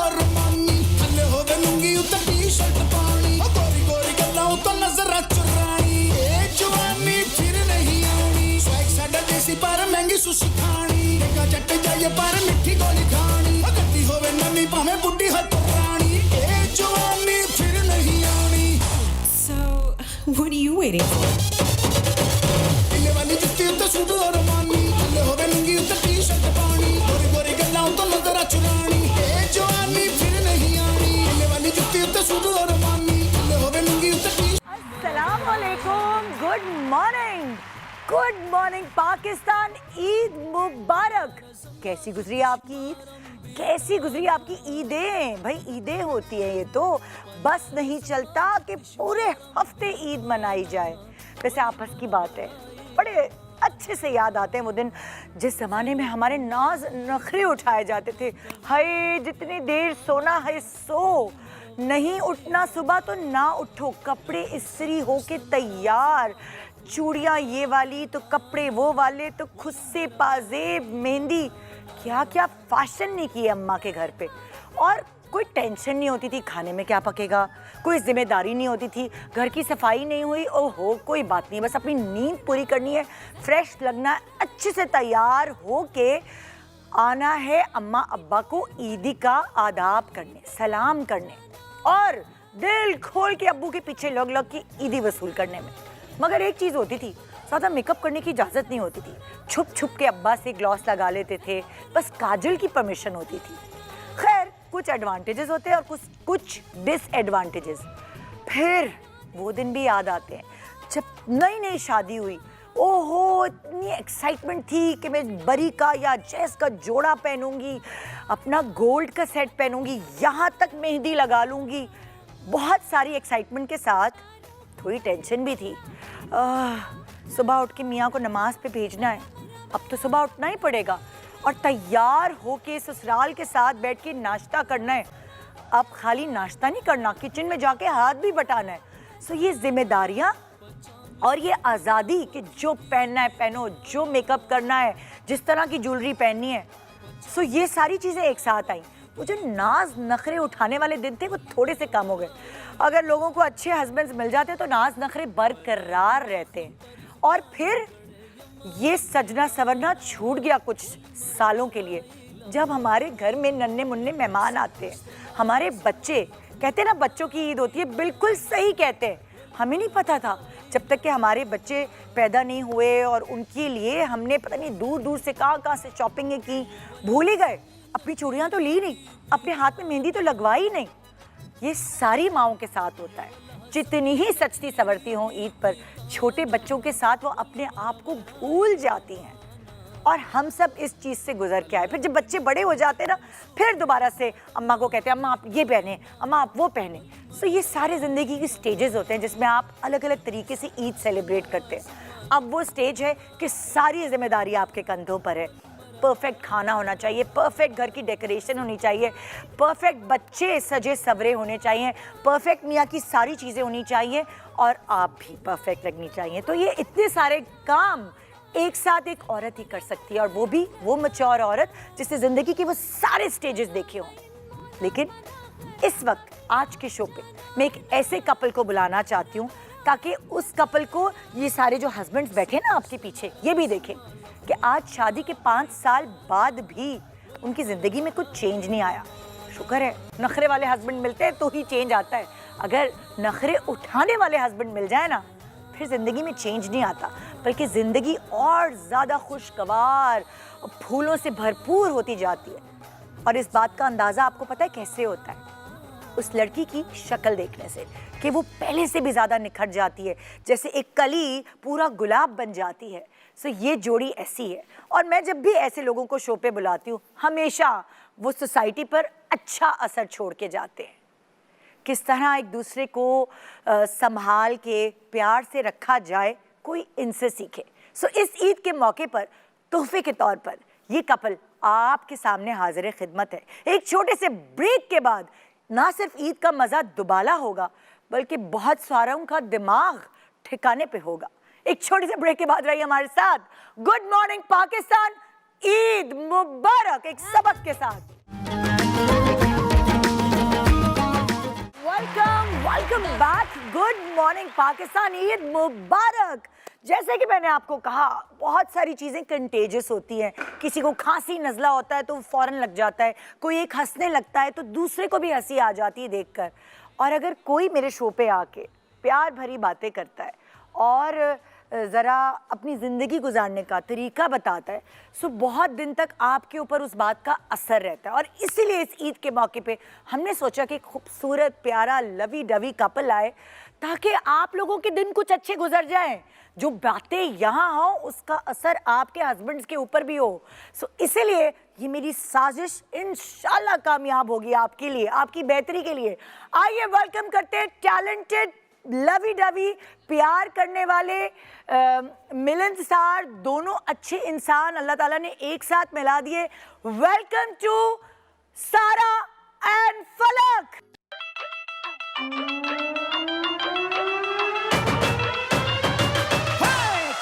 और मानी थल्ले हो गलूंगी उतर टी-शर्ट पानी गोरी गोरी गल्लां तो नजर चुरानी ए जवानी फिर नहीं आनी स्वैग साडा देसी पर महंगी सुशी खानी देखा जट जाइए पर मिठी गोली खानी गद्दी होवे नवी भाਵੇਂ बुड्ढी हथ रानी ए जवानी फिर नहीं आनी So, what are you waiting for? दिले वाली जुत्ती उते सूट और मानी थल्ले होवे लुंगी उते टी-शर्ट पानी गोरी गोरी गल्लां तो नजर चुरानी ए जवानी फिर नहीं आनी दिले वाली जुत्ती उते सूट और मानी थल्ले होवे लुंगी उते अस्सलाम वालेकुम, गुड मॉर्निंग पाकिस्तान, ईद मुबारक। कैसी गुजरी आपकी ईद? कैसी गुजरी आपकी ईदें? भाई ईदें होती है ये तो, बस नहीं चलता कि पूरे हफ्ते ईद मनाई जाए। वैसे आपस की बात है, बड़े अच्छे से याद आते हैं वो दिन जिस ज़माने में हमारे नाज नखरे उठाए जाते थे। हाय जितनी देर सोना है सो, नहीं उठना सुबह तो ना उठो, कपड़े इस्त्री हो के तैयार, चूड़ियाँ ये वाली तो कपड़े वो वाले, तो खुद से पाजेब मेहंदी, क्या क्या फैशन नहीं किए अम्मा के घर पे। और कोई टेंशन नहीं होती थी खाने में क्या पकेगा, कोई जिम्मेदारी नहीं होती थी, घर की सफाई नहीं हुई, ओहो कोई बात नहीं, बस अपनी नींद पूरी करनी है, फ्रेश लगना है, अच्छे से तैयार हो के आना है अम्मा अब्बा को ईदी का आदाब करने, सलाम करने और दिल खोल के अब्बू के पीछे लग लग के ईदी वसूल करने में। मगर एक चीज़ होती थी, ज़्यादा मेकअप करने की इजाज़त नहीं होती थी, छुप छुप के अब्बा से ग्लॉस लगा लेते थे, बस काजल की परमिशन होती थी। खैर कुछ एडवांटेजेस होते हैं और कुछ डिसएडवांटेजेस। फिर वो दिन भी याद आते हैं जब नई नई शादी हुई, ओहो इतनी एक्साइटमेंट थी कि मैं बरी का या जैस का जोड़ा पहनूंगी, अपना गोल्ड का सेट पहनूंगी, यहाँ तक मेहंदी लगा लूँगी, बहुत सारी एक्साइटमेंट के साथ थोड़ी टेंशन भी थी। सुबह उठ के मियाँ को नमाज पे भेजना है, अब तो सुबह उठना ही पड़ेगा और तैयार होके ससुराल के साथ बैठ के नाश्ता करना है। अब खाली नाश्ता नहीं करना, किचन में जाके हाथ भी बटाना है। सो ये जिम्मेदारियाँ और ये आज़ादी कि जो पहनना है पहनो, जो मेकअप करना है, जिस तरह की ज्वेलरी पहननी है, सो ये सारी चीज़ें एक साथ आई। वो जो नाज नखरे उठाने वाले दिन थे वो थोड़े से कम हो गए। अगर लोगों को अच्छे हस्बैंड्स मिल जाते तो नाज नखरे बरकरार रहते हैं। और फिर ये सजना सवरना छूट गया कुछ सालों के लिए, जब हमारे घर में नन्हे मुन्ने मेहमान आते हैं, हमारे बच्चे, कहते हैं ना बच्चों की ईद होती है, बिल्कुल सही कहते हैं। हमें नहीं पता था जब तक कि हमारे बच्चे पैदा नहीं हुए और उनके लिए हमने पता नहीं दूर दूर से कहाँ से शॉपिंग की, भूल ही गए, अपनी चूड़ियाँ तो ली नहीं, अपने हाथ में मेहंदी तो लगवाई नहीं। ये सारी माँओं के साथ होता है, जितनी ही सजती संवरती हों ईद पर, छोटे बच्चों के साथ वो अपने आप को भूल जाती हैं। और हम सब इस चीज़ से गुजर के आए। फिर जब बच्चे बड़े हो जाते हैं ना, फिर दोबारा से अम्मा को कहते हैं अम्मा आप ये पहने, अम्मा आप वो पहने। सो ये सारे ज़िंदगी की स्टेजेस होते हैं जिसमें आप अलग अलग तरीके से ईद सेलिब्रेट करते हैं। अब वो स्टेज है कि सारी जिम्मेदारी आपके कंधों पर है। परफेक्ट खाना होना चाहिए, परफेक्ट घर की डेकोरेशन होनी चाहिए, परफेक्ट बच्चे सजे सवरे होने चाहिए, परफेक्ट मियाँ की सारी चीज़ें होनी चाहिए और आप भी परफेक्ट लगनी चाहिए। तो ये इतने सारे काम एक साथ एक औरत ही कर सकती है, और वो भी वो मैच्योर औरत जिसने ज़िंदगी के वो सारे स्टेजेस देखे हों। लेकिन इस वक्त आज के शो पे मैं एक ऐसे कपल को बुलाना चाहती हूँ ताकि उस कपल को ये सारे जो हस्बैंड्स बैठे ना आपके पीछे, ये भी देखें कि आज शादी के 5 साल बाद भी उनकी ज़िंदगी में कुछ चेंज नहीं आया। शुक्र है नखरे वाले हस्बैंड मिलते हैं तो ही चेंज आता है। अगर नखरे उठाने वाले हस्बैंड मिल जाए ना, फिर ज़िंदगी में चेंज नहीं आता, बल्कि ज़िंदगी और ज़्यादा खुशगवार फूलों से भरपूर होती जाती है। और इस बात का अंदाज़ा आपको पता है कैसे होता है? उस लड़की की शक्ल देखने से, कि वो पहले से भी ज़्यादा निखर जाती है, जैसे एक कली पूरा गुलाब बन जाती है। सो ये जोड़ी ऐसी है। और मैं जब भी ऐसे लोगों को शो पे बुलाती हूँ, हमेशा वो सोसाइटी पर अच्छा असर छोड़ के जाते हैं। किस तरह एक दूसरे को संभाल के प्यार से रखा जाए, कोई इनसे सीखे। सो इस ईद के मौके पर तोहफे के तौर पर ये कपल आपके सामने हाजिर खिदमत है। एक छोटे से ब्रेक के बाद ना सिर्फ ईद का मज़ा दुबाला होगा, बल्कि बहुत सारों का दिमाग ठिकाने पे होगा। एक छोटे से ब्रेक के बाद रहिए हमारे साथ। गुड मॉर्निंग पाकिस्तान, ईद मुबारक, एक सबक के साथ। गुड मॉर्निंग पाकिस्तान, ईद मुबारक। जैसे कि मैंने आपको कहा, बहुत सारी चीज़ें कंटेजियस होती हैं। किसी को खांसी नज़ला होता है तो फ़ौरन लग जाता है, कोई एक हंसने लगता है तो दूसरे को भी हंसी आ जाती है देखकर। और अगर कोई मेरे शो पे आके प्यार भरी बातें करता है और ज़रा अपनी ज़िंदगी गुजारने का तरीका बताता है, सो बहुत दिन तक आपके ऊपर उस बात का असर रहता है। और इसीलिए इस ईद के मौके पे हमने सोचा कि खूबसूरत प्यारा लवी डवी कपल आए ताकि आप लोगों के दिन कुछ अच्छे गुजर जाएं। जो बातें यहाँ हो उसका असर आपके हस्बैंड्स के ऊपर भी हो। सो इसीलिए ये मेरी साजिश इंशाल्लाह कामयाब होगी आपके लिए, आपकी बेहतरी के लिए। आइए वेलकम करते हैं टैलेंटेड लवी डवी प्यार करने वाले मिलनसार दोनों अच्छे इंसान अल्लाह ताला ने एक साथ मिला दिए। वेलकम टू सारा एंड फलक।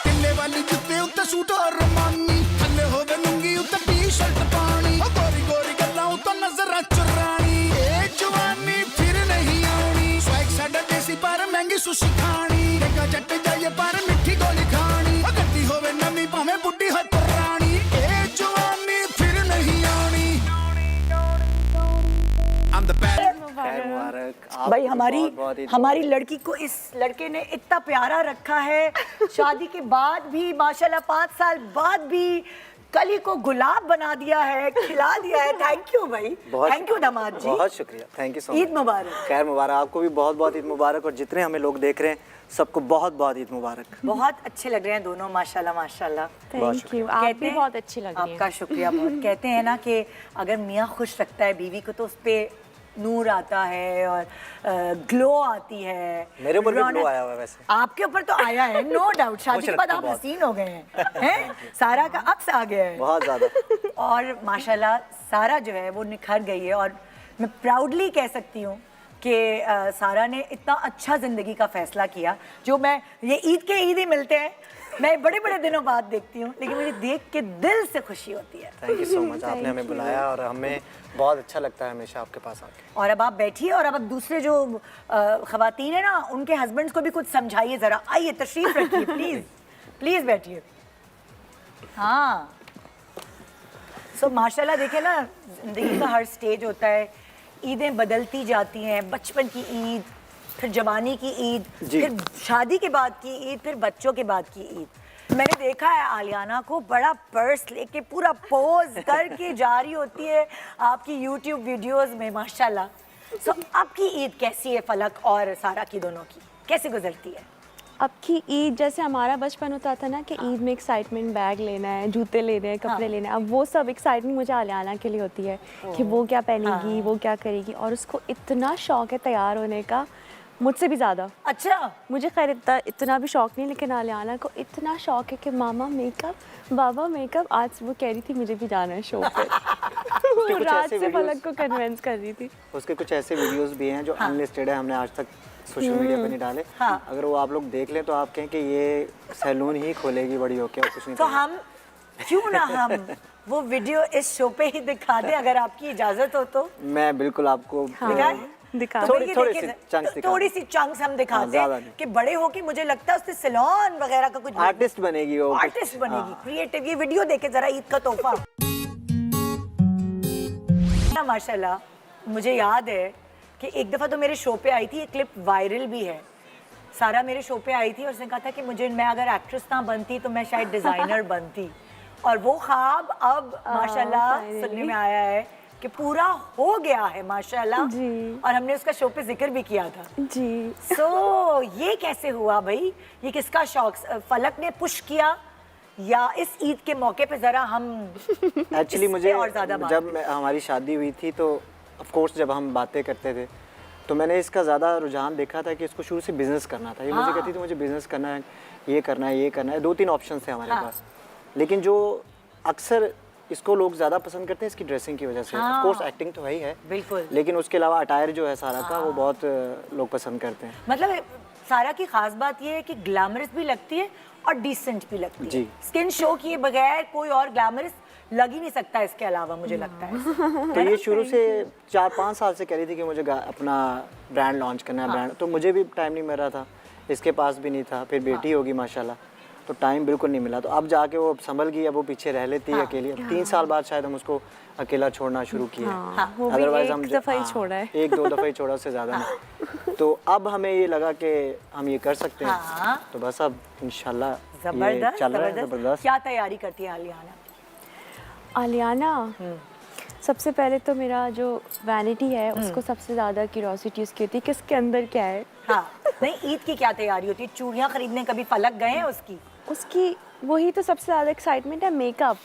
टिल्ले वाली जुत्ते उत्ते सूट और रमानी, थल्ले होवे लुंगी उत्ते टी-शर्ट पानी, गोरी गोरी गल्लां उत्ते नजरां चुरानी, ए जवानी फिर नहीं आनी, स्वैग साडा देसी पर महंगी सुशी खानी, देखा जट जाइए पर मिठी गोली खानी, गड्डी होवे नवी भावें बुड्ढी हो पुरानी, ए जवानी फिर नहीं आनी। I'm the best. भाई हमारी लड़की को इस लड़के ने इतना प्यारा रखा है, शादी के बाद भी माशाल्लाह 5 साल बाद भी कली को गुलाब बना दिया है, खिला दिया है। थैंक यू भाई, थैंक यू दामाद जी, बहुत शुक्रिया, thank you so much. Eid मुबारक। खैर मुबारक, आपको भी बहुत बहुत ईद मुबारक। और जितने हमें लोग देख रहे हैं सबको बहुत बहुत ईद मुबारक। बहुत अच्छे लग रहे हैं दोनों माशाल्लाह माशाल्लाह। थैंक यू, आप भी बहुत अच्छी लग रही हैं। आपका शुक्रिया बहुत। कहते हैं ना कि अगर मियाँ खुश रखता है बीवी को तो उस पे नूर आता है और ग्लो आती है। मेरे ऊपर भी ग्लो आया हुआ है वैसे। आपके ऊपर तो आया है, नो डाउट। शादी के बाद आप हसीन हो गए हैं, सारा का अक्स आ गया है बहुत ज्यादा। और माशाल्लाह सारा जो है वो निखर गई है। और मैं प्राउडली कह सकती हूँ कि सारा ने इतना अच्छा ज़िंदगी का फैसला किया। जो मैं ये ईद के ईद ही मिलते हैं, मैं बड़े बड़े दिनों बाद देखती हूँ, लेकिन मुझे देख के दिल से खुशी होती है। थैंक यू सो मच, आपने हमें बुलाया और हमें बहुत अच्छा लगता है हमेशा आपके पास आके। और अब आप बैठिए और अब दूसरे जो ख़वातीन है ना, उनके हस्बैंड्स को भी कुछ समझाइए ज़रा। आइए तशरीफ रखिए प्लीज़, प्लीज़ बैठिए। हाँ, सो माशाल्लाह देखिए ना, ज़िंदगी का हर स्टेज होता है, ईदें बदलती जाती हैं। बचपन की ईद, फिर जवानी की ईद, फिर शादी के बाद की ईद, फिर बच्चों के बाद की ईद। मैंने देखा है आलियाना को बड़ा पर्स लेके पूरा पोज करके जा रही होती है आपकी यूट्यूब वीडियोस में माशाल्लाह। सो आपकी ईद कैसी है फलक और सारा की, दोनों की कैसे गुजरती है? अब की ईद जैसे हमारा बचपन होता था ना कि ईद में एक्साइटमेंट, बैग लेना है, जूते लेने हैं, कपड़े लेने हैं। अब वो सब एक्साइटमेंट मुझे आलियाना के लिए होती है कि वो क्या पहनेगी, वो क्या करेगी। और उसको इतना शौक है तैयार होने का, मुझसे भी ज़्यादा। अच्छा, मुझे खैर इतना भी शौक नहीं, लेकिन आलियाना को इतना शौक है कि मामा मेकअप, बाबा मेकअप। आज वो कह रही थी मुझे भी जाना है शो पे। वो रात से फलक को कन्विंस कर रही थी। उसके कुछ ऐसे वीडियोस भी हैं जो अनलिस्टेड है, हमने आज तक सोशल मीडिया पे नहीं डाले। अगर वो आप लोग देख लें तो आप कहें कि ये सैलून ही खोलेगी बड़ी होके और कुछ नहीं। तो हम क्यों ना हम वो वीडियो इस शो पे ही दिखा दें, अगर आपकी इजाजत हो तो। मैं बिल्कुल आपको दिखा तो थोड़ी सी चंक्स दिखा, थोड़ी सी चंक्स हम दिखाते हैं कि बड़े हो के मुझे लगता है उससे सैलून वगैरह का कुछ आर्टिस्ट बनेगी वो, आर्टिस्ट बनेगी, क्रिएटिव। ये वीडियो देखे जरा ईद का तोहफा। माशाल्लाह मुझे याद है कि एक दफ़ा तो मेरे शो पे आई थी, ये क्लिप वायरल भी है। सारा मेरे शो पे आई थी और उसने कहा था कि मैं अगर एक्ट्रेस ना बनती तो मैं शायद डिज़ाइनर बनती। और वो ख्वाब अब माशाल्लाह सुनने में आया है कि पूरा हो गया है माशाल्लाह जी। और हमने उसका शो पे जिक्र भी किया था जी। सो ये कैसे हुआ भाई? ये किसका शौक? फलक ने पुश किया या इस ईद के मौके पे जरा हम एक्चुअली मुझे और ज़्यादा जब हमारी शादी हुई थी तो ऑफ कोर्स जब हम बातें करते थे तो मैंने इसका ज़्यादा रुझान देखा था कि इसको शुरू से बिजनेस करना था। ये मुझे कहती थी मुझे बिजनेस करना है, ये करना है, ये करना है। 2-3 ऑप्शन थे हमारे पास, लेकिन जो अक्सर इसको लोग ज़्यादा पसंद करते हैं इसकी ड्रेसिंग की वजह से। ऑफ कोर्स एक्टिंग तो है ही है बिल्कुल, लेकिन उसके अलावा अटायर जो है सारा का वो बहुत लोग पसंद करते हैं। मतलब सारा की खास बात ये है कि ग्लैमरस भी लगती है और डिसेंट भी लगती है। स्किन शो किए बगैर कोई और ग्लैमरस लग ही नहीं सकता इसके अलावा, मुझे लगता है। तो ये शुरू से 4-5 साल से कह रही थी कि मुझे अपना ब्रांड लॉन्च करना है ब्रांड, तो मुझे भी टाइम नहीं मिल रहा था, इसके पास भी नहीं था, फिर बेटी होगी माशाल्लाह, तो टाइम बिल्कुल नहीं मिला। तो अब जाके वो संभल गई, अब वो पीछे रह लेती है अकेली। 3 साल बाद शायद हम उसको अकेला छोड़ना शुरू किए। वो भी एक दफ़ा ही छोड़ा है। 1-2 दफ़ा ही छोड़ा, उससे ज़्यादा नहीं। तो अब हमें ये लगा कि हम ये कर सकते हैं, तो बस अब इंशाल्लाह ये चल रहा है ज़बरदस्त। क्या तैयारी करती है आलियाना? आलियाना सबसे पहले तो मेरा जो वैनिटी है उसको सबसे ज़्यादा क्यूरियोसिटी उसकी होती है कि इसके अंदर क्या है। हाँ, नहीं, ईद की क्या तैयारी होती है? चूड़ियाँ खरीदने कभी फलक गए हैं उसकी? वही तो सबसे ज़्यादा एक्साइटमेंट है, मेकअप,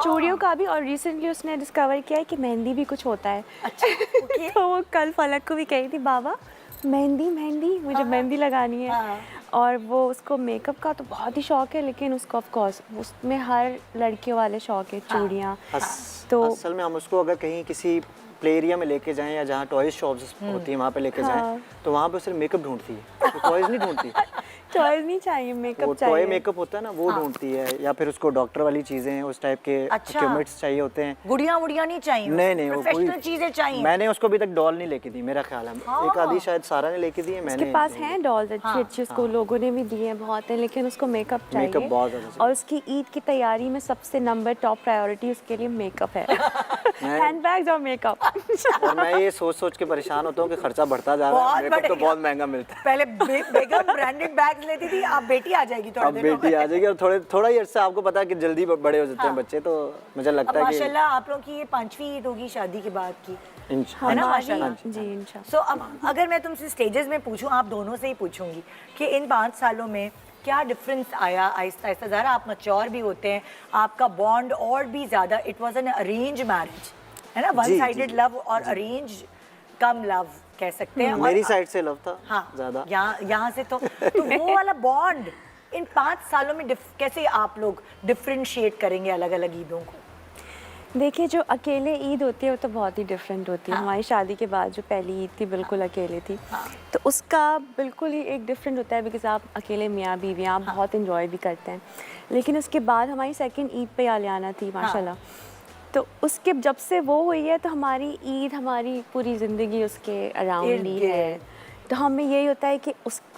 चूड़ियों का भी। और रिसेंटली उसने डिस्कवर किया है कि मेहंदी भी कुछ होता है। अच्छा, okay. तो वो कल फलक को भी कही थी, बाबा मेहंदी मुझे मेहंदी लगानी है। और वो उसको मेकअप का तो बहुत ही शौक है, लेकिन उसको ऑफ कोर्स उसमें हर लड़कियों वाले शौक है, चूड़ियाँ। तो असल में हम उसको अगर कहीं किसी प्ले एरिया में लेके जाएं या जहाँ टॉयज शॉप्स होती है वहाँ पे लेके जाएं, तो वहाँ पे सिर्फ मेकअप ढूंढती है, तो टॉयज नहीं ढूंढती। टॉयज नहीं चाहिए, मेकअप चाहिए। टॉय मेकअप होता है ना, वो ढूंढती है, या फिर उसको डॉक्टर वाली चीजें उस टाइप के इक्विपमेंट्स चाहिए होते हैं। गुड़िया नहीं चाहिए? नहीं, वो प्रोफेशनल चीजें चाहिए। मैंने उसको अभी तक डॉल नहीं लेके दी, मेरा ख्याल है। एक आधी शायद सारा ने लेके दी है, मैंने। उसके पास हैं डॉल्स अच्छी उसको लोगों ने भी दिए हैं, बहुत है, लेकिन उसको मेकअप चाहिए। मेकअप बहुत ज़्यादा। और उसकी ईद की तैयारी में सबसे नंबर टॉप प्रायोरिटी उसके लिए मेकअप है। हैंडबैग्स और मेकअप। और मैं ये सोच के परेशान होता हूँ कि खर्चा बढ़ता जा रहा है, मेकअप तो बहुत महंगा मिलता है। पहले बेगम ब्रांडेड बैग्स लेती थी, अब बेटी आ जाएगी थोड़ा अब बेटी आ जाएगी, और थोड़ा ही अर्सा आपको पता है कि जल्दी बड़े हो जाते हैं बच्चे, तो मुझे लगता है कि माशाल्लाह आप लोगों की ये 5वीं ईद होगी शादी के बाद की, इंशाल्लाह। है ना? माशाल्लाह जी इंशाल्लाह। सो अब अगर मैं तुमसे स्टेजेस में पूछूं, आप दोनों से ही पूछूंगी कि इन 5 सालों में क्या डिफरेंस आया आहिस्ता आहिस्ता? ज़रा आप मैच्योर भी होते हैं, आपका बॉन्ड और भी ज़्यादा, it was an arrange marriage, है ना? वन साइडेड लव और अरेंज कम लव कह सकते हैं। मेरी साइड से लव था ज़्यादा, यहाँ से तो वो वाला बॉन्ड इन 5 सालों में कैसे आप लोग डिफरेंशिएट करेंगे अलग अलग ईदों को? देखिए, जो अकेले ईद होती है वो तो बहुत ही डिफरेंट होती है। हमारी शादी के बाद जो पहली ईद थी बिल्कुल अकेले थी, तो उसका बिल्कुल ही एक डिफरेंट होता है, बिकॉज आप अकेले मियाँ बीवी आप बहुत इंजॉय भी करते हैं। लेकिन उसके बाद हमारी सेकंड ईद पे आलियाना थी माशाल्लाह, तो उसके जब से वो हुई है तो हमारी ईद, हमारी पूरी ज़िंदगी उसके अराउंड ही है। तो हमें यही होता है कि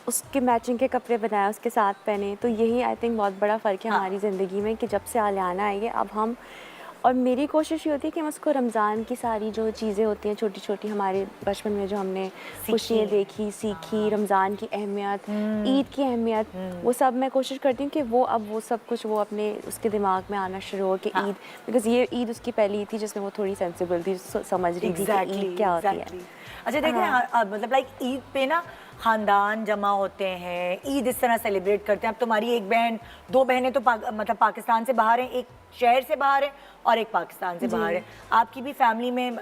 उसके मैचिंग के कपड़े बनाए, उसके साथ पहने, तो यही आई थिंक बहुत बड़ा फ़र्क है हमारी ज़िंदगी में कि जब से आलियाना आई है अब हम, और मेरी कोशिश ये होती है कि हम उसको रमज़ान की सारी जो चीज़ें होती हैं छोटी छोटी हमारे बचपन में जो हमने खुशियाँ देखी, सीखी, रमज़ान की अहमियत, ईद की अहमियत, वो सब मैं कोशिश करती हूँ कि वो अब वो सब कुछ वो अपने उसके दिमाग में आना शुरू हो कि ईद, बिकॉज ये ईद उसकी पहली ईद थी जिसमें वो थोड़ी सेंसिबल थी, समझ रही थी कि ईद क्या होती है। अच्छा देखिए, मतलब लाइक ईद पे ना ख़ानदान जमा होते हैं, ईद इस तरह सेलिब्रेट करते हैं। अब तुम्हारी एक बहन, 2 बहनें तो मतलब पाकिस्तान से बाहर हैं, एक शहर से बाहर है और एक पाकिस्तान से बाहर है। आपकी भी फैमिली में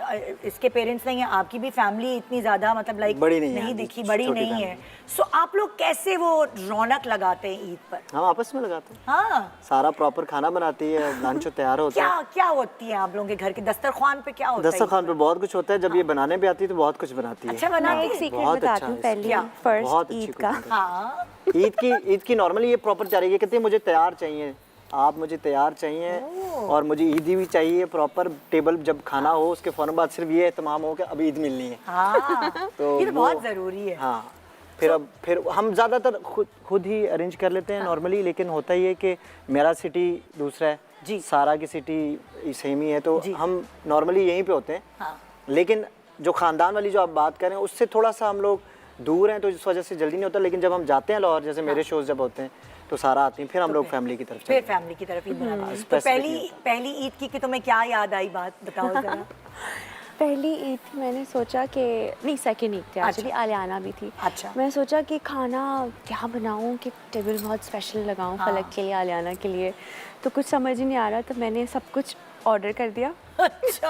इसके पेरेंट्स नहीं है, आपकी भी फैमिली इतनी ज़्यादा मतलब लाइक बड़ी नहीं दिखी, बड़ी नहीं है। सो आप लोग कैसे वो रौनक लगाते हैं ईद पर? हम आपस में लगाते हैं। हाँ, सारा प्रॉपर खाना बनाती है, लंच तैयार होता है। क्या होती है आप लोगों के घर के दस्तरखान पे? क्या होता है दस्तरखान पे? बहुत कुछ होता है। जब ये बनाने पे आती है तो बहुत कुछ बनाती है। अच्छा बनाती एक है? सीक्रेट बताती हूँ पहले, फर्स्ट ईद का। हाँ, ईद की नॉर्मली ये प्रॉपर चाहिए, ये कहते हैं मुझे तैयार चाहिए, आप मुझे तैयार चाहिए, और मुझे ईदी भी चाहिए प्रॉपर। टेबल जब खाना हो उसके फौरन बाद सिर्फ ये एहतमाम हो कि अब ईद मिलनी है। हाँ, तो ये तो बहुत ज़रूरी है। हाँ, फिर हम ज़्यादातर खुद ही अरेंज कर लेते हैं नॉर्मली, लेकिन होता ही है कि मेरा सिटी दूसरा है जी, सारा की सिटी सेम ही है, तो हम नॉर्मली यहीं पे होते हैं। हाँ। लेकिन जो ख़ानदान वाली जो आप बात करें उससे थोड़ा सा हम लोग दूर हैं, तो इस वजह से जल्दी नहीं होता। लेकिन जब हम जाते हैं लाहौर, जैसे मेरे शोज जब होते हैं तो सारा आती हैं, फिर हम लोग फैमिली की तरफ फिर फैमिली की तरफ ईद मनाते हैं। तो पहली ईद की तुम्हें क्या याद आई, बात बताओ जरा। पहली ईद थी, मैंने सोचा कि नहीं सेकंड ईद थी एक्चुअली, आलियाना भी थी। अच्छा। मैं सोचा कि खाना क्या बनाऊं कि टेबल बहुत स्पेशल लगाऊं फलक के लिए, आलियाना के लिए, तो कुछ समझ ही नहीं आ रहा, तो मैंने सब कुछ ऑर्डर कर दिया। अच्छा।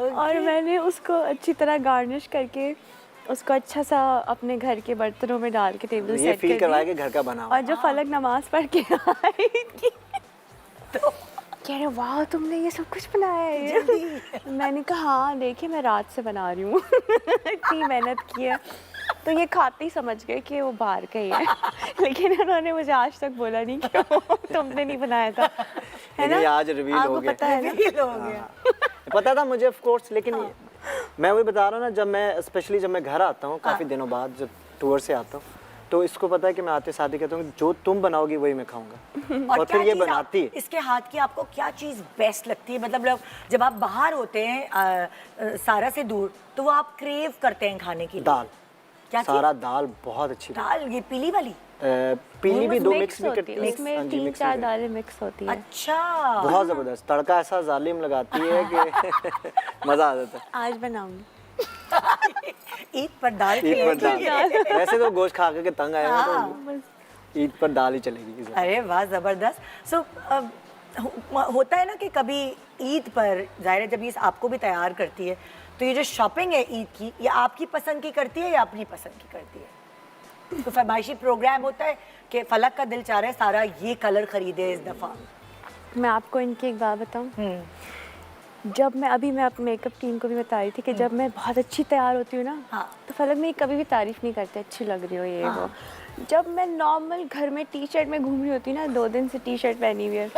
और मैंने उसको अच्छी तरह गार्निश करके उसको अच्छा सा अपने घर के बर्तनों में डाल के टेबल सेट कर करवाया कि घर का बना हुआ। और जब फलक नमाज पढ़ के आई थी तो कह रहे वाह तुमने ये सब कुछ बनाया है। मैंने कहा हाँ देखिए मैं रात से बना रही हूँ। इतनी मेहनत की है। तो ये खाते ही समझ गए कि वो बाहर का ही है। लेकिन उन्होंने मुझे आज तक बोला नहीं कि तुमने नहीं बनाया था। है लेकिन ये ना? आज रिवील हो आपको गया। पता है ना? फील हो गया। पता था मुझे ऑफ कोर्स, लेकिन हाँ। मैं वही बता रहा हूँ ना, जब मैं स्पेशली जब मैं घर आता हूँ काफ़ी दिनों बाद, जब टूर से आता हूँ, तो इसको पता है कि मैं आते साथ ही कहता हूँ जो तुम बनाओगी वही मैं खाऊंगा। और क्या फिर ये चीज़ बनाती है। इसके हाथ की आपको क्या चीज़ बेस्ट लगती है? मतलब जब आप बाहर होते हैं सारा से दूर, तो वो आप क्रेव करते हैं खाने के लिए? दाल, क्या चीज़? सारा दाल बहुत अच्छी दाल, ये पीली वाली? पीली भी दो मिक्स भी होती करती है, है, उसमें हाँ जी, 3-4 mix भी करती है। दालें मिक्स होती है। अच्छा। बहुत जबरदस्त तड़का ऐसा जालिम लगाती है कि मजा आ जाता है। आज बनाऊंगी। ईद पर दाल ईद पर खिलाएगी। दाल, वैसे तो गोश्त खा के तंग आया हूं, हाँ। तो ईद पर दाल ही चलेगी इस बार। अरे वाह, जबरदस्त। सो होता है ना कि कभी ईद पर, जाहिर है जब ये आपको भी तैयार करती है, तो ये जो शॉपिंग है ईद की, ये आपकी पसंद की करती है या अपनी पसंद की करती है? तो फरमाइशी प्रोग्राम होता है कि फलक का दिल चाह रहा है सारा ये कलर खरीदे इस दफा। मैं आपको इनकी एक बात बताऊं, जब मैं अपने मेकअप टीम को भी बता रही थी कि जब मैं बहुत अच्छी तैयार होती हूँ ना, हाँ। तो फलक मेरी कभी भी तारीफ नहीं करते अच्छी लग रही हो ये वो। जब मैं नॉर्मल घर में टी शर्ट में घूम रही होती हूँ ना, 2 दिन से टी शर्ट पहनी हुई है,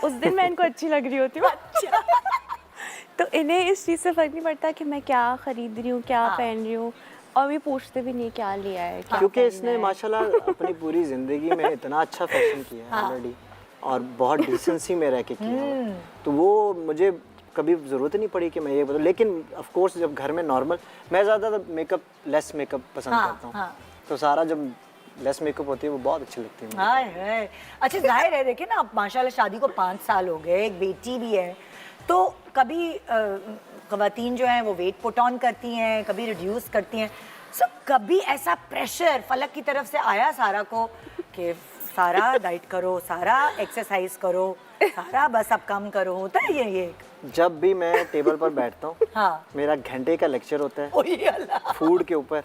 उस दिन मैं इनको अच्छी लग रही होती हूँ। तो इन्हें इस चीज़ से फर्क नहीं पड़ता कि मैं क्या खरीद रही हूँ, क्या पहन रही हूँ, और भी पूछते भी नहीं क्या लिया है, क्या क्योंकि पहना इसने है। माशाल्लाह अपनी पूरी जिंदगी में इतना अच्छा फैशन किया है ऑलरेडी, और बहुत डिसेंसी में रह के किया है, तो वो मुझे कभी ज़रूरत नहीं पड़ी कि मैं ये बताऊँ। लेकिन ऑफ कोर्स जब घर में नॉर्मल, मैं ज़्यादा मेकअप लेस मेकअप पसंद करता हूँ, तो सारा जब लेस मेकअप होती है वो बहुत अच्छी लगती है मुझे। हाय हाय। अच्छा, जाहिर है देखिए ना, अब माशाल्लाह शादी को 5 साल हो गए, एक बेटी भी है, तो कभी ख़वातीन जो हैं वो वेट पुट ऑन करती हैं, कभी रिड्यूस करती हैं। सो कभी ऐसा प्रेशर फलक की तरफ से आया सारा को कि सारा डाइट करो, सारा एक्सरसाइज करो, सारा बस अब कम करो? होता है ये? जब भी मैं टेबल पर बैठता हूँ, हाँ। मेरा घंटे का लेक्चर होता है ओए अल्लाह। फूड के ऊपर।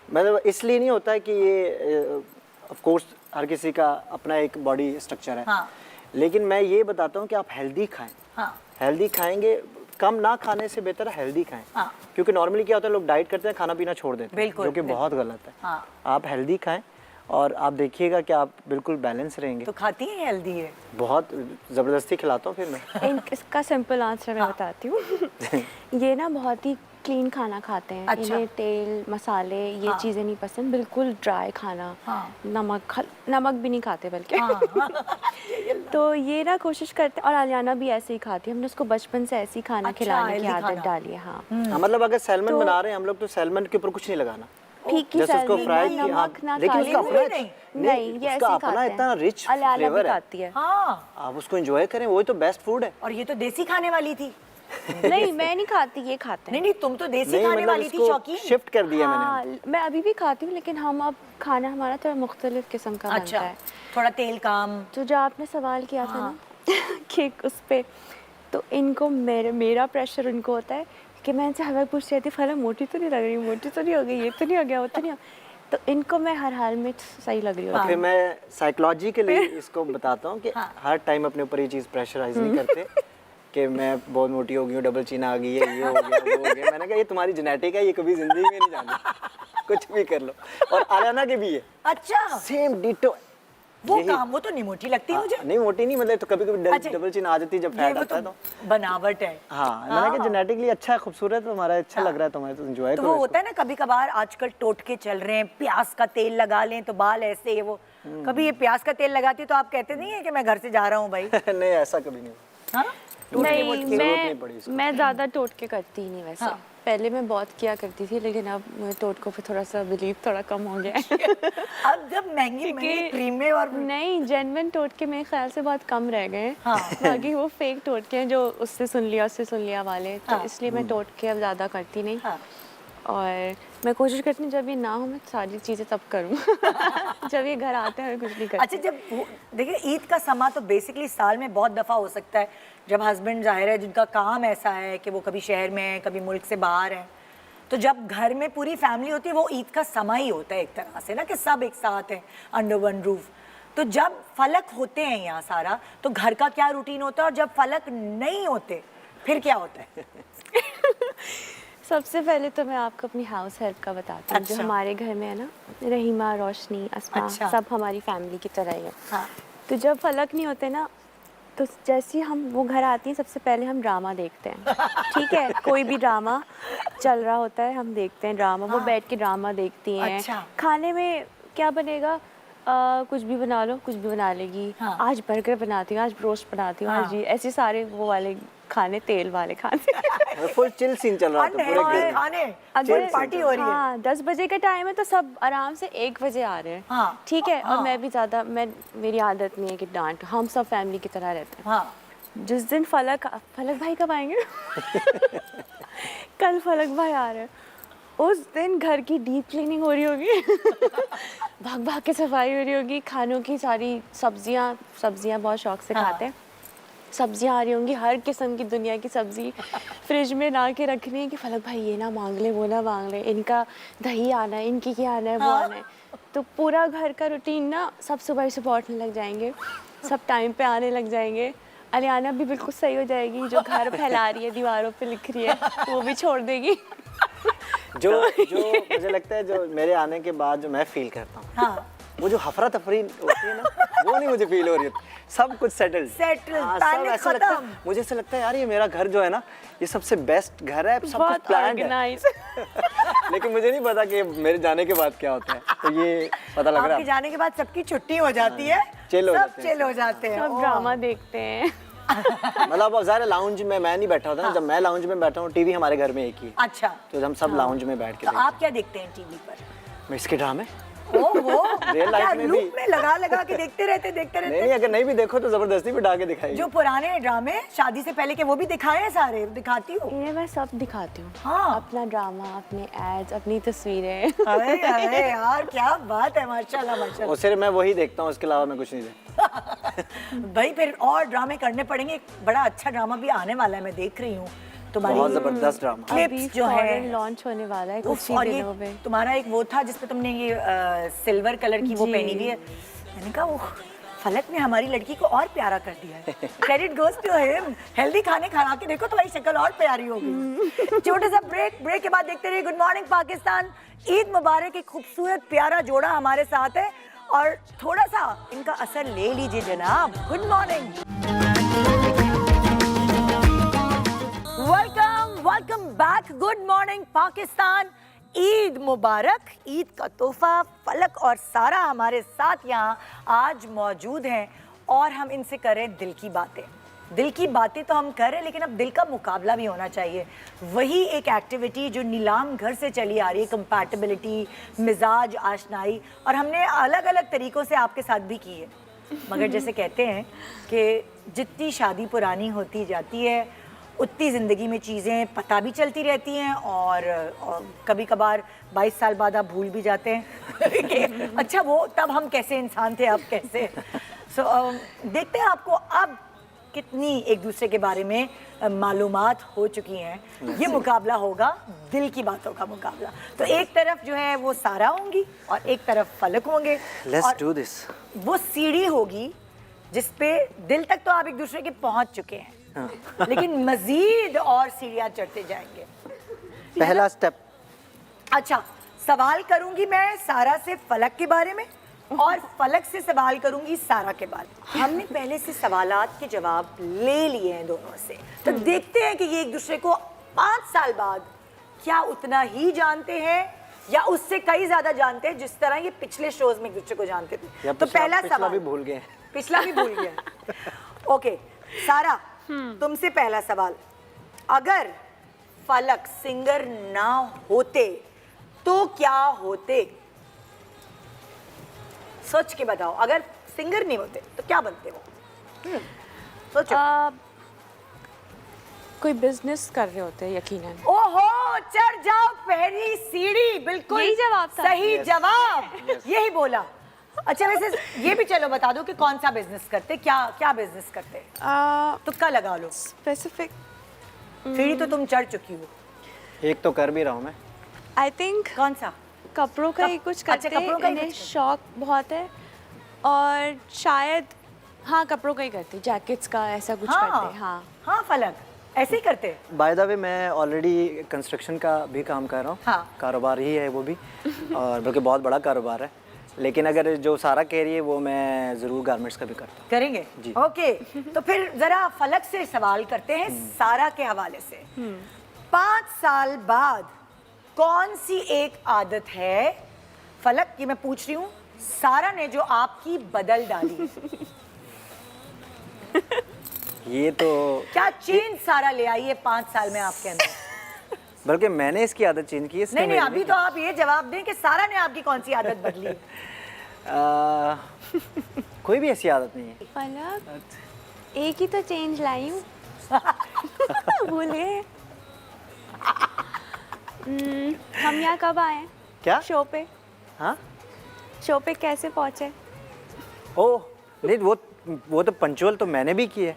मतलब इसलिए नहीं होता है कि ये ऑफ कोर्स हर किसी का अपना एक बॉडी स्ट्रक्चर है, हाँ। लेकिन मैं ये बताता हूँ कि आप हेल्दी खाएं। हाँ। हेल्दी खाएंगे, कम ना खाने से बेहतर है हेल्दी खाएं। हाँ। क्योंकि नॉर्मली क्या होता है, लोग डाइट करते हैं, खाना पीना छोड़ देते हैं, बिल्कुल, जो कि बिल्कुल। बहुत गलत है। हाँ। आप हेल्दी खाएं और आप देखिएगा कि आप बिल्कुल बैलेंस रहेंगे। तो खाती हैं हेल्दी है? बहुत ज़बरदस्ती खिलाता हूँ फिर मैं। इसका सिंपल आंसर मैं बताती हूँ। ये ना बहुत ही क्लीन खाना खाते हैं। अच्छा। इन्हें तेल मसाले ये चीज़ें नहीं पसंद, बिल्कुल ड्राई खाना। हाँ। नमक भी नहीं खाते बल्कि। तो ये ना कोशिश करते हैं, और आलियाना भी ऐसे ही खाती है, हमने उसको बचपन से ऐसे ही खाना अच्छा, खिलाने की healthy आदत खाना। डाली है। हाँ, हाँ, मतलब अगर सैल्मन तो- बना रहे हैं हम लोग, तो सैल्मन के ऊपर कुछ नहीं लगाना, फीकी जैसे उसको सैलरी फ्राई में किया, नमक ना लेकिन खाली उसका हुई अपना नहीं, ये ऐसे उसका ही अपना खाते इतना हैं। रिच आलियाना भी फ्लेवर है, खाती है। हाँ। आप उसको एंजॉय करें, वही तो बेस्ट फूड है। और ये तो देसी खाने वाली थी। नहीं, मैं नहीं खाती, ये खाते हैं। नहीं, तुम तो देसी नहीं खाने मतलब वाली थी, इसको शौकीन। शिफ्ट कर दिया मैंने। हाँ, मैं अभी भी खाती हूँ, लेकिन हम अब खाना हमारा थोड़ा मुख्तलिफ किस्म का बनता अच्छा, है। थोड़ा तेल काम। तो जो आपने सवाल किया था ना कि उस पे, तो इनको मेरा प्रेशर उनको होता है कि मैं इनसे हर वक्त पूछती रहती, फला मोटी तो नहीं लग रही, मोटी तो नहीं हो गई, ये तो नहीं हो गया, वो तो नहीं हो, तो इनको मैं हर हाल में सही लग रही और हूँ। फिर मैं साइकोलॉजिकली इसको बताता हूँ कि हर टाइम अपने ऊपर ये चीज़ प्रेशराइज नहीं करते कि मैं बहुत मोटी हो गई हूँ, डबल चीन आ गई है, ये हो गया, वो हो गया। मैंने कहा ये तुम्हारी जेनेटिक है, ये कभी जिंदगी में नहीं जाना, कुछ भी कर लो। और आलियाना के भी है अच्छा, सेम डिटो। वो काम, वो तो नहीं मोटी लगती मुझे। नहीं मोटी नहीं, मतलब तो कभी कभी अच्छा, डबल चीन आ जाती है जब ये फैट वो आता है तो तो। बनावट है। हाँ, मैंने कहा जेनेटिकली अच्छा है, खूबसूरत है तुम्हारा, अच्छा लग रहा है तुम्हारे, तो एंजॉय तो करो वो इसको। होता है ना, कभी कभार आजकल टोटके चल रहे हैं, प्याज का तेल लगा लें तो बाल ऐसे ये वो। कभी ये प्याज का तेल लगाती तो आप कहते नहीं है कि मैं घर से जा रहा हूँ भाई? नहीं ऐसा कभी नहीं हुआ। हाँ? टोटके नहीं, वोटके? जरूरत नहीं पड़ी इसको। मैं ज़्यादा टोटके करती ही नहीं वैसे। हाँ। पहले मैं बहुत किया करती थी, लेकिन अब मुझे टोटकों पे थोड़ा सा बिलीव थोड़ा कम हो गया है। अब जब महंगी महंगी क्रीमें और नहीं, जेन्युइन टोटके मेरे ख्याल से बहुत कम रह गए हैं। हाँ। बाकी वो फेक टोटके हैं जो उससे सुन लिया वाले, तो इसलिए मैं टोटके अब ज़्यादा करती नहीं। हाँ। और मैं कोशिश करती हूँ जब ये ना हो मैं सारी चीज़ें तब करूँ। जब ये घर आते हैं मैं कुछ नहीं करती। अच्छा, जब देखिए ईद का समा तो बेसिकली साल में बहुत दफ़ा हो सकता है, जब हस्बैंड जाहिर है जिनका काम ऐसा है कि वो कभी शहर में है, कभी मुल्क से बाहर है, तो जब घर में पूरी फैमिली होती है वो ईद का समा ही होता है एक तरह से ना, कि सब एक साथ हैं अंडर वन रूफ। तो जब फलक होते हैं यहाँ सारा, तो घर का क्या रूटीन होता है, और जब फलक नहीं होते फिर क्या होता है? सबसे पहले तो मैं आपको अपनी हाउस हेल्प का बताती हूँ। अच्छा। जो हमारे घर में है ना, रहीमा, रोशनी, अस्मा, अच्छा। सब हमारी फैमिली की तरह ही है। हाँ। तो जब फलक नहीं होते ना, तो जैसे ही हम वो घर आती हैं सबसे पहले हम ड्रामा देखते हैं, ठीक है, कोई भी ड्रामा चल रहा होता है हम देखते हैं ड्रामा, वो बैठ के ड्रामा देखती हैं। अच्छा। खाने में क्या बनेगा, कुछ भी बना लो, कुछ भी बना लेगी। हाँ। आज बर्गर बनाती हूँ, आज ब्रोस्ट बनाती हूँ, आज ये ऐसे सारे वो वाले खाने, तेल वाले खाने। फुल चिल सीन चल रहा था पूरे घर में। खाने अगर पार्टी हो रही है। हाँ 10 बजे का टाइम है तो सब आराम से 1 बजे आ रहे हैं, हाँ, ठीक है। हाँ। और मैं भी ज़्यादा मेरी आदत नहीं है कि डांट, हम सब फैमिली की तरह रहते हैं। हाँ जिस दिन फलक भाई कब आएंगे? कल फलक भाई आ रहे हैं, उस दिन घर की डीप क्लीनिंग हो रही होगी। भाग भाग के सफाई हो रही होगी, खानों की सारी सब्जियां बहुत शौक से खाते हैं, सब्जियां आ रही होंगी, हर किस्म की दुनिया की सब्जी फ्रिज में ला के रखनी है कि फलक भाई ये ना मांग ले, वो ना मांग ले, इनका दही आना है, इनकी क्या आना है, वो आना है। तो पूरा घर का रूटीन ना सब सुबह से पहुँचने लग जाएंगे, सब टाइम पे आने लग जाएंगे। अलियाना भी बिल्कुल सही हो जाएगी, जो घर फैला रही है, दीवारों पे लिख रही है, वो भी छोड़ देगी। जो मुझे लगता है जो मेरे आने के बाद जो मैं फील करता हूँ, हाँ वो जो हफरा तफरी होती है ना, वो नहीं मुझे फील हो रही है। सब कुछ सेटल्ड, पैनिक ऐसा लगता है, खत्म। मुझे ऐसा लगता है यार ये मेरा घर जो है ना, ये सबसे बेस्ट घर है, सब कुछ बहुत प्लान्ड है। ऑर्गेनाइज। लेकिन मुझे नहीं पता कि मेरे जाने के बाद क्या होता है, तो ये पता लग रहा आपके है। जाने के बाद सबकी छुट्टी हो जाती है, चिल हो सब जाते हैं। चिल हो जाते हैं। सब ड्रामा देखते हैं। मतलब अब ज़ाहिर लाउंज में मैं नहीं बैठा होता ना, जब मैं लाउंज में बैठा हूँ, टीवी हमारे घर में एक ही है, अच्छा, तो हम सब लाउंज में बैठ के तो देखते आप क्या देखते हैं टीवी पर? हैं। मैं इसके ड्रामे ओहो, Real life क्या में लूप भी। में लगा के देखते रहते नहीं, अगर नहीं भी देखो तो जबरदस्ती बिठा के दिखाएगी। जो पुराने ड्रामे शादी से पहले के वो भी दिखाए हैं सारे, दिखाती हूँ। इन्हें मैं सब दिखाती हूँ, हाँ। अपना ड्रामा, अपने एड्स, अपनी तस्वीरें। अरे अरे यार क्या बात है, माशाल्लाह माशाल्लाह। और सिर्फ मैं वही देखता हूँ, उसके अलावा मैं कुछ नहीं देखता। भाई फिर और ड्रामे करने पड़ेंगे, एक बड़ा अच्छा ड्रामा भी आने वाला है, मैं देख रही हूँ तुम्हारी बहुत जबरदस्त ड्रामा। क्लिप्स जो है लॉन्च होने वाला है कुछ उफ, ही और ये दिनों में। तुम्हारा एक वो था जिसपे तुमने ये सिल्वर कलर की वो जी। पहनी हुई है, मैंने कहा वो फलक ने हमारी लड़की को और प्यारा कर दिया है। Credit goes to him. Healthy खाने खा के देखो तुम्हारी शक्ल और प्यारी होगी। छोटे सा ब्रेक के बाद देखते रहिए गुड मॉर्निंग पाकिस्तान। ईद मुबारक, एक खूबसूरत प्यारा जोड़ा हमारे साथ है और थोड़ा सा इनका असर ले लीजिए जनाब। Good morning, welcome back. Good morning Pakistan. Eid मुबारक। ईद का तोहफा फलक और सारा हमारे साथ यहाँ आज मौजूद हैं और हम इनसे करें दिल की बातें। दिल की बातें तो हम कर रहे हैं, लेकिन अब दिल का मुकाबला भी होना चाहिए। वही एक एक्टिविटी जो नीलाम घर से चली आ रही है, कंपैटिबिलिटी, मिजाज आशनाई, और हमने अलग अलग तरीक़ों से आपके साथ भी की है। मगर जैसे कहते हैं कि जितनी शादी पुरानी होती जाती है उतनी ज़िंदगी में चीज़ें पता भी चलती रहती हैं और कभी कभार 22 साल बाद आप भूल भी जाते हैं कि अच्छा वो तब हम कैसे इंसान थे, अब कैसे। देखते हैं आपको अब कितनी एक दूसरे के बारे में मालूमात हो चुकी हैं। ये मुकाबला होगा दिल की बातों का मुकाबला। तो एक तरफ जो है वो सारा होंगी और एक तरफ फलक होंगे। Let's do this। वो सीढ़ी होगी जिसपे दिल तक तो आप एक दूसरे के पहुंच चुके हैं, लेकिन मजीद और सीढ़ियां चढ़ते जाएंगे। पहला स्टेप। अच्छा, सवाल करूंगी मैं सारा से फलक के बारे में और फलक से सवाल करूंगी सारा के बारे में। हमने पहले से सवालात के जवाब ले लिए हैं दोनों से, तो देखते हैं कि ये एक दूसरे को 5 साल बाद क्या उतना ही जानते हैं या उससे कई ज्यादा जानते हैं जिस तरह ये पिछले शोज में एक दूसरे को जानते थे। तो पहला सवाल भी भूल गए, पिछला भी भूल गया। ओके सारा, तुमसे पहला सवाल। अगर फलक सिंगर ना होते तो क्या होते? सोच के बताओ, अगर सिंगर नहीं होते तो क्या बनते वो? सोचो। कोई बिजनेस कर रहे होते हैं यकीनन। ओहो, चढ़ जाओ पहली सीढ़ी। बिल्कुल यही जवाब था। सही जवाब, यही बोला। अच्छा वैसे ये भी चलो बता दो कि कौन सा बिजनेस करते, क्या बिजनेस करते? तुक्का लगा लो। स्पेसिफिक सीढ़ी तो तुम चढ़ चुकी हो। एक तो कर भी रहा हूँ मैं। आई थिंक कौन सा? कपड़ों का ही कुछ करते अच्छा, कपड़ों का हैं, ही इन्हें कुछ शौक बहुत है और शायद हाँ कपड़ों का ही करते, जैकेट्स का ऐसा कुछ करते हैं। हाँ हाँ फलक ऐसे ही करते हैं। बाय द वे मैं ऑलरेडी कंस्ट्रक्शन का भी काम कर रहा हूँ। हाँ। कारोबार ही है वो भी, और बल्कि बहुत बड़ा कारोबार है। लेकिन अगर जो सारा कह रही है वो मैं ज़रूर गारमेंट्स का भी करता हूँ। करेंगे जी। ओके तो फिर जरा फलक से सवाल करते हैं सारा के हवाले से 5 साल बाद कौन सी एक आदत है फलक ये मैं पूछ रही हूँ सारा ने जो आपकी बदल डाली ये तो क्या चेंज सारा ले आई है 5 साल में आपके अंदर बल्कि मैंने इसकी आदत चेंज की है, इसने नहीं नहीं मेरी अभी तो आप ये जवाब दें कि सारा ने आपकी कौन सी आदत बदली कोई भी ऐसी आदत नहीं है। फलक एक ही तो चेंज लाई हूँ भूल गए। हम यहाँ कब आए? क्या? शो पे। हाँ शो पे कैसे पहुँचे? ओह नहीं, वो तो पंचुअल तो मैंने भी की है।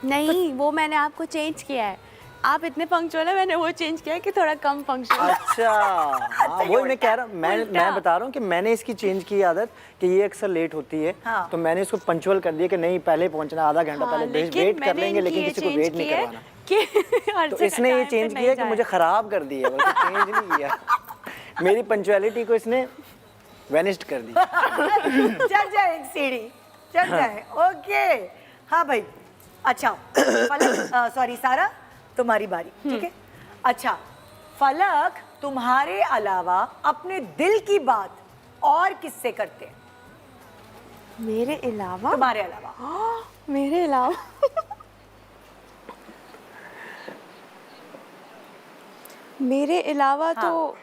नहीं वो मैंने आपको चेंज किया है। आप इतने पंक्चुअल है, मैंने वो चेंज किया है कि थोड़ा कम पंक्चुअल। अच्छा हाँ वही मैं कह रहा हूँ, मैं बता रहा हूँ कि मैंने इसकी चेंज की आदत कि ये अक्सर लेट होती है। हाँ। तो मैंने इसको पंचुअल कर दिया कि नहीं पहले पहुंचना, आधा घंटा पहले वेट कर लेंगे लेकिन किसी को वेट नहीं करवाना। तो इसने ये चेंज किया कि मुझे खराब कर दिया, बल्कि चेंज नहीं किया। मेरी पंचुअलिटी को इसने वेनिश्ड कर दी। चढ़ जाए एक सीढ़ी चढ़ जाए ओके हाँ भाई अच्छा फलक सॉरी सारा तुम्हारी बारी ठीक है अच्छा फलक तुम्हारे अलावा अपने दिल की बात और किससे करते हैं मेरे अलावा? तुम्हारे अलावा मेरे अलावा मेरे अलावा तो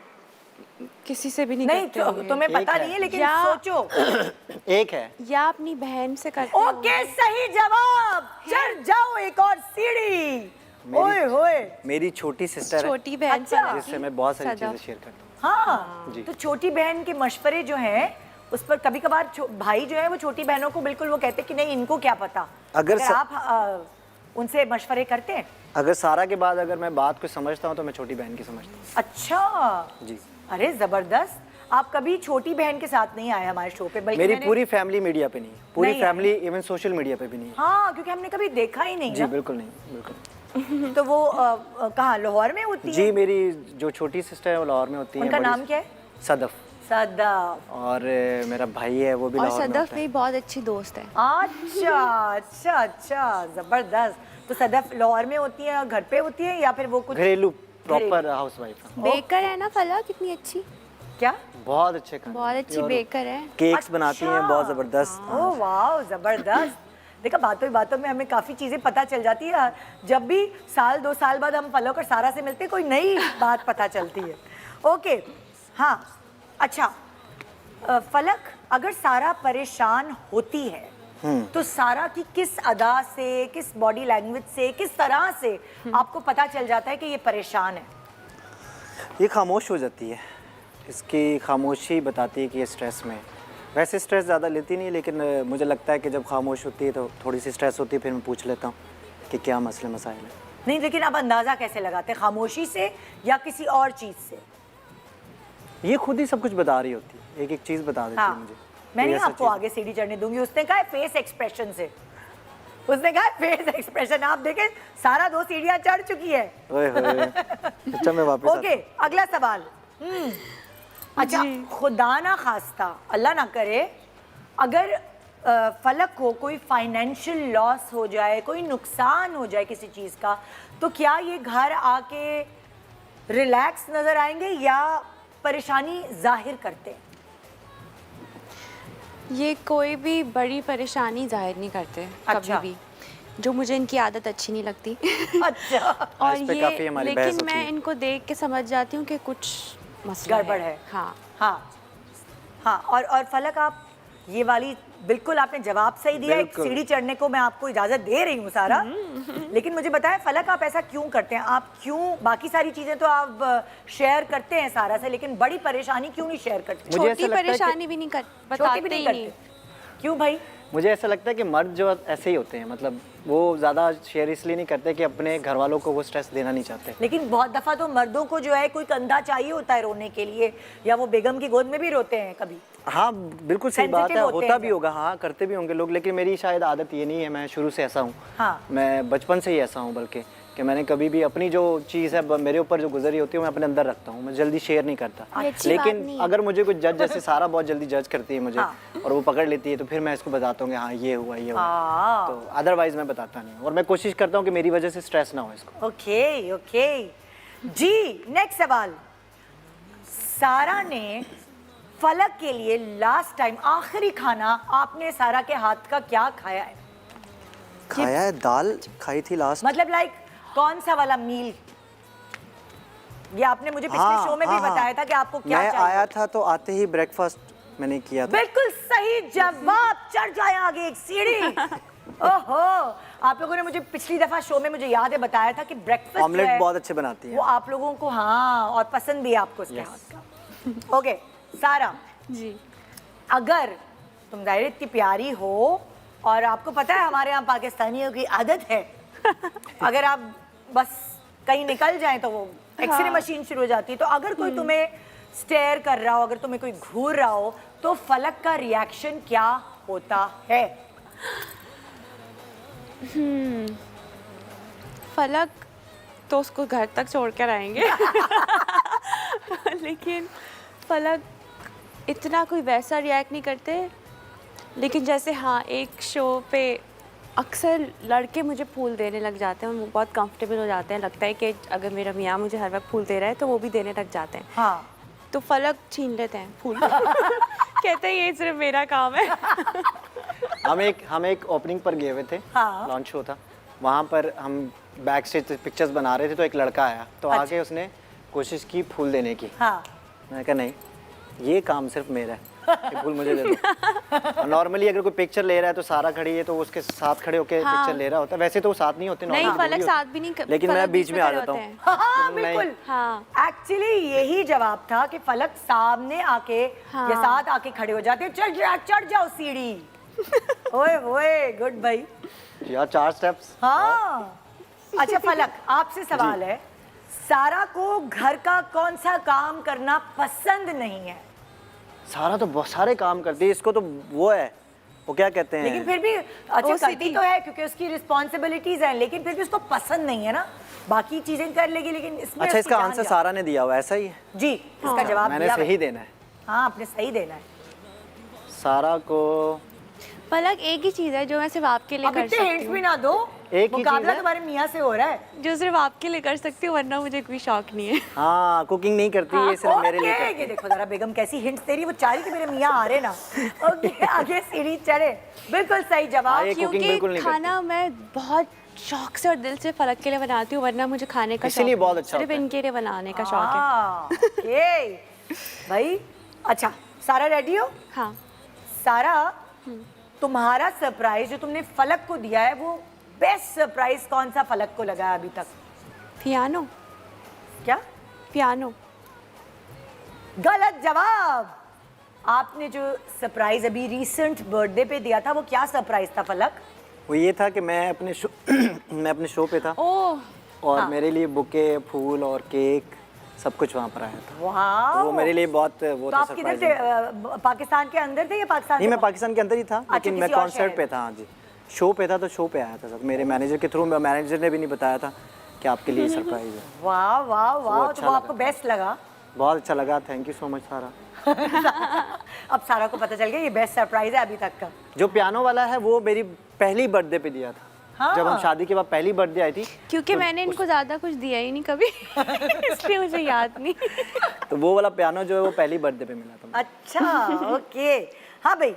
किसी से भी नहीं नहीं करते होंगे। तुम्हें एक पता है। नहीं है लेकिन या- सोचो एक है या अपनी बहन से करते होंगे। ओके सही जवाब चढ़ जाओ एक और सीढ़ी ओए होए मेरी छोटी सिस्टर है छोटी बहन अच्छा। फलक जिससे की। मैं बहुत सारी सदा। चीज़ें शेयर करता हूँ। हाँ जी। तो छोटी बहन के मशवरे जो हैं उस पर कभी कभार भाई जो है वो छोटी बहनों को बिल्कुल वो कहते कि नहीं इनको क्या पता अगर आप उनसे मशवरे करते हैं अगर सारा के बाद अगर मैं बात को समझता हूँ तो मैं छोटी बहन की समझता हूँ। अच्छा जी अरे जबरदस्त आप कभी छोटी बहन के साथ नहीं आए हमारे शो पे बल्कि मेरी मैंने- पूरी फैमिली मीडिया पे नहीं है, पूरी नहीं है। फैमिली इवन सोशल मीडिया पे भी नहीं है। हाँ क्योंकि हमने कभी देखा ही नहीं जी ना। बिल्कुल नहीं, बिल्कुल। तो वो कहाँ लाहौर में होती जी है मेरी जो छोटी सिस्टर है वो लाहौर में होती है। उनका बड़ी नाम क्या है सदफ। सदफ और मेरा भाई है वो भी और लाहौर में सदफ होता है। मेरी बहुत अच्छी दोस्त है। अच्छा अच्छा अच्छा जबरदस्त तो सदफ लाहौर में होती है घर पे होती है या फिर वो कुछ घरेलू प्रॉपर हाउस वाइफ है। बेकर है ना फलक कितनी अच्छी, क्या बहुत अच्छे खाने बहुत बनाती अच्छी है और बेकर है। केक्स बनाती हैं बहुत ज़बरदस्त। ओह वाह जबरदस्त देखा बातों ही बातों में हमें काफ़ी चीज़ें पता चल जाती है जब भी साल 2 साल बाद हम फलक और सारा से मिलते हैं कोई नई बात पता चलती है ओके हाँ अच्छा फलक अगर सारा परेशान होती है तो सारा की किस अदा से किस बॉडी लैंग्वेज से किस तरह से आपको पता चल जाता है कि ये परेशान है ये खामोश हो जाती है, इसकी खामोशी बताती है कि ये स्ट्रेस में है। वैसे स्ट्रेस ज़्यादा लेती नहीं लेकिन मुझे लगता है कि जब खामोश होती है तो थोड़ी सी स्ट्रेस होती है, फिर मैं पूछ लेता हूँ कि क्या मसले मसाइल है। नहीं लेकिन आप अंदाज़ा कैसे लगाते हैं खामोशी से या किसी और चीज़ से ये खुद ही सब कुछ बता रही होती है, एक एक चीज़ बता देती है मुझे। मैं नहीं कोई ऐसा आपको चीज़- आगे सीढ़ी चढ़ने दूंगी उसने कहा फेस एक्सप्रेशन से उसने कहा फेस एक्सप्रेशन आप देखें सारा 2 सीढ़ियां चढ़ चुकी है ओए होए। अच्छा मैं वापस ओके अगला सवाल अच्छा खुदा ना खास्ता अल्लाह ना करे अगर फलक को कोई फाइनेंशियल लॉस हो जाए कोई नुकसान हो जाए किसी चीज़ का तो क्या ये घर आके रिलैक्स नज़र आएंगे या परेशानी जाहिर करते हैं ये कोई भी बड़ी परेशानी जाहिर नहीं करते अच्छा। कभी भी, जो मुझे इनकी आदत अच्छी नहीं लगती। अच्छा और इस पे काफी ये हमारी बहस लेकिन होती मैं है। इनको देख के समझ जाती हूँ कि कुछ मसला गड़बड़ है। हाँ हाँ हाँ और फलक आप ये वाली बिल्कुल आपने जवाब सही दिया एक बिल्कुल। सीढ़ी चढ़ने को मैं आपको इजाजत दे रही हूँ सारा लेकिन मुझे बताएं फलक आप ऐसा क्यों करते हैं आप क्यों बाकी सारी चीजें तो आप शेयर करते हैं सारा से लेकिन बड़ी परेशानी क्यों नहीं शेयर करते मुझे ऐसा छोटी लगता है कि- परेशानी भी नहीं कर छोटी बताते भी नहीं ही करते क्यों भाई मुझे ऐसा लगता है कि मर्द जो ऐसे ही होते हैं, मतलब वो ज़्यादा शेयर इसलिए नहीं करते कि अपने घर वालों को वो स्ट्रेस देना नहीं चाहते। लेकिन बहुत दफा तो मर्दों को जो है कोई कंधा चाहिए होता है रोने के लिए या वो बेगम की गोद में भी रोते हैं कभी हाँ बिल्कुल सही बात Sensitive है, होते होता हैं भी जब। होगा, हाँ करते भी होंगे लोग, लेकिन मेरी शायद आदत ये नहीं है, मैं शुरू से ऐसा हूँ। हाँ। मैं बचपन से ही ऐसा हूँ बल्कि कि मैंने कभी भी अपनी जो चीज़ है मेरे ऊपर जो गुजरी होती है मैं अपने अंदर रखता हूँ, मैं जल्दी शेयर नहीं करता। ये अच्छी बात लेकिन नहीं है। अगर मुझे कुछ जज जैसे सारा बहुत जल्दी जज करती है मुझे हाँ। और वो पकड़ लेती है तो फिर मैं इसको बताता हूँ कि हाँ ये हुआ ये हुआ, हाँ। तो अदरवाइज मैं बताता नहीं हूँ। और मैं कोशिश करता हूँ कि मेरी वजह से स्ट्रेस ना हो इसको। ओके ओके जी, नेक्स्ट सवाल। सारा ने फलक के लिए लास्ट टाइम आखिरी खाना आपने सारा के हाथ का क्या खाया है? खाया है, दाल खाई थी लास्ट। मतलब लाइक कौन सा वाला मील? ये आपने मुझे पिछले शो में भी बताया था कि आपको क्या मैं चाहिए। आया था तो आते ही ब्रेकफास्ट मैंने किया था। बिल्कुल सही जवाब। चढ़ जाए आगे एक सीढ़ी। ओहो, आप लोगों ने मुझे पिछली दफा शो में मुझे याद है बताया था कि ब्रेकफास्ट ऑमलेट बहुत अच्छे बनाती है वो आप लोगों को, हाँ, और पसंद भी है आपको उसके हाथ का। ओके सारा जी। अगर तुम जाहिर इतनी प्यारी हो और आपको पता है हमारे यहाँ पाकिस्तानियों की आदत है अगर आप बस कहीं निकल जाएं तो वो एक्सरे मशीन शुरू हो जाती है, तो अगर कोई तुम्हें स्टेयर कर रहा हो, अगर तुम्हें कोई घूर रहा हो, तो फलक का रिएक्शन क्या होता है? फलक तो उसको घर तक छोड़ कर आएंगे लेकिन फलक इतना कोई वैसा रिएक्ट नहीं करते। लेकिन जैसे हाँ, एक शो पे अक्सर लड़के मुझे फूल देने लग जाते हैं और वो बहुत कंफर्टेबल हो जाते हैं। लगता है कि अगर मेरा मियाँ मुझे हर वक्त फूल दे रहा है तो वो भी देने लग जाते हैं। हाँ, तो फलक छीन लेते हैं फूल कहते हैं ये सिर्फ मेरा काम है। हम एक ओपनिंग पर गए हुए थे, हाँ। लॉन्च शो था, वहाँ पर हम बैक स्टेज पिक्चर्स बना रहे थे तो एक लड़का आया तो आके उसने कोशिश की फूल देने की। हाँ। मैंने कहा नहीं, ये काम सिर्फ मेरा है, ये फूल मुझे दे दो। नॉर्मली अगर कोई पिक्चर ले रहा है तो सारा खड़ी है तो उसके साथ खड़े होकर हाँ। पिक्चर ले रहा होता है। वैसे तो वो साथ नहीं होते, नहीं, normally फलक दूरी साथ होती भी नहीं है। लेकिन फलक मैं बीच बीच में आ खड़े जाता होते हूँ। हैं। हाँ, नहीं। बिल्कुल। हाँ। एक्चुअली यही जवाब था कि फलक सामने आके हाँ। या साथ आके खड़े हो जाते हैं, चढ़ जाओ सीढ़ी। ओए ओए, गुड भाई। यार 4 स्टेप्स। हाँ। अच्छा फलक, आपसे सवाल है, सारा को घर का कौन सा काम करना पसंद नहीं है? सारा तो बहुत सारे काम करती है, इसको तो वो है, वो क्या कहते हैं, लेकिन फिर भी अच्छा करती तो है क्योंकि उसकी रिस्पॉन्सिबिलिटीज हैं, लेकिन फिर भी उसको पसंद नहीं है ना। बाकी चीजें कर लेगी लेकिन इसमें अच्छा उसकी इसका जान आंसर जा- सारा ने दिया हुआ ऐसा ही है। जी, इसका जवाब मैंने दिया सही भाई। देना है। हाँ, आपने सही देना है। सारा को फलक एक ही चीज़ है जो मैं सिर्फ आपके लिए अब कर इतने सकती हिंट्स हूँ, भी ना दो, एक ही मुकाबला चीज़ है। तुम्हारे मियाँ से हो रहा है। जो सिर्फ आपके लिए कर सकती हूँ, वरना मुझे कोई शौक नहीं है। हाँ, कुकिंग नहीं करती ये सिर्फ मेरे लिए ओके, करती ये देखो जरा बेगम कैसी हिंट्स दे रही है, वो चाह रही कि मेरे मियाँ आ रहे ना। ओके, आगे सीढ़ी चढ़े। बिल्कुल सही जवाब। हाँ, ये cooking बिल्कुल क्योंकि नहीं खाना मैं बहुत शौक से और दिल से फलक के लिए बनाती हूँ, वरना मुझे खाने का इसीलिए शौक बहुत नहीं। अच्छा सिर्फ होता है। इनके लिए बनाने का शौक है। हाँ, ओके भाई। अच्छा सारा रेडी हो? हाँ। सारा, तुम्हारा सरप्राइज जो तुमने फलक को दिया है वो बेस्ट सरप्राइज कौन सा फलक को लगा है अभी तक? पियानो। क्या? पियानो। गलत जवाब। आपने जो सरप्राइज अभी रिसेंट बर्थडे पे दिया था वो क्या सरप्राइज था फलक? वो ये था कि मैं अपने शो मैं अपने शो पे था ओह, और हाँ। मेरे लिए बुके, फूल और केक सब कुछ वहाँ पर आया था। वाह, तो वो मेरे लिए बहुत वो तो था आप किधर थे? सरप्राइज। पाकिस्तान के अंदर थे या पाकिस्तान नहीं, से मैं बाहर? पाकिस्तान के अंदर ही था, लेकिन मैं किसी और कॉन्सर्ट शहर पे था। हाँ जी, शो पे था तो शो पे आया था सब मेरे मैनेजर के थ्रू। मैनेजर ने भी नहीं बताया था कि आपके लिए सरप्राइज है। वाह वाह वाह, अच्छा तो वो लगा। आपको बेस्ट लगा। बहुत अच्छा लगा, थैंक यू सो मच सारा। अब सारा को पता चल गया ये बेस्ट सरप्राइज है अभी तक का। जो पियानो वाला है वो मेरी पहली बर्थडे पे दिया था। हाँ। जब हम शादी के बाद पहली बर्थडे आई थी क्योंकि मैंने इनको ज़्यादा कुछ दिया ही नहीं कभी इसलिए मुझे याद नहीं। तो वो वाला पियानो जो है वो पहली बर्थडे पे मिला था मुझे। अच्छा ओके, हाँ भाई।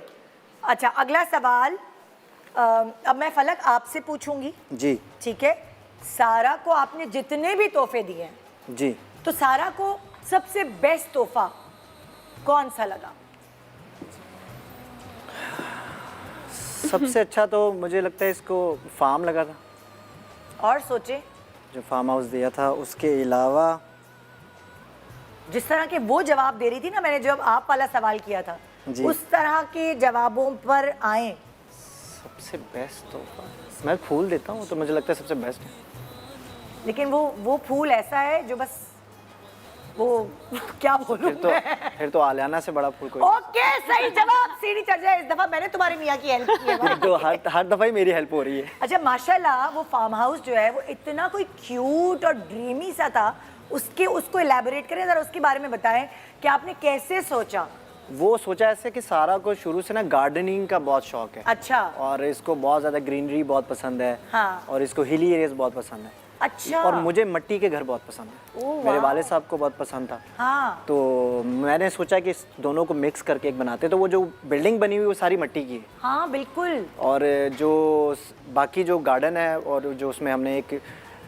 अच्छा अगला सवाल अब मैं फलक आपसे पूछूंगी, जी ठीक है? सारा को आपने जितने भी तोहफे दिए हैं, जी। तो सारा को सबसे बेस्ट तोहफा कौन सा लगा? सबसे अच्छा तो मुझे लगता है इसको फार्म लगा था, और सोचे, जो फार्म हाउस दिया था। उसके अलावा जिस तरह के वो जवाब दे रही थी ना, मैंने जब आप वाला सवाल किया था जी। उस तरह के जवाबों पर आए। सबसे बेस्ट तो मैं फूल देता हूँ तो मुझे लगता है सबसे बेस्ट है। लेकिन वो फूल ऐसा है जो बस वो क्या बोलूं फिर तो आलियाना से बड़ा फूल कोई ओके सही जवाब, सीढ़ी चढ़ जाए। इस दफा मैंने तुम्हारे मियाँ की हेल्प की है भाई। तो हर दफा ही मेरी हेल्प हो रही है। अच्छा माशाल्लाह, वो फार्म हाउस जो है वो इतना कोई क्यूट और ड्रीमी सा था, उसको इलेबोरेट करें जरा, उसके बारे में बताएं कि आपने कैसे सोचा। वो सोचा ऐसे कि सारा को शुरू से ना गार्डनिंग का बहुत शौक है। अच्छा। और इसको बहुत ज़्यादा ग्रीनरी बहुत पसंद है। हाँ। और इसको हिली एरियाज बहुत पसंद है। अच्छा। और मुझे मिट्टी के घर बहुत पसंद है। ओह, मेरे वाह। वाले साहब को बहुत पसंद था। हाँ। तो मैंने सोचा कि इस दोनों को मिक्स करके एक बनाते, तो वो जो बिल्डिंग बनी हुई वो सारी मिट्टी की है। हाँ बिल्कुल। और जो बाकी जो गार्डन है और जो उसमें हमने एक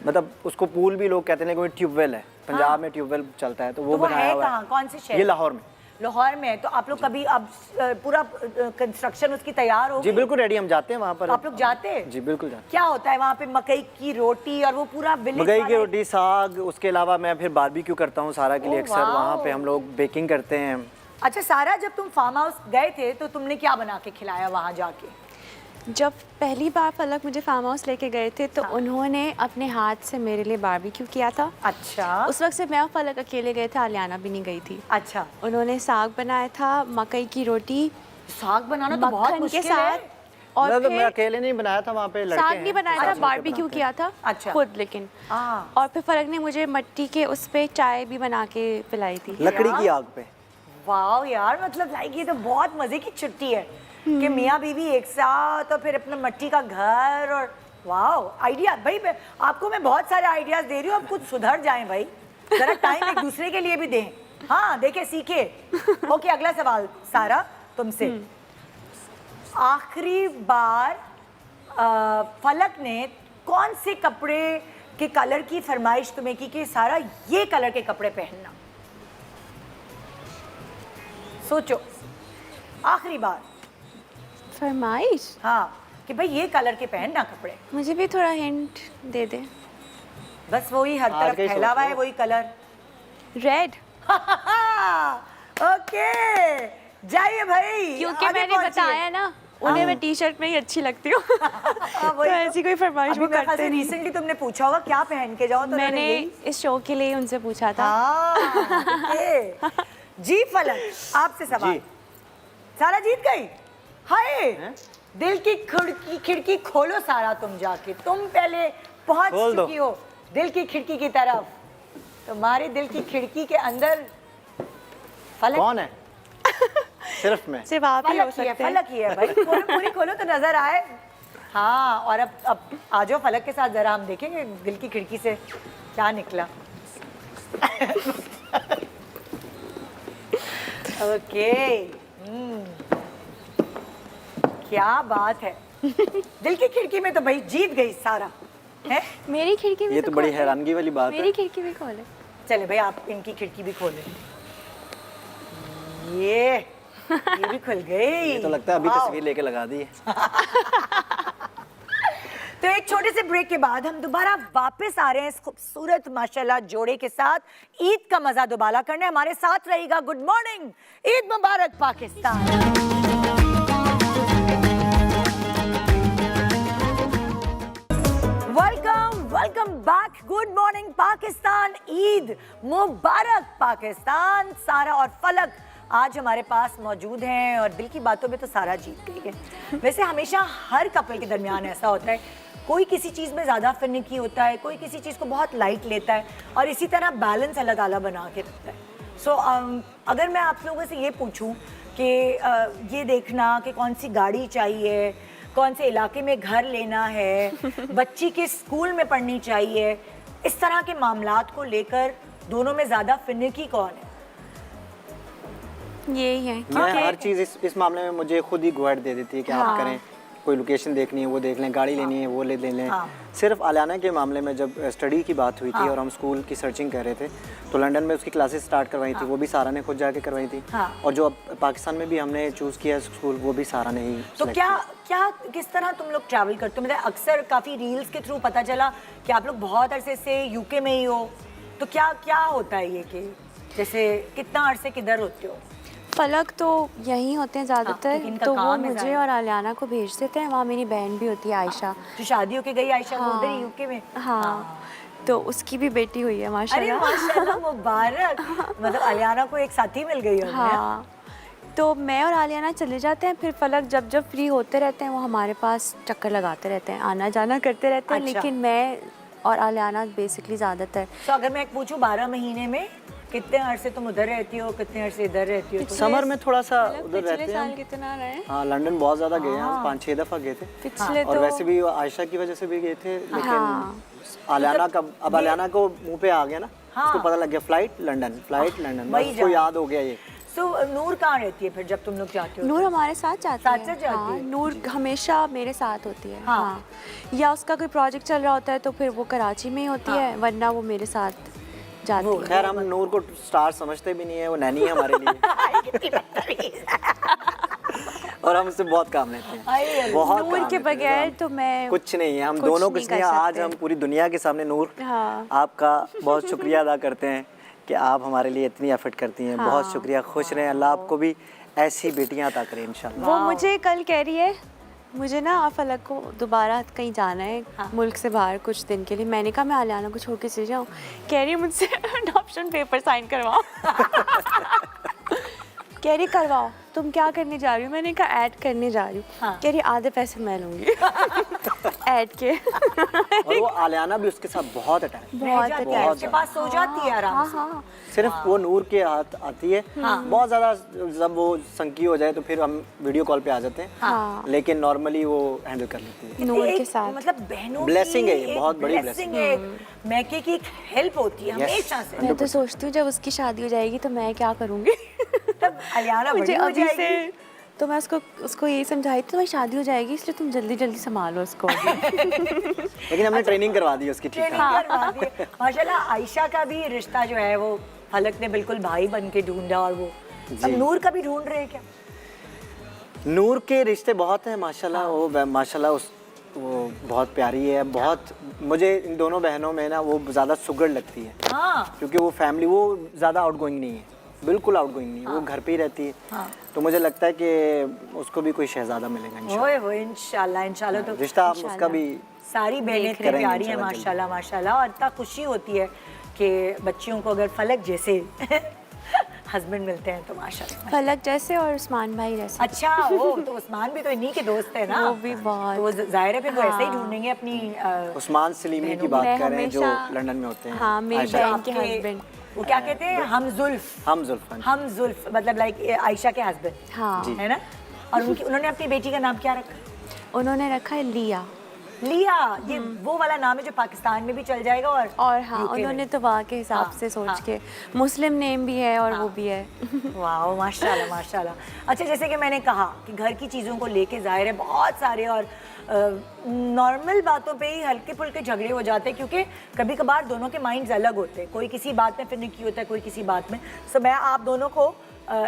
मतलब उसको पूल भी लोग कहते हैं, कोई ट्यूबवेल है पंजाब में, ट्यूबवेल चलता है, तो वो बनाया है हुआ कहाँ, कौन से शहर? ये लाहौर में। लाहौर में। तो आप लोग कभी अब पूरा कंस्ट्रक्शन उसकी तैयार हो जी गई? बिल्कुल रेडी, हम जाते हैं वहाँ पर। आप लोग जाते हैं? जी बिल्कुल जाते क्या होता है वहाँ पे? मकई की रोटी और वो पूरा हैं। विलेज मकई की रोटी, साग, उसके अलावा मैं फिर बारबेक्यू करता हूँ सारा के लिए ओह, अक्सर। वहाँ पे वाओ। हम लोग बेकिंग करते हैं। अच्छा सारा, जब तुम फार्म हाउस गए थे तो तुमने क्या बना के खिलाया वहाँ जाके? जब पहली बार फलक मुझे फार्म हाउस लेके गए थे तो उन्होंने अपने हाथ से मेरे लिए बारबेक्यू किया था। अच्छा। उस वक्त से मैं और फलक अकेले गए थे, आलियाना भी नहीं गई थी। अच्छा। उन्होंने साग बनाया था, मकई की रोटी साग बनाना तो बहुत मक्खन के मुश्किल साथ। है। और मैं फिर अकेले नहीं बनाया था, वहाँ पे लड़के साग हैं। नहीं बनाया था, साथ मिलकर बारबेक्यू बनाते किया था अच्छा। खुद। लेकिन हाँ। और फिर फलक ने मुझे मिट्टी के उस पे चाय भी बना के पिलाई थी। हैं। लकड़ी की आग पे। वाह यार, मतलब लाइक ये तो बहुत मजे की छुट्टी है कि मियाँ बीवी एक साथ और फिर अपना मिट्टी का घर। और वाह आइडिया भाई, आपको मैं बहुत सारे आइडियाज दे रही हूँ, आप कुछ सुधर जाएं भाई, जरा टाइम एक दूसरे के लिए भी दें। हाँ देखे सीखे। ओके अगला सवाल सारा तुमसे। आखिरी बार फलक ने कौन से कपड़े के कलर की फरमाइश तुम्हें की कि सारा ये कलर के कपड़े पहनना? सोचो, आखिरी बार फरमाइश? हाँ कि भाई ये कलर के पहनना कपड़े। मुझे भी थोड़ा हिंट दे दे। बस वही हर हार तरफ के ही फैला हुआ है, सोचो। वही कलर। रेड। ओके जाइए भाई, क्योंकि आगे मैंने पहुंचिए। बताया ना उन्हें मैं टी शर्ट में ही अच्छी लगती हूँ। हाँ, तो वही ऐसी कोई फरमाइश वो करते नहीं। रिसेंटली तुमने पूछा होगा क्या पहन के जाओ, तो मैंने इस शो के लिए उनसे पूछा था। ओके। जी फलक आपसे सवाल। जी। सारा जीत गई। हाय दिल की खिड़की खोलो सारा, तुम जाके तुम पहले पहुंच खोल दो। चुकी हो दिल की खिड़की की तरफ। तुम्हारे दिल की खिड़की के अंदर फलक कौन है? सिर्फ मैं। सिर्फ आप ही हो फलक ही है, सकते हैं। फलक ही है भाई। खोलो, पूरी खोलो तो नजर आए। हाँ और अब आ जाओ फलक के साथ, जरा हम देखेंगे दिल की खिड़की से क्या निकला। ओके क्या बात है। दिल की खिड़की में तो भाई जीत गई सारा है। मेरी खिड़की भी ये तो बड़ी हैरानगी वाली बात है। मेरी खिड़की भी खोले। चले भाई आप इनकी खिड़की भी खोलें। ये भी खुल गई। ये तो लगता है अभी वाओ। तस्वीर लेके लगा दी है। तो एक छोटे से ब्रेक के बाद हम दोबारा वापस आ रहे हैं इस खूबसूरत माशाल्लाह जोड़े के साथ, ईद का मजा दोबारा करने। हमारे साथ रहेगा। गुड मॉर्निंग, ईद मुबारक Pakistan. Welcome back. Good morning Pakistan, Eid मुबारक पाकिस्तान। सारा और फलक आज हमारे पास मौजूद हैं और दिल की बातों में तो सारा जीत गई है। वैसे हमेशा हर कपल के दरमियान ऐसा होता है, कोई किसी चीज़ में ज़्यादा फिनिकी होता है, कोई किसी चीज़ को बहुत लाइट लेता है और इसी तरह बैलेंस अल्लाह ताला बना के रखता है। सो अगर मैं आप लोगों से ये पूछूं कि ये देखना कि कौन सी गाड़ी चाहिए, कौन से इलाके में घर लेना है, बच्ची के स्कूल में पढ़नी चाहिए, इस तरह के मामलात को लेकर दोनों में ज़्यादा फिनिकी कौन है? यही है। मैं हर चीज़ इस मामले में मुझे खुद ही गुआइड दे देती है कि आप करें। कोई लोकेशन देखनी है वो देख लें, गाड़ी लेनी है वो ले लें। हाँ। सिर्फ आलियाना के मामले में जब स्टडी की बात हुई थी और हम स्कूल की सर्चिंग कर रहे थे, तो लंदन में उसकी क्लासेस स्टार्ट करवाई थी, वो भी सारा ने खुद जाके करवाई थी। हाँ। और जो अब पाकिस्तान में भी हमने चूज़ किया स्कूल, वो भी सारा ने ही तो select क्या किया। किस तरह तुम लोग ट्रैवल करते हो? मतलब अक्सर काफ़ी रील्स के थ्रू पता चला कि आप लोग बहुत अरसे से यूके में ही हो, तो क्या होता है ये कि जैसे कितना अरसे किधर होते हो? फलक तो यहीं होते हैं ज़्यादातर, क्योंकि इनका तो वो काम है मुझे ज़्यादा। और आलियाना को भेज देते हैं। वहाँ मेरी बहन भी होती है आयशा। तो शादी होके गई आयशा वो हाँ। उधर ही यूके में? हाँ तो उसकी भी बेटी हुई है अरे माशाल्लाह। माशाल्लाह, मुबारक। मतलब अलियाना को एक साथी मिल गई है। हाँ, तो मैं और आलियाना चले जाते हैं, फिर फलक जब जब फ्री होते रहते हैं वो हमारे पास चक्कर लगाते रहते हैं, आना जाना करते रहते हैं। अच्छा। लेकिन मैं और आलियाना बेसिकली ज़्यादातर तो अगर मैं पूछूं 12 महीने में कितने अरसे तुम उधर रहती हो, कितने अरसे इधर रहती हो? समर में थोड़ा सा उधर पिछले रहते साल हैं। कितना रहे? हाँ, लंदन बहुत ज़्यादा गए हैं हम, 5-6 दफ़ा गए थे। पिछले और तो वैसे भी आयशा की वजह से भी गए थे, हाँ। लेकिन आलियाना का अब आलियाना को मुंह पे आ गया ना, उसको पता लग गया फ्लाइट लंदन, फ्लाइट लंदन, वही उसको याद हो गया ये। सो नूर कहाँ रहती है फिर जब तुम लोग जाते हो? नूर हमारे साथ जाती साथ है। साथ जाती हाँ, है? नूर हमेशा मेरे साथ होती है। हाँ। हाँ। या उसका कोई प्रोजेक्ट चल रहा होता है तो फिर वो कराची में ही होती है, वरना वो मेरे साथ जाती है। खैर हम नूर को स्टार समझते भी नहीं है, वो नैनी है हमारे लिए और हम उससे बहुत काम लेते हैं, बहुत नूर काम के लेते हैं। बगैर तो मैं कुछ नहीं है, हम कुछ दोनों नहीं कुछ कर नहीं है। आज सकते। हम पूरी दुनिया के सामने नूर हाँ। आपका बहुत शुक्रिया अदा करते हैं कि आप हमारे लिए इतनी एफर्ट करती हैं। बहुत हाँ। शुक्रिया, खुश रहें, अल्लाह आपको भी ऐसी बेटियां अता करें इंशाल्लाह। वो मुझे कल कह रही है मुझे ना फलक को दोबारा कहीं जाना है, मुल्क से बाहर कुछ दिन के लिए। मैंने कहा मैं आलियाना को छोड़ के चली जाऊँ। कह रही है मुझसे अडॉप्शन पेपर साइन करवाओ। कह रही करवाओ, तुम क्या करने जा रही हो? मैंने कहा ऐड करने जा रही हूँ। हाँ। कह रही आधे पैसे मैं लूँगी ऐड के। और वो आलियाना भी उसके साथ बहुत अटैच, रह जाती है, बहुत उसके पास सो जाती है आराम से। हाँ। सिर्फ वो नूर के हाथ आती है। बहुत ज़्यादा जब वो संकी हो जाए तो फिर हम वीडियो कॉल पे आ जाते हैं, हाँ। लेकिन नॉर्मली वो हैंडल कर लेती है। नूर के एक साथ मतलब बहनों Blessing की है ये, एक बहुत बड़ी blessing है, मैके की एक हेल्प होती है Yes. हमेशा से। मैं तो सोचती हूँ जब उसकी शादी हो जाएगी तो मैं क्या करूँगी। तब अलियाना मुझे बड़ी हो अभी से जाएगी। तो मैं उसको यही समझाई थी तुम्हारी शादी हो जाएगी इसलिए तुम जल्दी जल्दी संभालो उसको। लेकिन हमने ट्रेनिंग करवा दी उसकी, ठीक ट्रेनिंग है। करवा दी। माशाल्लाह आयशा का भी रिश्ता जो है वो फलक ने बिल्कुल भाई बन के ढूंढा, और वो अब नूर का भी ढूंढ रहे हैं क्या? नूर के रिश्ते बहुत हैं माशाल्लाह। वो माशाल्लाह वो बहुत प्यारी है, बहुत मुझे इन दोनों बहनों में ना वो ज़्यादा सुगड़ लगती है, हाँ क्योंकि वो फैमिली वो ज़्यादा आउटगोइंग नहीं है, बिल्कुल आउटगोइंग नहीं है। वो घर पे ही रहती है। तो मुझे लगता है कि उसको भी कोई शहजादा मिलेगा इंशाल्लाह। ओए इंशाल्लाह इंशाल्लाह। तो रिश्ता आप उसका भी सारी बहनें इतनी करेंगे प्यारी हैं इंशाल्लाह माशाल्लाह माशाल्लाह, और इतना खुशी होती है कि बच्चियों को अगर फलक जैसे हस्बैंड मिलते हैं तो माशाल्लाह। फलक जैसे और उस्मान भाई जैसे। अच्छा, वो तो उस्मान भी तो इन्हीं के दोस्त है ना। वो भी बहुत। तो वो जाहिर है फिर वो ऐसे ही ढूंढेंगे अपनी उस्मान सलीमी की बात मैं कर रहे हैं जो हमेशा- लंदन में होते हैं। हाँ, मेरी आयशा- बहन के आपके- हस्बैंड। वो क्या कहते हैं, हम जुल्फ। हम जुल्फान। हम जुल्फ मतलब लाइक आयशा के हस्बैंड। हाँ। है ना। और उन्होंने अपनी बेटी का नाम क्या रखा? उन्होंने रखा है लिया। लिया। ये वो वाला नाम है जो पाकिस्तान में भी चल जाएगा और हाँ UK में। उन्होंने तो वहाँ के हिसाब हाँ, से सोच हाँ। के मुस्लिम नेम भी है और वो भी है। वाह माशाल्लाह माशाल्लाह। अच्छा, जैसे कि मैंने कहा कि घर की चीज़ों को लेके जाहिर है बहुत सारे और नॉर्मल बातों पे ही हल्के फुल्के झगड़े हो जाते हैं, क्योंकि कभी कभार दोनों के माइंड्स अलग होते हैं। कोई किसी बात में फिर नहीं होता है, कोई किसी बात में। सो मैं आप दोनों को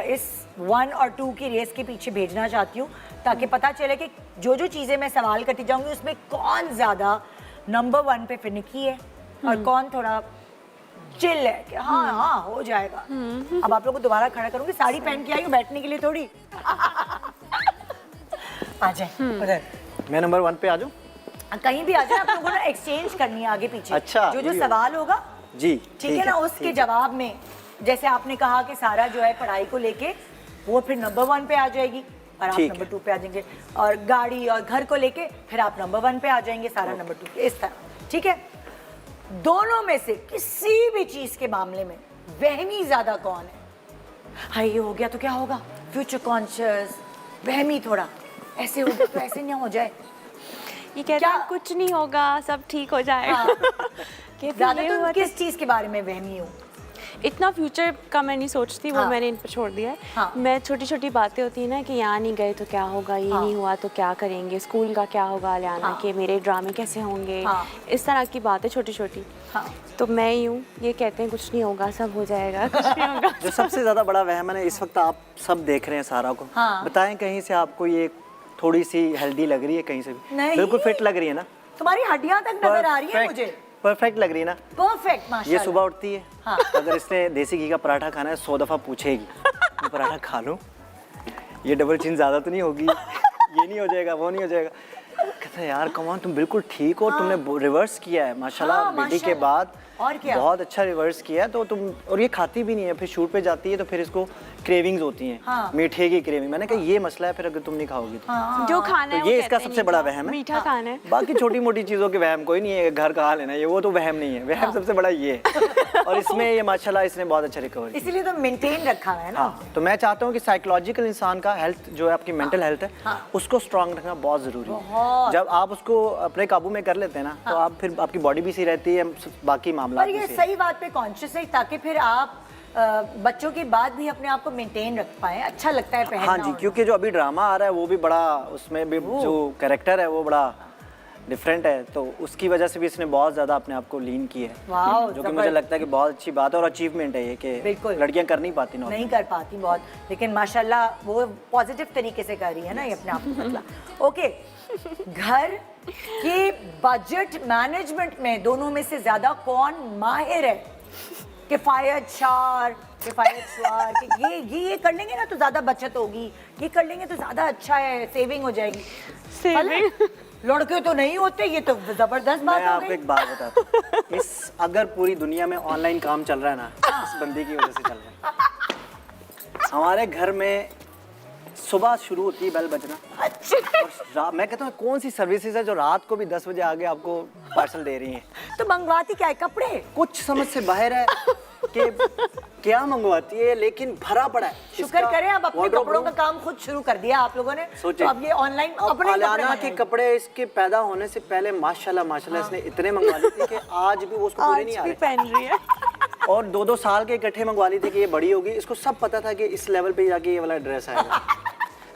इस 1 और 2 की रेस के पीछे भेजना चाहती हूँ, ताकि पता चले कि जो जो चीज़ें मैं सवाल करती जाऊँगी उसमें कौन ज़्यादा नंबर 1 पे फिनिकी है और कौन थोड़ा चिल है कि हाँ हाँ हो जाएगा। अब आप लोगों को दोबारा खड़ा करूँगी, साड़ी पहन के आई हूँ बैठने के लिए थोड़ी। आ जाए उधर, मैं नंबर 1 पे आ जाऊँ? कहीं भी आ जाए। आप लोगों को ना एक्सचेंज करनी है आगे पीछे। अच्छा, जो ये सवाल होगा जी ठीक है ना, उसके जवाब में जैसे आपने कहा कि सारा जो है पढ़ाई को लेके वो फिर नंबर 1 पे आ जाएगी और आप ठीक नंबर है। 2 पे आ जाएंगे, और गाड़ी और घर को लेके फिर आप नंबर 1 पे आ जाएंगे, सारा नंबर 2 पे, इस तरह। ठीक है, दोनों में से किसी भी चीज के मामले में वहमी ज्यादा कौन है? हाँ ये हो गया तो क्या होगा, फ्यूचर कॉन्शियस, वहमी थोड़ा ऐसे हो गया तो ऐसे नहीं हो जाए। ये कहते क्या- हैं कुछ नहीं होगा सब ठीक हो जाएगा। हाँ। कहते ज्यादा ये तो हुआ किस चीज के बारे में वहमी हो? इतना फ्यूचर का मैं नहीं सोचती, वो हाँ। मैंने इन पर छोड़ दिया है। हाँ। मैं छोटी छोटी बातें होती है ना कि यहाँ नहीं गए तो क्या होगा, ये हाँ। नहीं हुआ तो क्या करेंगे, स्कूल का क्या होगा लियाना हाँ। के, मेरे ड्रामे कैसे होंगे, हाँ। इस तरह की बातें छोटी छोटी। हाँ। तो मैं ही हूँ, ये कहते हैं कुछ नहीं होगा सब हो जाएगा, कुछ नहीं होगा। जो सबसे ज़्यादा बड़ा वहम है ना, इस वक्त आप सब देख रहे हैं सारा को। हाँ। बताएं कहीं से आपको ये थोड़ी सी हेल्दी लग रही है, कहीं से भी नहीं। बिल्कुल फिट लग रही है ना, तुम्हारी हड्डियां तक नजर आ रही है मुझे। परफेक्ट लग रही है ना। परफेक्ट ये माशाल्लाह। सुबह उठती है, हाँ। अगर इसने देसी घी का पराठा खाना है 100 दफ़ा पूछेगी मैं पराठा खा लूँ, ये डबल चिन ज़्यादा तो नहीं होगी, ये नहीं हो जाएगा, वो नहीं हो जाएगा। कहता है यार कमान तुम बिल्कुल ठीक हो, तुमने रिवर्स किया है माशाल्लाह, हाँ, बेटी के माशाल्लाह। बाद और क्या? बहुत अच्छा रिवर्स किया है। तो तुम, और ये खाती भी नहीं है, फिर शूट पे जाती है तो फिर इसको क्रेविंग्स होती हैं, हाँ। मीठे की क्रेविंग। मैंने कहा ये मसला है फिर अगर तुम नहीं खाओगी तो। जो खाना है तो वो ये इसका कहते हैं सबसे बड़ा मीठा- वहम है। मीठा खाना है। बाकी छोटी मोटी चीज़ों के वहम कोई नहीं है, घर कहाँ लेना ये वो तो वहम नहीं है, वहम सबसे बड़ा ये है। और इसमें ये माशाल्लाह इसने बहुत अच्छा रिकवर किया। इसीलिए तो मेंटेन रखा है ना। हाँ, तो मैं चाहता हूँ कि साइकोलॉजिकल इंसान का हेल्थ जो है, आपकी मेंटल हेल्थ है, उसको स्ट्रांग रखना बहुत ज़रूरी है। जब आप उसको अपने काबू में कर लेते हैं ना, तो आप फिर आपकी बॉडी भी सही रहती है, बाकी मामला पर ये सही बात पे कॉन्शियस है ताकि फिर आप बच्चों के बाद भी अपने आप को मेंटेन रख पाए, अच्छा लगता है पहनना। हाँ जी, क्योंकि जो अभी ड्रामा आ रहा है वो भी बड़ा, उसमें भी जो कैरेक्टर है वो बड़ा डिफरेंट है, तो उसकी वजह से भी इसने बहुत ज़्यादा अपने आप को लीन की है, वाह, जो कि मुझे लगता है कि बहुत अच्छी बात है और अचीवमेंट है ये कि बिल्कुल। लड़कियां कर नहीं पाती नहीं कर पाती बहुत, लेकिन माशाल्लाह वो पॉजिटिव तरीके से कर रही है ना ये अपने आप को मतलब। ओके, घर के बजट मैनेजमेंट में दोनों में से ज्यादा कौन माहिर है? किफायत शार, किफायत शुआर कि ये कर लेंगे ना तो ज्यादा बचत होगी, ये कर लेंगे तो ज्यादा अच्छा है, सेविंग हो जाएगी। सेविंग लड़के तो नहीं होते, ये तो जबरदस्त बात मैं हो आपको गई। एक बात बताता हूँ, इस अगर पूरी दुनिया में ऑनलाइन काम चल रहा है ना, इस बंदी की वजह से चल रहा है। हमारे घर में सुबह शुरू होती है बेल बजना, और मैं कहता हूँ कौन सी सर्विसेज है जो रात को भी 10 बजे आगे आपको पार्सल दे रही हैं। तो मंगवाती क्या है? कपड़े? कुछ समझ से बाहर है कि क्या मंगवाती है, लेकिन भरा पड़ा है। शुक्र इसका करें आप अपने wardrobe कपड़ों का room, काम खुद शुरू कर दिया आप लोगों ने। सोचिए, तो अब ये ऑनलाइन अब अपने अलाना के मंगाएंगे। कपड़े इसके पैदा होने से पहले माशाल्लाह माशाल्लाह इसने इतने मंगवा लिए थे कि आज भी वो उसको पूरे आज नहीं आ भी रहे। पहन रही है। और 2-2 साल के इकट्ठे मंगवा लिए थे कि ये बड़ी होगी, इसको सब पता था कि इस लेवल पे जाके ये वाला ड्रेस आएगा।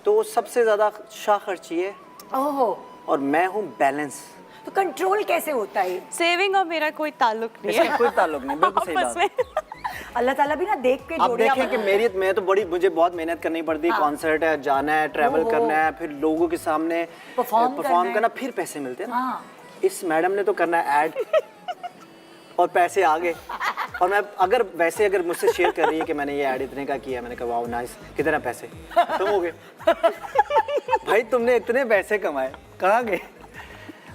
तो वो सबसे ज्यादा शाह खर्ची है ओहो, और मैं हूँ बैलेंस। तो कंट्रोल कैसे होता है? सेविंग और मेरा कोई ताल्लुक नहीं इसका है कोई ताल्लुक नहीं, बिल्कुल सही आपस बात। में। अल्लाह ताला भी ना देख के अब जोड़ियां देखें कि बनाए। मैं तो मुझे बहुत मेहनत करनी पड़ती है, कॉन्सर्ट है, जाना है, ट्रैवल ओहो। करना है, फिर लोगों के सामने परफॉर्म परफॉर्म करना करना, फिर पैसे मिलते हैं ना। हाँ। इस मैडम ने तो करना है ऐड और पैसे आ गए। और मैं अगर मुझसे शेयर कर रही है कि मैंने ये ऐड इतने का किया, मैंने कहा वाओ नाइस, कितना पैसे तुम हो गए भाई, तुमने इतने पैसे कमाए, कहाँ गए?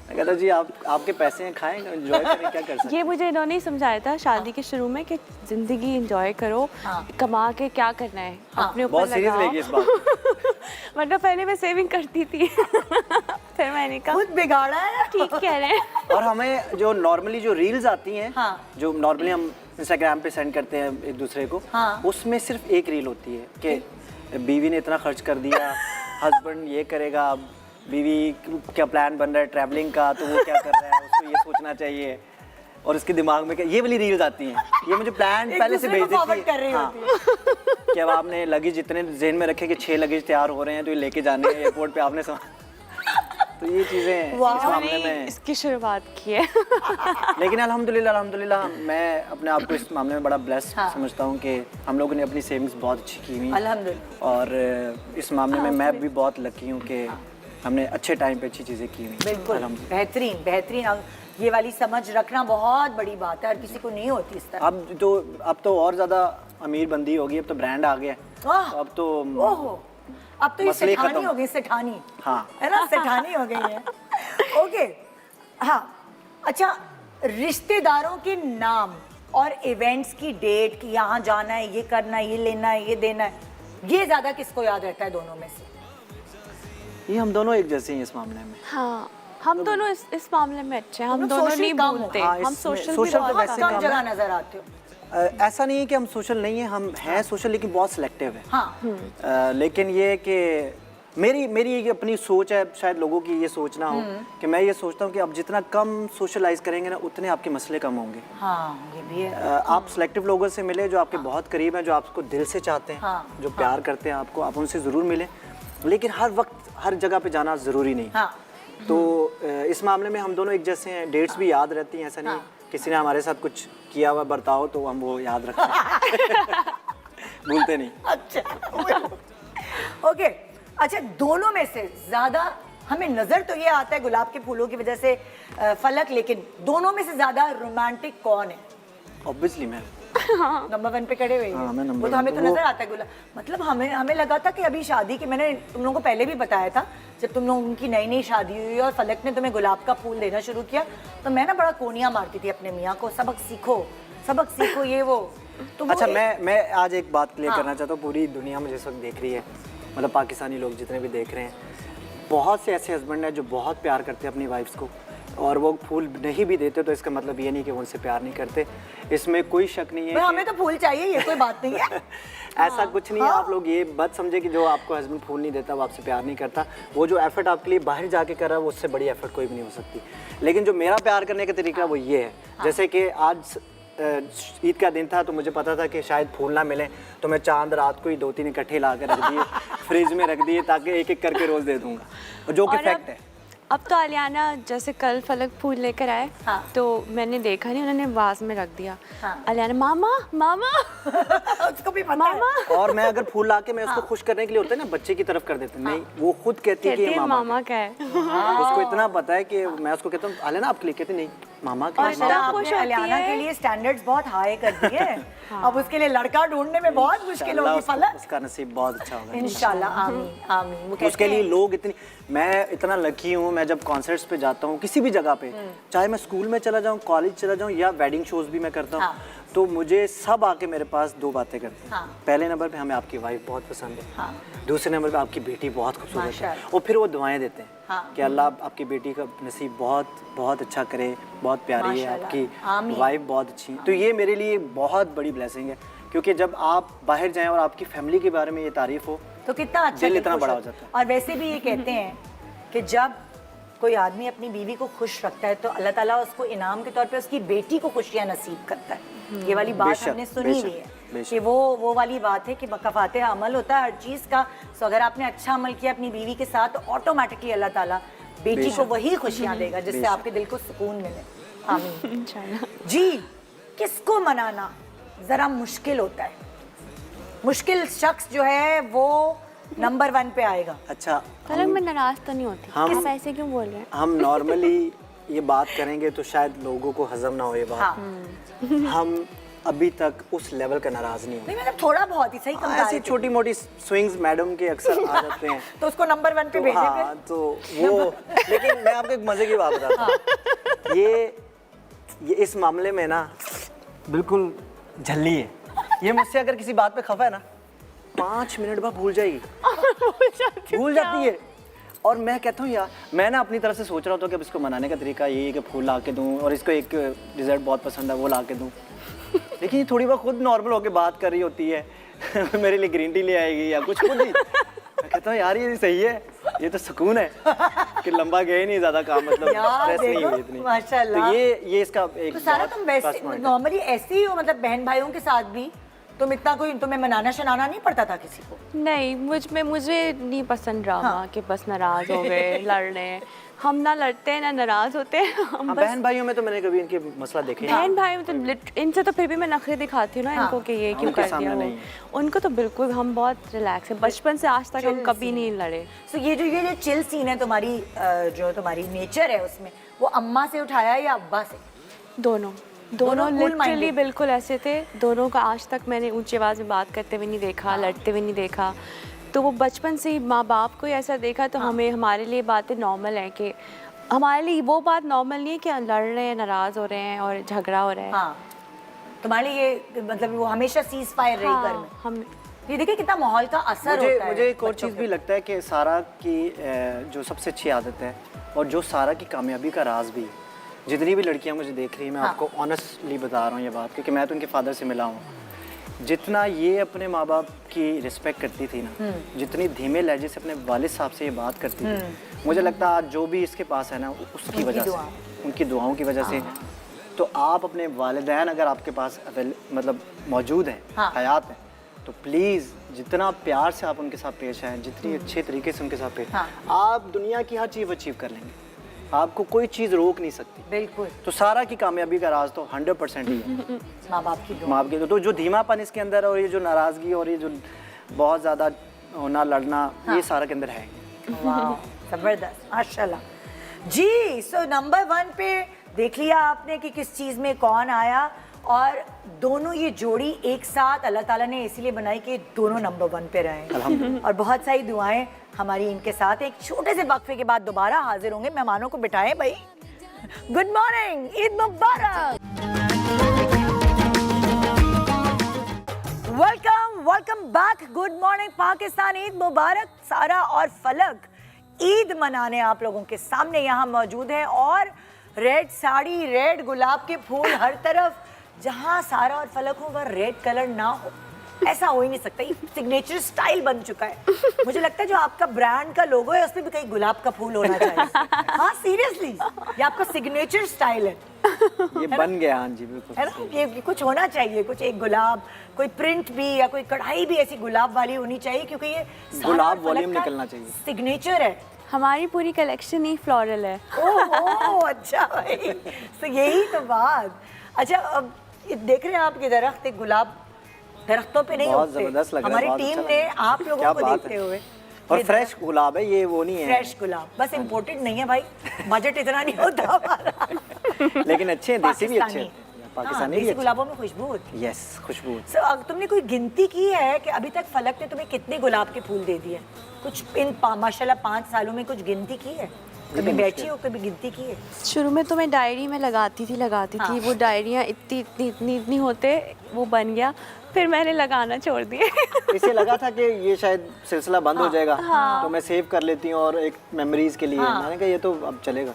मैं कहता जी आपके पैसे हैं, खाएं, एंजॉय करें, क्या कर सकते हैं। ये मुझे इन्होंने ही समझाया था शादी के शुरू में कि जिंदगी एंजॉय करो, हाँ। कमा के क्या करना है, अपने ऊपर बहुत सीरियस लगाओ। लेगी इस बात। वरना पहले मैं सेविंग करती थी फिर मैंने कहा खुद बिगाड़ा है। ठीक कह रहे हैं। और हमें जो नॉर्मली जो रील्स आती हैं, हाँ। जो नॉर्मली हम इंस्टाग्राम पे सेंड करते हैं एक दूसरे को, हाँ। उसमें सिर्फ एक रील होती है कि बीवी ने इतना खर्च कर दिया, हस्बैंड ये करेगा, बीवी क्या प्लान बन रहा है ट्रैवलिंग का, तो वो क्या कर रहा है, उसको ये सोचना चाहिए, और उसके दिमाग में क्या, ये वाली रील्स आती हैं। ये मुझे प्लान एक पहले से दूसरे भेज को forward देती कर रही है। हाँ। कि अब आपने लगेज इतने जेन में रखे कि 6 लगेज तैयार हो रहे हैं, तो ये लेके जाने हैं एयरपोर्ट पे आपने तो ये चीज़ें इस मामले में। इसकी शुरुआत की है। लेकिन अल्हम्दुलिल्लाह मैं अपने आप को इस मामले में बड़ा ब्लेस्ड समझता हूँ कि हम लोगों ने अपनी सेविंग्स बहुत अच्छी की हुई, अल्हम्दुलिल्लाह। और इस मामले में मैं भी बहुत लकी हूँ कि हमने अच्छे टाइम पे अच्छी चीज़ें की हुई। बिल्कुल, अल्हम्दुलिल्लाह। बेहतरीन बेहतरीन। ये वाली समझ रखना बहुत बड़ी बात है और किसी को नहीं होती इस तरह। अब तो और ज़्यादा अमीर बंदी होगी, अब तो ब्रांड आ गया है, वाह, अब तो ओहो, अब तो ये मसले सेठानी खत्म। हो गई, सेठानी। हाँ। है ना, सेठानी हो गई है। ओके, हाँ, अच्छा, रिश्तेदारों के नाम और इवेंट्स की डेट, कि यहाँ जाना है, ये करना है, ये लेना है, ये देना है, ये ज्यादा किसको याद रहता है दोनों में से? ये हम दोनों एक जैसे हैं इस मामले में। हाँ, हम दोनों इस मामले में अच्छे हैं, हम लोग दोनों social नहीं कम हो। भूलते, हाँ, हम इसमें सोशल social भी तो बहुत वैसे कम कम काम जगह है। नजर आते हो। ऐसा नहीं है कि हम सोशल नहीं है, हम हैं सोशल, लेकिन बहुत सिलेक्टिव है। हाँ। लेकिन ये कि मेरी एक अपनी सोच है, शायद लोगों की ये सोच ना हो, कि मैं ये सोचता हूँ कि आप जितना कम सोशलाइज करेंगे ना, उतने आपके मसले कम होंगे। हाँ, ये भी है। आप सिलेक्टिव लोगों से मिले जो आपके बहुत करीब हैं, जो आपको दिल से चाहते हैं, हाँ, जो प्यार करते हैं आपको, आप उनसे ज़रूर मिलें, लेकिन हर वक्त हर जगह पे जाना ज़रूरी नहीं। हाँ। तो इस मामले में हम दोनों एक जैसे हैं, डेट्स भी याद रहती हैं, ऐसा नहीं किसी ने हमारे साथ कुछ किया हुआ बर्ताव तो हम वो याद रखते हैं भूलते नहीं। अच्छा, ओके, अच्छा, दोनों में से ज्यादा हमें नजर तो ये आता है गुलाब के फूलों की वजह से फलक, लेकिन दोनों में से ज्यादा रोमांटिक कौन है? ऑब्वियसली मैं नंबर 1 पे खड़े हुए हाँ, मैं हैं। नंबर वो तो हमें वन तो पे- नजर आता है गुलाब। मतलब हमें लगा था कि अभी शादी की, मैंने तुम लोगों को पहले भी बताया था, जब तुम लोगों की नई नई शादी हुई और फलक ने तुम्हें गुलाब का फूल देना शुरू किया, तो मैं ना बड़ा कोनिया मारती थी अपने मियाँ को, सबक सीखो ये वो। तो वो अच्छा, एक- मैं आज एक बात क्लियर हाँ। करना चाहता हूँ। पूरी दुनिया मुझे इस वक्त देख रही है, मतलब पाकिस्तानी लोग जितने भी देख रहे हैं, बहुत से ऐसे हस्बैंड हैं जो बहुत प्यार करते हैं अपनी वाइफ्स को, और वो फूल नहीं भी देते तो इसका मतलब ये नहीं कि वो उनसे प्यार नहीं करते। इसमें कोई शक नहीं है भाई, कि- हमें तो फूल चाहिए, ये कोई बात नहीं है। ऐसा कुछ नहीं है। आप लोग ये मत समझे कि जो आपको हस्बैंड फूल नहीं देता वो आपसे प्यार नहीं करता। वो जो एफर्ट आपके लिए बाहर जाके कर रहा है, वो उससे बड़ी एफर्ट कोई भी नहीं हो सकती। लेकिन जो मेरा प्यार करने का तरीका वो ये है, जैसे कि आज ईद का दिन था तो मुझे पता था कि शायद फूल ना मिले, तो मैं चांद रात को ही 2-3 इकट्ठे ला के रख दिए, फ्रिज में रख दिए, ताकि एक एक करके रोज़ दे दूंगा, जो कि और फैक्ट है। अब तो आलियाना जैसे कल फलक फूल लेकर आए, हाँ। तो मैंने देखा नहीं, उन्होंने वाज में रख दिया। हाँ। आलियाना मामा मामा उसको भी पता मामा है। और मैं अगर फूल ला के मैं उसको खुश करने के लिए होता है ना, बच्चे की तरफ कर देते हैं। नहीं, वो खुद कहती है कि कहती ये है मामा मामा का है। उसको इतना पता है कि मैं उसको कहता हूँ आले ना आपके लिए, कहती नहीं मामा के लिए। इतना माशाल्लाह, खुश आपने होती अलियाना है। के लिए स्टैंडर्ड्स बहुत हाई कर दिए। अब उसके लिए लड़का ढूंढने में बहुत मुश्किल इंशाल्लाह होगी फलक। उसका नसीब बहुत अच्छा होगा इंशाल्लाह, आमीन आमीन। वो उसके कहते लिए हैं- लोग इतनी, मैं इतना लकी हूँ, मैं जब कॉन्सर्ट्स पे जाता हूँ किसी भी जगह पे, चाहे मैं स्कूल में चला जाऊँ, कॉलेज चला जाऊँ, या वेडिंग शोज भी मैं करता हूँ, हाँ। तो मुझे सब आके मेरे पास 2 बातें करते हैं। हाँ। पहले नंबर पे हमें आपकी वाइफ बहुत पसंद है, हाँ। दूसरे नंबर पे आपकी बेटी बहुत खूबसूरत है, माशाअल्लाह। और फिर वो दुआएं देते हैं हाँ। कि अल्लाह आपकी बेटी का नसीब बहुत बहुत अच्छा करे, बहुत प्यारी है माशाअल्लाह। आपकी आमीन। वाइफ, बहुत अच्छी है। तो ये मेरे लिए बहुत बड़ी ब्लेसिंग है, क्योंकि जब आप बाहर जाएं और आपकी फैमिली के बारे में ये तारीफ हो, तो कितना अच्छा दिल कि इतना खुश बड़ा हो- हो जाता है। और वैसे भी ये कहते हैं कि जब कोई आदमी अपनी बीवी को खुश रखता है तो अल्लाह ताला उसको इनाम के तौर पे उसकी बेटी को खुशियां नसीब करता है। ये वाली बात बेशक, हमने सुनी बेशक, हुई है बेशक। कि वो वाली बात है कि कफाते अमल होता है हर चीज़ का। सो अगर आपने अच्छा अमल किया अपनी बीवी के साथ, तो ऑटोमेटिकली अल्लाह ताला बेटी को बेशक। वही खुशियां देगा जिससे बेशक। आपके दिल को सुकून मिले। आमीन। इंशाल्लाह। जी, किसको मनाना ज़रा मुश्किल होता है। मुश्किल शख्स जो है वो नंबर 1 पे आएगा। अच्छा फलक मैं नाराज तो नहीं होती, हम- आप ऐसे क्यों बोल रहे हैं? हम नॉर्मली ये बात करेंगे तो शायद लोगों को हजम ना हो ये बात। हाँ। हम अभी तक उस लेवल का नाराज नहीं नहीं मतलब थोड़ा बहुत ही सही हुए। कम ऐसी छोटी मोटी स्विंग्स मैडम के अक्सर आ जाते हैं। तो उसको नंबर 1 पे तो भेजे हाँ, तो वो, लेकिन मैं आपको एक मजे की बात बताता हूँ। ये इस मामले में ना बिल्कुल झल्ली है। ये मुझसे अगर किसी बात पे खफा है ना, 5 मिनट बाद भूल जाएगी, भूल जाती है। और मैं कहता हूँ यार, मैं ना अपनी तरफ से सोच रहा होता हूँ कि अब इसको मनाने का तरीका यही है कि फूल ला के दूँ, और इसको एक डिज़र्ट बहुत पसंद है वो ला के दूँ। लेकिन ये थोड़ी बहुत खुद नॉर्मल होकर बात कर रही होती है, मेरे लिए ग्रीन टी ले आएगी या कुछ खुद ही। मैं कहता हूँ यार ये सही है, ये तो सुकून है कि लंबा गए नहीं ज़्यादा काम, मतलब यार स्ट्रेस नहीं देखो, हुई इतनी। माशाल्लाह। तो ये इसका एक तो सारा बहुत तुम plus वैसे point है। नॉर्मली ऐसे ही हो, मतलब बहन भाइयों के साथ भी तुम इतना कोई तुम्हें मनाना शनाना नहीं पड़ता था किसी को? नहीं, मुझे नहीं पसंद ड्रामा कि बस नाराज हो गए, लड़ रहे हैं। हम ना लड़ते हैं ना नाराज होते हैं, हम हाँ, बस बहन भाइयों में तो मैंने कभी इनके मसला देखे नहीं। बहन भाई मतलब इनसे तो फिर भी मैं नखरे दिखाती हूँ ना इनको कि ये क्यों उनके कर सामने दिया वो। नहीं। उनको तो बिल्कुल हम बहुत रिलैक्स है, बचपन से आज तक हम कभी नहीं लड़े। सो ये जो चिल सीन है तुम्हारी, जो तुम्हारी नेचर है उसमें, वो अम्मा से उठाया या अब्बा से? दोनों दोनों cool लिटरली minded? बिल्कुल ऐसे थे। दोनों का आज तक मैंने ऊंची आवाज़ में बात करते हुए नहीं देखा, लड़ते हुए नहीं देखा। तो वो बचपन से ही माँ बाप को ही ऐसा देखा, तो हमें हमारे लिए बातें नॉर्मल है कि हमारे लिए वो बात नॉर्मल नहीं है कि लड़ रहे हैं, नाराज़ हो रहे हैं और झगड़ा हो रहा है। हाँ, तुम्हारे लिए ये मतलब वो हमेशा सीज फायर रही घर में। हम ये देखिए कितना माहौल का असर मुझे होता है। मुझे एक और बच्चों चीज़ पे। भी लगता है कि सारा की जो सबसे अच्छी आदत है और जो सारा की कामयाबी का राज भी है, जितनी भी लड़कियां मुझे देख रही हैं, मैं आपको ऑनेस्टली बता रहा हूँ ये बात, क्योंकि मैं तो उनके फादर से मिला हूँ। जितना ये अपने माँ बाप की रिस्पेक्ट करती थी ना, जितनी धीमे लहजे से अपने वालिद साहब से ये बात करती थी, मुझे लगता है आज जो भी इसके पास है ना, उसकी उनकी वजह दुआ। से, उनकी दुआओं की वजह से। तो आप अपने वालिदैन अगर आपके पास मतलब मौजूद हैं, हाँ। हयात हैं, तो प्लीज़ जितना प्यार से आप उनके साथ पेश आएँ, जितनी अच्छे तरीके से उनके साथ पेश, हाँ। आप दुनिया की हर चीज़ अचीव कर लेंगे। आपको कोई चीज़ रोक नहीं सकती। बिल्कुल, तो सारा की कामयाबी का राज तो 100% ही है माँ बाप की दुआ। माँ बाप के। तो जो धीमापन इसके अंदर और ये जो नाराज़गी और ये जो बहुत ज़्यादा होना लड़ना, ये सारा के अंदर है। वाह, जबरदस्त, माशाल्लाह जी। सो नंबर 1 पे देख लिया आपने कि किस चीज़ में कौन आया, और दोनों ये जोड़ी एक साथ अल्लाह ताला ने इसीलिए बनाई कि दोनों नंबर 1 पे रहें। और बहुत सारी दुआएं हमारी इनके साथ। एक छोटे से वक्फे के बाद दोबारा हाजिर होंगे। मेहमानों को बिठाएं भाई। गुड मॉर्निंग, ईद मुबारक। Welcome back. Good morning Pakistan, Eid मुबारक। सारा और फलक ईद मनाने आप लोगों के सामने यहाँ मौजूद हैं और रेड साड़ी, रेड गुलाब के फूल हर तरफ। जहाँ सारा और फलक हो वह रेड कलर ना हो, ऐसा हो ही नहीं सकता। ये सिग्नेचर स्टाइल बन चुका है। मुझे लगता है जो आपका ब्रांड का लोगो है उसमें भी कहीं गुलाब का फूल होना चाहिए। हाँ सीरियसली, ये आपका सिग्नेचर स्टाइल है। ये बन गया, हाँ जी बिल्कुल, है ना? ये कुछ होना चाहिए, कुछ एक गुलाब, कोई प्रिंट भी या कोई कढ़ाई भी ऐसी गुलाब वाली होनी चाहिए, क्योंकि ये गुलाब वॉल्यूम निकलना चाहिए, सिग्नेचर है। हमारी पूरी कलेक्शन ही फ्लोरल है। ओह अच्छा भाई, तो यही तो बात। अच्छा, अब ये देख रहे हैं आप, ये दरख्त एक गुलाब दरख्तों पे नहीं बहुत उगते। जबरदस्त लग रहा है, हमारी बहुत टीम अच्छा ने लग रहा है। आप लोगों क्या को बात देखते है। हुए, और फ्रेश गुलाब है ये, वो नहीं है फ्रेश गुलाब, बस इम्पोर्टेड नहीं है भाई, बजट इतना नहीं होता हमारा। लेकिन अच्छे हैं, देसी भी अच्छे पाकिस्तानी। हैं, पाकिस्तानी हाँ, भी देसी अच्छे। गुलाबों में खुशबू होती है। यस, खुशबू। तुमने कोई गिनती की है कि अभी तक फलक ने तुम्हें कितने गुलाब के फूल दे दिए? कुछ इन माशाल्लाह 5 सालों में कुछ गिनती की है? कभी बैठी हो, कभी गिनती की है? शुरू में तो मैं डायरी में लगाती थी। वो डायरियाँ इतनी होते वो बन गया, फिर मैंने लगाना छोड़ दिए। इसे लगा था कि ये शायद सिलसिला बंद हो जाएगा, तो मैं सेव कर लेती हूँ और एक मेमोरीज के लिए। मैंने कहा ये तो अब चलेगा,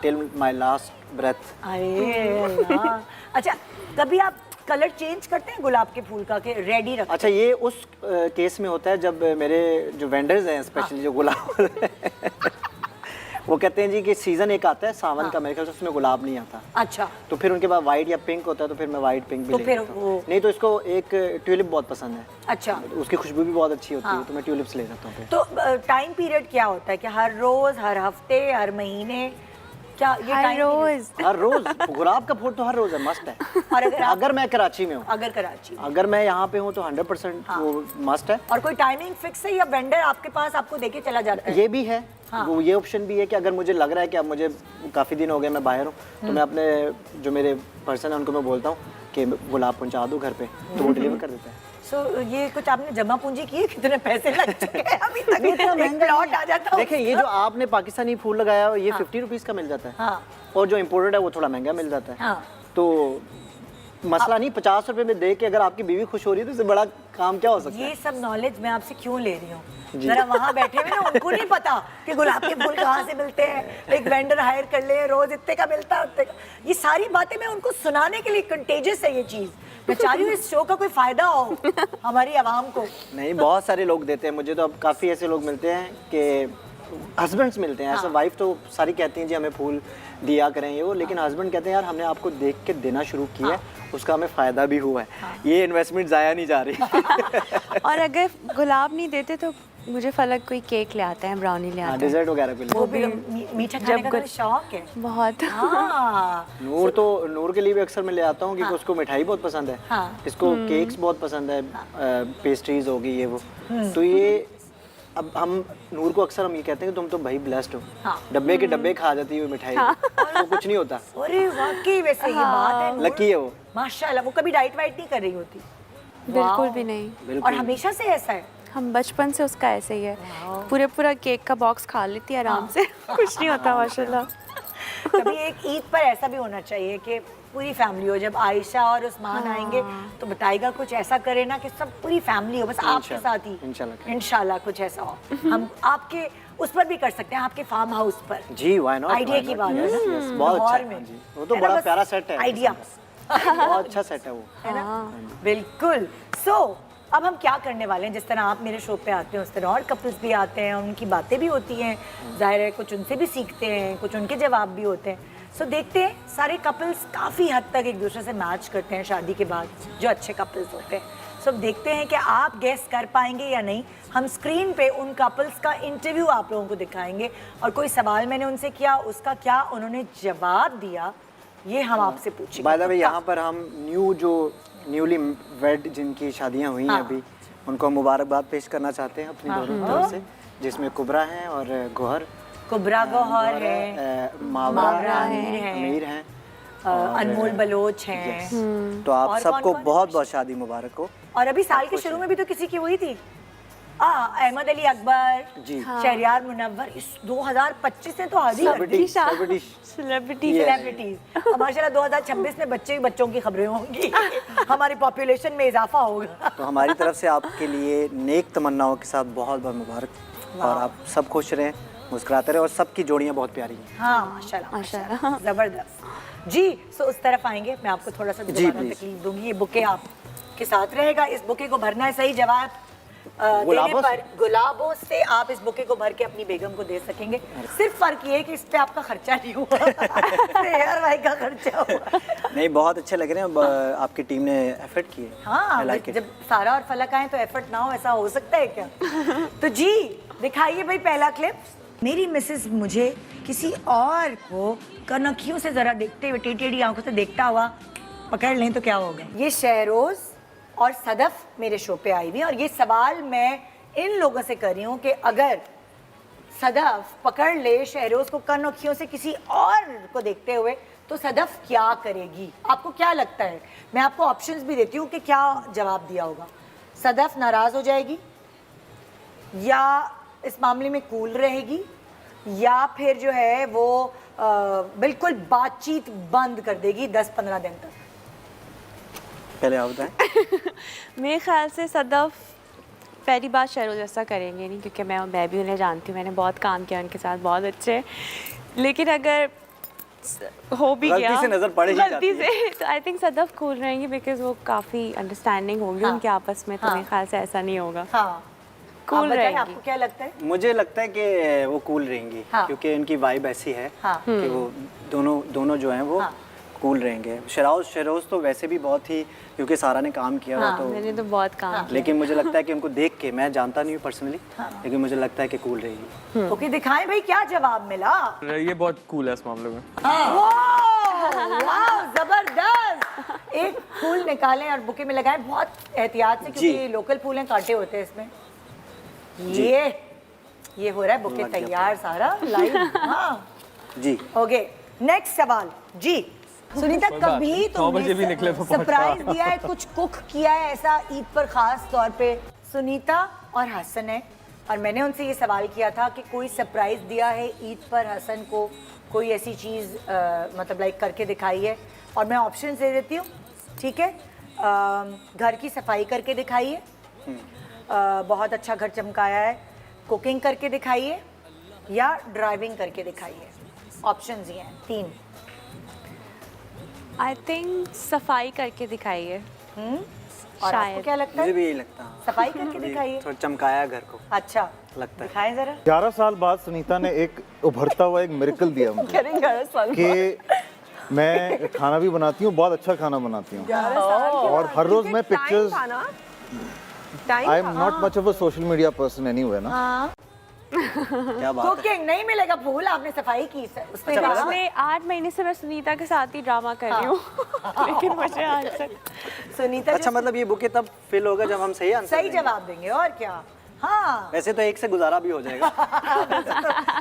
टिल माय लास्ट ब्रेथ। अरे अल्लाह। अच्छा, कभी आप कलर चेंज करते हैं गुलाब के फूल का, कि रेडी रखते हैं? अच्छा, ये उस केस में होता है जब मेरे जो वेंडर्स हैं, स्पेशली जो गुलाब वो कहते हैं जी कि सीजन एक आता है सावन का, मेरे ख्याल से उसमें गुलाब नहीं आता। अच्छा, तो फिर उनके पास वाइट या पिंक होता है, तो फिर मैं वाइट पिंक भी तो ले फिर लेता हूँ। वो- नहीं तो इसको एक ट्यूलिप बहुत पसंद है, अच्छा। उसकी खुशबू भी बहुत अच्छी होती है, तो मैं ट्यूलिप्स ले जाता हूँ फिर। तो टाइम पीरियड क्या होता है कि हर रोज, हर हफ्ते, हर महीने, क्या ये हर time period? रोज हर रोज गुलाब का फूल तो हर रोज है, मस्ट है। और अगर मैं कराची में हूँ, अगर कराची में। अगर मैं यहाँ पे हूँ तो 100% वो मस्ट है। और कोई टाइमिंग फिक्स है या वेंडर आपके पास आपको देके चला जाता है? ये भी है, वो ये ऑप्शन भी है कि अगर मुझे लग रहा है कि अब मुझे काफ़ी दिन हो गए मैं बाहर हूँ, तो मैं अपने जो मेरे पर्सन है उनको मैं बोलता हूँ कि गुलाब पहुँचा दूँ घर पे, तो वो डिलीवर कर देता है। सो ये कुछ आपने जमा पूंजी की है? कितने पैसे लग चुके हैं अभी तक? इतना महंगा प्लॉट आ जाता देखिए, ये जो आपने पाकिस्तानी फूल लगाया है, ये 50 रुपीज़ का मिल जाता है, हाँ। और जो इम्पोर्टेड है वो थोड़ा महंगा मिल जाता है। हाँ। तो मसला नहीं, 50 रुपए में दे के अगर आपकी बीवी खुश हो रही है तो इससे बड़ा काम क्या हो सकता है। ये सब नॉलेज मैं आपसे क्यों ले रही हूँ? जरा वहाँ बैठे हुए ना, उनको नहीं पता कि गुलाब के फूल कहाँ से मिलते हैं। एक वेंडर हायर कर ले, रोज इतने का मिलता है, उतने का। ये सारी बातें मैं उनको सुनाने के लिए, कंटेजियस है ये चीज़। मैं चाह रही हूँ इस शो का कोई फायदा हो हमारी आवाम को। नहीं, बहुत सारे लोग देते हैं मुझे, तो अब काफ़ी ऐसे लोग मिलते हैं कि हस्बैंड्स मिलते हैं। ऐसा वाइफ तो सारी कहती हैं जी हमें फूल दिया करें ये वो, लेकिन हस्बैंड कहते हैं यार हमने आपको देख के देना शुरू किया है, उसका हमें फ़ायदा भी हुआ है, ये इन्वेस्टमेंट ज़ाया नहीं जा रही। और अगर गुलाब नहीं देते तो मुझे फलक कोई केक ले आता है, ब्राउनी ले आता है। डिज़र्ट वगैरह के वो लिए भी मीठा खाने का तुम्हें शौक है? बहुत। हाँ। नूर के लिए भी अक्सर मैं ले आता हूँ क्योंकि उसको मिठाई बहुत पसंद है, हाँ। इसको केक्स बहुत पसंद है, पेस्ट्रीज होगी ये वो। तो ये अब हम नूर को अक्सर हम ये कहते हैं कि तुम तो भाई ब्लेस्ड हो, हाँ। डब्बे के डब्बे खा जाती है मिठाई, तो कुछ नहीं होता, अरे वाकई वैसे ये बात है नूर। लकी है वो। माशाल्लाह, वो कभी डाइट वाइट नहीं कर रही होती? बिल्कुल भी नहीं। और बिल्कुल हमेशा से ऐसा है? हम बचपन से उसका ऐसे ही है, पूरा केक का बॉक्स खा लेती है आराम से। कुछ नहीं होता माशाल्लाह। कभी एक ईद पर ऐसा भी होना चाहिए कि पूरी फैमिली हो, जब आयशा और उस्मान आएंगे तो बताएगा कुछ ऐसा करे ना कि सब पूरी फैमिली हो, बस आपके साथ ही इंशाल्लाह कुछ ऐसा हो। हम आपके उस पर भी कर सकते हैं, आपके फार्म हाउस पर। जी, व्हाई नॉट, आइडिया की बात है ना, बहुत अच्छा लाहौर है में। जी, वो तो है ना, बड़ा बस प्यारा सेट है, आइडिया बहुत अच्छा सेट है वो, है ना? बिल्कुल। सो अब हम क्या करने वाले हैं, जिस तरह आप मेरे शो पे आते हैं उस तरह और कपल्स भी आते हैं, उनकी बातें भी होती हैं, जाहिर है कुछ उनसे भी सीखते हैं, कुछ उनके जवाब भी होते हैं। सो देखते हैं, सारे कपल्स काफ़ी हद तक एक दूसरे से मैच करते हैं शादी के बाद, जो अच्छे कपल्स होते हैं। सो देखते हैं कि आप गेस कर पाएंगे या नहीं। हम स्क्रीन पे उन कपल्स का इंटरव्यू आप लोगों को दिखाएंगे, और कोई सवाल मैंने उनसे किया, उसका क्या उन्होंने जवाब दिया, ये हम आपसे पूछेंगे। बाय द वे यहाँ पर हम न्यूली वेड जिनकी शादियाँ हुई हैं अभी, उनको मुबारकबाद पेश करना चाहते हैं अपनी दोनों तरफ से, जिसमें कुबरा हैं और गोहर। कुबरा गौहर है, मावरा अमीर हैं। अमीर हैं। अनमोल बलोच हैं। तो आप और सबको कौन-कौन? बहुत बहुत शादी मुबारक हो। और अभी साल के शुरू में भी तो किसी की हुई थी, अहमद अली अकबर जी। शहरियार मुनव्वर। इस 2025 में तो आधी सेलिब्रिटी सेलिब्रिटीज। अब माशाल्लाह 2026 में बच्चों की खबरें होंगी। हमारी पॉपुलेशन में इजाफा होगा। तो हमारी तरफ से आपके लिए नेक तमन्नाओं के साथ बहुत बहुत मुबारक और आप सब खुश रहें, मुस्कुराते रहें और सबकी जोड़ियाँ बहुत प्यारी हैं। हाँ माशाल्लाह जबरदस्त जी। सो उस तरफ आएंगे, मैं आपको थोड़ा सा दोबारा please। तकलीफ दूंगी। ये बुके आपके साथ रहेगा, इस बुके को भरना है। सही जवाब देने गुलाबों पर गुलाबों से आप इस बुके को भर के अपनी बेगम को दे सकेंगे। सिर्फ फर्क ये है कि इस पे आपका खर्चा नहीं हुआ, यार भाई का खर्चा हुआ। नहीं, बहुत अच्छे लग रहे हैं, आपकी टीम ने एफर्ट किए। हाँ, I like it। जब सारा और फलक आए तो एफर्ट ना हो, ऐसा हो सकता है क्या? तो जी दिखाइए भाई पहला क्लिप। मेरी मिसेस मुझे किसी और को कनखियों से जरा देखते हुए, टेढ़ी आंखों से देखता हुआ पकड़ लें तो क्या होगा? ये शहरोज और सदफ मेरे शो पे आई हुई हैं और ये सवाल मैं इन लोगों से कर रही हूँ कि अगर सदफ पकड़ ले शहरोज को कनखियों से किसी और को देखते हुए तो सदफ क्या करेगी? आपको क्या लगता है? मैं आपको ऑप्शंस भी देती हूँ कि क्या जवाब दिया होगा। सदफ नाराज हो जाएगी, या इस मामले में कूल रहेगी, या फिर जो है वो बिल्कुल बातचीत बंद कर देगी 10-15 दिन तक। पहले आप बताएं। मेरे ख्याल से सदफ पहली बात शहरों जैसा करेंगे नहीं, क्योंकि मैं भी उन्हें जानती हूँ, मैंने बहुत काम किया उनके साथ, बहुत अच्छे। लेकिन अगर हो भी गलती गया से नजर पड़ ही जाती गलती से, तो आई थिंक सदफ कूल रहेंगी, बिकॉज वो काफ़ी अंडरस्टैंडिंग होगी उनके आपस में। तो मेरे ख्याल से ऐसा नहीं होगा। हाँ, कूल आप बताइए, रहेंगी। आपको क्या लगता है? मुझे लगता है कि वो कूल रहेंगी, हाँ। क्योंकि उनकी वाइब ऐसी है हाँ। कि वो दोनों जो हैं वो हाँ। कूल रहेंगे। शहरोज तो वैसे भी बहुत ही, क्योंकि सारा ने काम किया हुआ, तो मैंने तो बहुत काम किया। लेकिन मुझे लगता है कि उनको देख के, मैं जानता नहीं हूँ पर्सनली, लेकिन मुझे लगता है कि कूल रहेगी। ओके, दिखाएं भाई क्या जवाब मिला। ये बहुत कूल है इस मामले में। वाह, जबरदस्त। एक फूल निकालें और बुके में लगाएं बहुत एहतियात से, क्योंकि जी। ये लोकल फूल हैं, कांटे होते हैं इसमें। जी। ये हो रहा है बुके लग गया तैयार सारा लाइव। हाँ जी। ओके, नेक्स्ट सवाल जी। सुनीता, कभी 9 बजे भी निकले तुमने तो पहुंच सरप्राइज दिया है, कुछ कुक किया है ऐसा ईद पर खास तौर पे? सुनीता और हसन है, और मैंने उनसे ये सवाल किया था कि कोई सरप्राइज दिया है ईद पर हसन को, कोई ऐसी चीज़ मतलब लाइक करके दिखाई है? और मैं ऑप्शन दे देती हूँ, ठीक है? घर की सफाई करके दिखाइए, बहुत अच्छा घर चमकाया है, कुकिंग करके दिखाइए, या ड्राइविंग करके दिखाइए। ऑप्शंस ये हैं 3। आई थिंक सफाई करके दिखाइए। और आपको शायद। क्या लगता मुझे है? भी यही लगता है। सफाई करके दिखाइए। थोड़ा चमकाया घर को अच्छा लगता है। दिखाएं जरा। 11 साल बाद सुनीता ने एक उभरता हुआ एक मिरेकल दिया मुझे कि मैं खाना भी बनाती हूँ, बहुत अच्छा खाना बनाती हूँ, और हर रोज मैं pictures, I am not much of a social media person anyway ना। क्या बात है। कुकिंग नहीं मिलेगा फूल, आपने सफाई की उसने कहा। पिछले 8 महीने से मैं सुनीता के साथ ही ड्रामा कर रही हूँ। लेकिन मुझे आज तक सुनीता अच्छा, जो मतलब ये बुके तब फिल होगा जब हम सही आंसर सही देंगे। जवाब देंगे, और क्या। हाँ, वैसे तो एक से गुजारा भी हो जाएगा।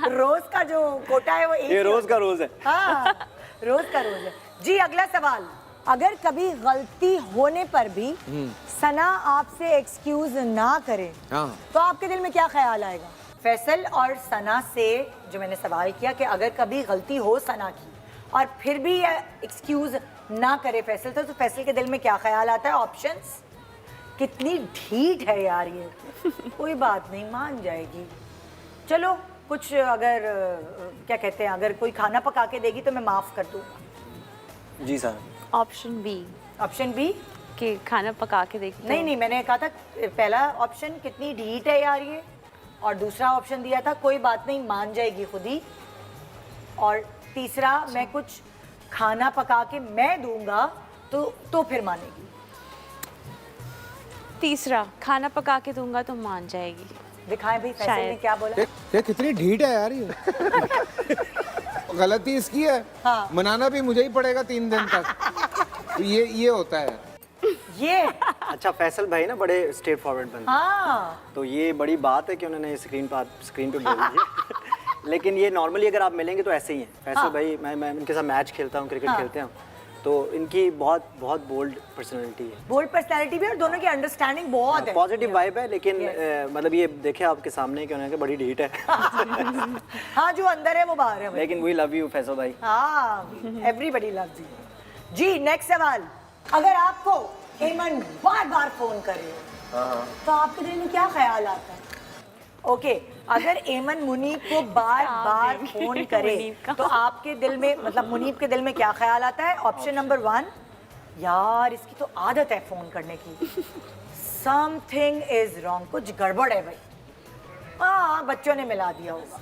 रोज का जो कोटा है वो एक ये ही रोज का रोज है। हाँ, रोज का रोज है जी। अगला सवाल, अगर कभी गलती होने पर भी सना आपसे एक्सक्यूज ना करे तो आपके दिल में क्या ख्याल आएगा? फैसल और सना से जो मैंने सवाल किया कि अगर कभी गलती हो सना की और फिर भी एक्सक्यूज ना करे फैसल तो फैसल के दिल में क्या ख्याल आता है? ऑप्शंस। कितनी ढीठ है यार ये। कोई बात नहीं, मान जाएगी। चलो, कुछ अगर क्या कहते हैं, अगर कोई खाना पका के देगी तो मैं माफ कर दूंगा। जी sir. Option B option B कि खाना पका के देखते नहीं नहीं, मैंने कहा था पहला ऑप्शन कितनी ढीठ है यार ये, और दूसरा ऑप्शन दिया था कोई बात नहीं मान जाएगी खुद ही, और तीसरा मैं कुछ खाना पका के मैं दूंगा तो फिर मानेगी। तीसरा खाना पका के दूंगा तो मान जाएगी। दिखाएं भाई फैसल शायद। ने क्या बोला। ये कितनी ढीठ है यार ये। गलती इसकी है। हाँ। मनाना भी मुझे ही पड़ेगा 3 दिन तक। तो ये होता है। ये अच्छा, फैसल भाई ना बड़े स्ट्रेट फॉरवर्ड बंदे, हाँ, तो ये बड़ी बात है कि उन्होंने स्क्रीन पे बोल दिया। लेकिन ये नॉर्मली अगर आप मिलेंगे तो ऐसे ही है। फैसल भाई, मैं उनके साथ मैच खेलता हूँ, क्रिकेट खेलते हैं, तो इनकी बहुत बहुत बोल्ड पर्सनैलिटी है, बोल्ड पर्सनैलिटी भी और दोनों की अंडरस्टैंडिंग बहुत है। पॉजिटिव वाइब है, लेकिन मतलब ये देखे आपके सामने कि उन्होंने बड़ी ढीठ है हाँ, जो अंदर है वो बाहर है भाई। लेकिन वी लव यू फैसल भाई। हाँ, एवरीबडी लव्स यू। जी नेक्स्ट सवाल, अगर आपको हेमंत बार बार फोन करे तो आपके दिल में क्या ख्याल आता है? ओके, अगर एमन मुनीब को बार बार फोन करे तो आपके दिल में, मतलब मुनीब के दिल में क्या ख्याल आता है? ऑप्शन नंबर 1, यार इसकी तो आदत है फोन करने की, समथिंग इज रॉन्ग, कुछ गड़बड़ है भाई, हाँ बच्चों ने मिला दिया होगा।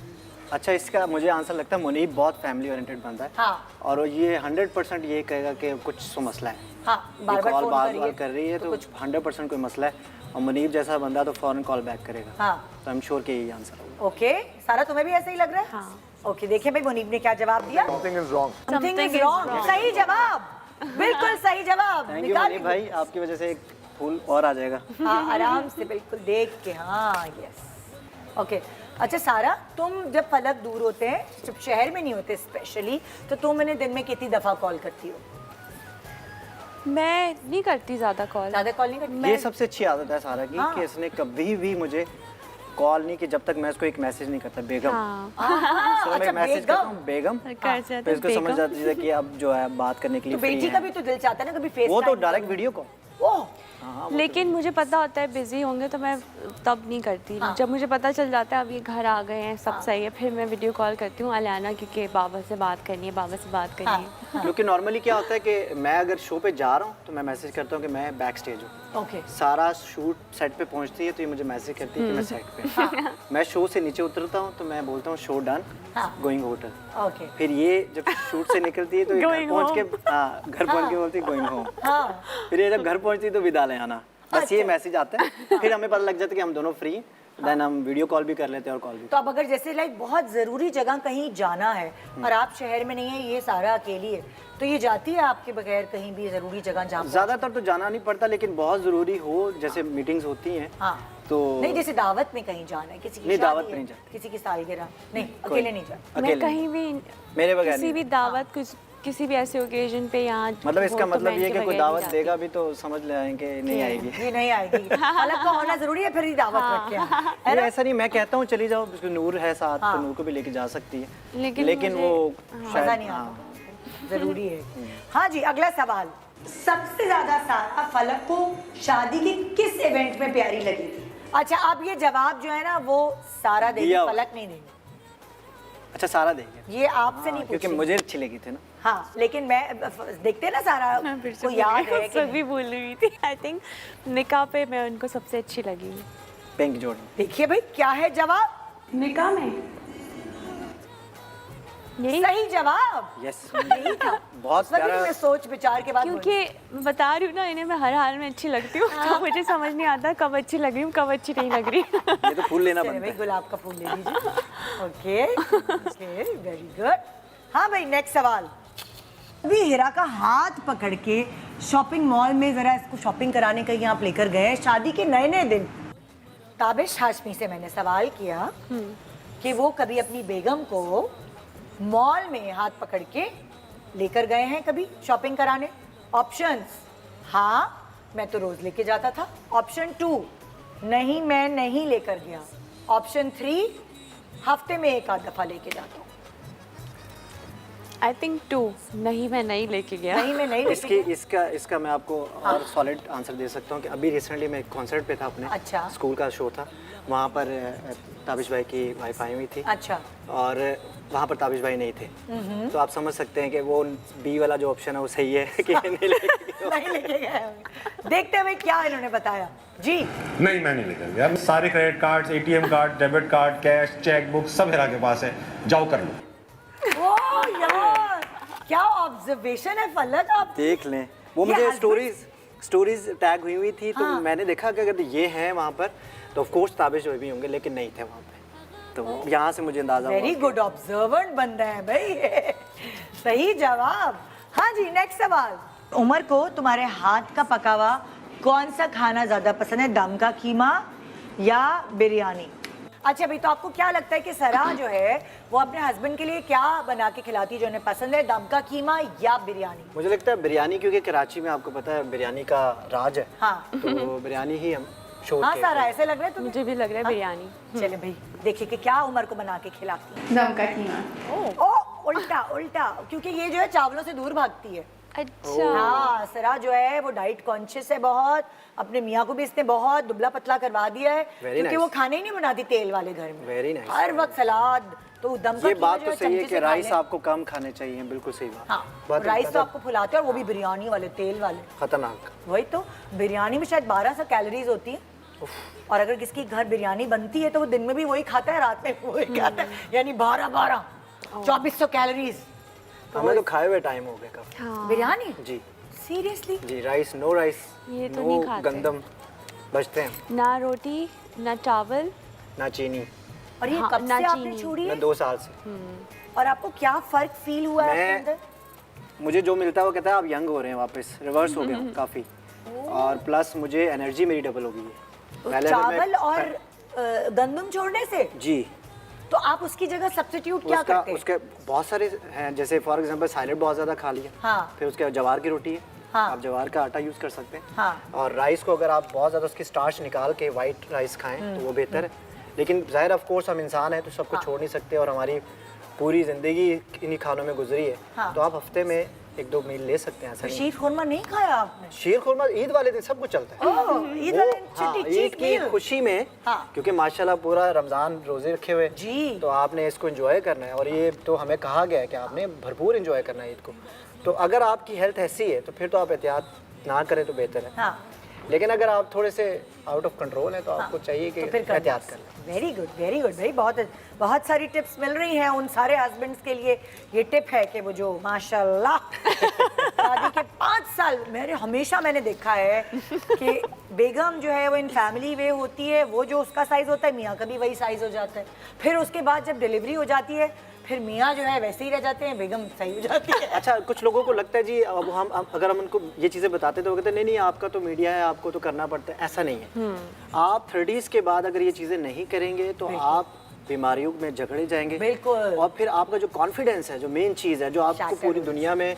अच्छा, इसका मुझे आंसर लगता है मुनीब बहुत फैमिली ओरिएंटेड बंदा है। हाँ। और ये 100% ये कहेगा कि कुछ तो मसला है। हाँ, बार बार कॉल फोन बार कर रही है तो कुछ 100% कोई मसला है, और मुनीब जैसा बंदा तो फौरन कॉल बैक करेगा। हाँ। तो आई एम श्योर कि यही आंसर होगा। ओके, सारा तुम्हें भी ऐसा ही लग रहा है? हाँ। ओके, देखिए भाई मुनीब ने क्या जवाब दिया। Something is wrong. Something is wrong, सही जवाब, बिल्कुल सही जवाब। थैंक यू निकाल मुनीब भाई, आपकी वजह से एक फूल और आ जाएगा। हाँ, आराम से बिल्कुल देख के, हाँ यस। ओके, अच्छा सारा, तुम जब फलक दूर होते हैं, जब शहर में नहीं होते स्पेशली, तो तुम इन्हें दिन में कितनी दफ़ा कॉल करती हो? मैं नहीं करती ज़्यादा कॉल। ज़्यादा कॉल नहीं करती? ये सबसे अच्छी आदत है सारा की कि इसने कभी भी मुझे कॉल नहीं की जब तक मैं उसको एक मैसेज नहीं करता, बेगम। हाँ। तो मैं मैसेज करता हूँ बेगम, फिर उसको समझ जाती है कि अब जो है बात करने के लिए तो बेटी का भी तो दिल चाहता है ना कभी फेस, वो तो डायरेक्ट वीडियो कॉल। ओह, लेकिन मुझे पता होता है बिजी होंगे तो मैं तब नहीं करती। जब मुझे पता चल जाता है अब ये घर आ गए हैं, सब सही है, फिर मैं वीडियो कॉल करती हूँ अलियाना, क्योंकि बाबा से बात करनी है, बाबा से बात करनी है। क्योंकि नॉर्मली क्या होता है कि मैं अगर शो पे जा रहा हूँ तो मैं मैसेज करता हूँ कि मैं बैक स्टेज हूँ। ओके, सारा शूट सेट पे पहुँचती है तो ये मुझे मैसेज करती है कि मैं सेट पे। मैं शो से नीचे उतरता हूँ तो मैं बोलता हूँ show done, going hotel. Okay, फिर ये जब शूट से निकलती है तो ये घर Going पहुँच के, हाँ घर पहुँच के बोलती है गोइंग होम। हाँ, फिर ये जब घर पहुँचती है तो विदा ले आना, बस ये मैसेज आता है। फिर हमें पता लग जाता है कि हम दोनों फ्री हैं, देन हम वीडियो कॉल भी कर लेते हैं और कॉल भी। तो अब अगर जैसे लाइक बहुत ज़रूरी जगह कहीं जाना है और आप शहर में नहीं है, ये सारा अकेली है, तो ये जाती है आपके बगैर कहीं भी ज़रूरी जगह जहाँ? ज़्यादातर तो जाना नहीं पड़ता, लेकिन बहुत ज़रूरी हो, जैसे मीटिंग्स होती हैं हाँ, तो नहीं जैसे दावत में कहीं जाना है, किसी की नहीं, शादी दावत है, में नहीं जाती। किसी की सालगिरह, नहीं अकेले नहीं जाती। मैं कहीं भी मेरे बगैर किसी भी दावत, किसी भी ऐसे ओकेजन पे यहाँ, मतलब इसका वो तो मतलब मैं ये इनके कि कोई बगैर दावत नहीं देगा भी तो समझ ले आएंगे नहीं आएगी। ये नहीं आएगी, अलग का होना जरूरी है, फिर ही दावत रखे हैं, है नहीं, ना? ऐसा नहीं, मैं कहता हूँ चली जाओ, क्योंकि नूर है साथ तो नूर को भी लेके जा सकती है, लेकिन मुझे वो मजा शायद नहीं आता, जरूरी है। हाँ जी, अगला सवाल, सबसे ज्यादा सारा फलक को शादी की किस इवेंट में प्यारी लगी थी? अच्छा, अब ये जवाब जो है ना वो सारा देगी, दिया फलक नहीं देगी। अच्छा, सारा देंगे, ये आपसे नहीं क्योंकि पूछी। मुझे अच्छी लगी थी ना। हाँ, लेकिन मैं देखते ना सारा को याद है कि सभी भूल रही थी। आई थिंक निकाह पे मैं उनको सबसे अच्छी लगी। पिंक जोड़ी। देखिए भाई क्या है जवाब, निकाह में यही सही जवाब यस, यही था। बहुत उस वक्त प्यारा। मैं सोच विचार के बाद बोली। क्योंकि बता रही हूँ ना, इन्हें मैं हर हाल में अच्छी लगती हूँ, तो मुझे समझ नहीं आता कब अच्छी लग रही हूँ, कब अच्छी नहीं लग रही। ये तो फूल लेना चलिए बनता भाई, है। गुलाब का फूल ले लीजिए। Okay okay, very good. हाँ भाई, नेक्स्ट सवाल, अभी हिरा का हाथ पकड़ के शॉपिंग मॉल में जरा इसको शॉपिंग कराने कहीं आप लेकर गए शादी के नए नए दिन। ताबिश हाशमी से मैंने सवाल किया कि वो कभी अपनी बेगम को मॉल में हाथ पकड़ के लेकर गए हैं कभी शॉपिंग कराने? ऑप्शंस, हाँ मैं तो रोज लेके जाता था। ऑप्शन 2, नहीं मैं नहीं लेकर गया। ऑप्शन 3, हफ्ते में एक आध दफा लेके जाता हूँ। आई थिंक 2, नहीं मैं नहीं लेके गया। नहीं मैं नहीं लेके इसका मैं आपको और सॉलिड आंसर दे सकता हूँ कि अभी रिसेंटली मैं एक कॉन्सर्ट पे था अपने, अच्छा। स्कूल का शो था, वहाँ पर ताबिश भाई की वाइफ आई हुई थी। अच्छा। और वहाँ पर ताबिश भाई नहीं थे, तो आप समझ सकते हैं कि वो बी वाला जो ऑप्शन है वो सही है कि नहीं लेके नहीं लेके गए होंगे। देखते हुए क्या इन्होंने बताया जी। नहीं, मैं नहीं लेकर गया। सारे credit cards, ATM card, debit card, cash, cheque book सब हिरा के पास है, जाओ कर लो। ओ यार, क्या ऑब्जर्वेशन है फलक, आप देख लें। वो ये मुझे husband- स्टोरीज टैग हुई थी, तो हाँ। मैंने देखा कि अगर ये हैं वहाँ पर तो ऑफ कोर्स ताबिश भाई भी होंगे, लेकिन नहीं थे वहाँ पे, तो यहाँ से मुझे अंदाजा हुआ। वेरी गुड ऑब्जर्वेंट बंदा है भाई। सही जवाब। हाँ जी, नेक्स्ट सवाल, उमर को तुम्हारे हाथ का पका हुआ कौन सा खाना ज्यादा पसंद है, दम का कीमा या बिरयानी? अच्छा भाई, तो आपको क्या लगता है कि सरा जो है वो अपने हस्बैंड के लिए क्या बना के खिलाती है जो उन्हें पसंद है, दम का कीमा या बिरयानी? मुझे लगता है बिरयानी, क्योंकि कराची में आपको पता है बिरयानी का राज है। हाँ। तो बिरयानी ही हम शोध हाँ के सारा ऐसे लग रहा है तुम्हें? मुझे भी लग रहा है बिरयानी। चले भाई देखिए कि क्या उमर को बना के खिलाती है। दम का कीमा। ओ उल्टा उल्टा, क्योंकि ये जो है चावलों से दूर भागती है। अच्छा। हाँ, सरा जो है वो डाइट कॉन्शियस है बहुत। अपने मियाँ को भी इसने बहुत दुबला पतला करवा दिया है, क्योंकि nice. वो खाने ही नहीं बनाती तेल वाले घर में। Very nice. हर वक्त सलाद। तो दम का ये कीमा बात जो तो है सही है चमचे कि से खा राइस लें। आपको कम खाने चाहिए, बिल्कुल सही बात। हाँ, बात राइस तो आपको फुलाते हैं, और वो भी बिरयानी वाले तेल वाले। खतरनाक। वही तो, बिरयानी में शायद 1200 कैलोरीज होती है। और अगर किसी घर बिरयानी बनती है तो वो दिन में भी वही खाता है, रात में वही खाता है, यानी 12 2400 कैलोरीज। हमें तो खाए हुए टाइम हो गए कब। हाँ। बिरयानी जी सीरियसली? जी, राइस नो राइस, ये तो नो नहीं खाते। गंदम बचते हैं, ना रोटी ना चावल। ना चीनी। और ये हाँ, कब ना से आपने चीनी। छोड़ी है? मैं 2 साल से। और आपको क्या फर्क फील हुआ है अपने मैं अंदर? मुझे जो मिलता है वो कहता है आप यंग हो रहे हैं, वापस रिवर्स हो गया हूँ काफ़ी। और प्लस मुझे एनर्जी मेरी डबल हो गई है। तो पहले चावल और गंदम छोड़ने से? जी। तो आप उसकी जगह सब्स्टिट्यूट क्या उसका करते हैं? उसके बहुत सारे हैं, जैसे फॉर एग्जांपल सैलेड बहुत ज़्यादा खा लिया। हाँ। फिर उसके बाद जवार की रोटी है। हाँ। आप जवार का आटा यूज़ कर सकते हैं। हाँ। और राइस को अगर आप बहुत ज़्यादा उसकी स्टार्च निकाल के वाइट राइस खाएं तो वो बेहतर है। लेकिन ज़ाहिर ऑफ कोर्स हम इंसान हैं तो सबको छोड़ नहीं सकते, और हमारी पूरी ज़िंदगी इन्हीं खानों में गुजरी है। हाँ। तो आप हफ्ते में 1-2 मील ले सकते हैं, ऐसा तो नहीं। शीर खुरमा नहीं खाया आपने? शीर खुरमा ईद वाले दिन सब कुछ चलता है। ओह, ईद वो- वाले दिन हाँ, cheat ईद की meal। खुशी में, हाँ। क्योंकि माशाल्लाह पूरा रमज़ान रोजे रखे हुए, जी। तो आपने इसको एंजॉय करना है, और ये तो हमें कहा गया है कि आपने भरपूर एंजॉय करना है ईद को। तो अगर आपकी हेल्थ ऐसी है तो फिर तो आप एहतियात ना करें तो बेहतर है। हाँ। लेकिन अगर आप थोड़े से आउट ऑफ कंट्रोल हैं तो आपको चाहिए कि तो फिर एहतियात कर लें। वेरी गुड भाई, बहुत बहुत सारी टिप्स मिल रही हैं उन सारे हस्बैंड्स के लिए। ये टिप है कि वो जो माशाल्लाह शादी के 5 साल मैंने देखा है कि बेगम जो है वो इन फैमिली वे होती है, वो जो उसका साइज होता है मियाँ का भी वही साइज हो जाता है। फिर उसके बाद जब डिलीवरी हो जाती है फिर मियाँ जो है वैसे ही रह जाते हैं, बेगम सही हो जाती है। अच्छा, कुछ लोगों को लगता है जी अब अगर हम उनको ये चीज़ें बताते तो वो कहते हैं नहीं आपका तो मीडिया है, आपको तो करना पड़ता है। ऐसा नहीं है। आप 30s के बाद अगर ये चीज़ें नहीं करेंगे तो आप बीमारियों में झगड़े जाएंगे। बिल्कुल। और फिर आपका जो कॉन्फिडेंस है, जो मेन चीज़ है, जो आपको शातिर पूरी हो। दुनिया में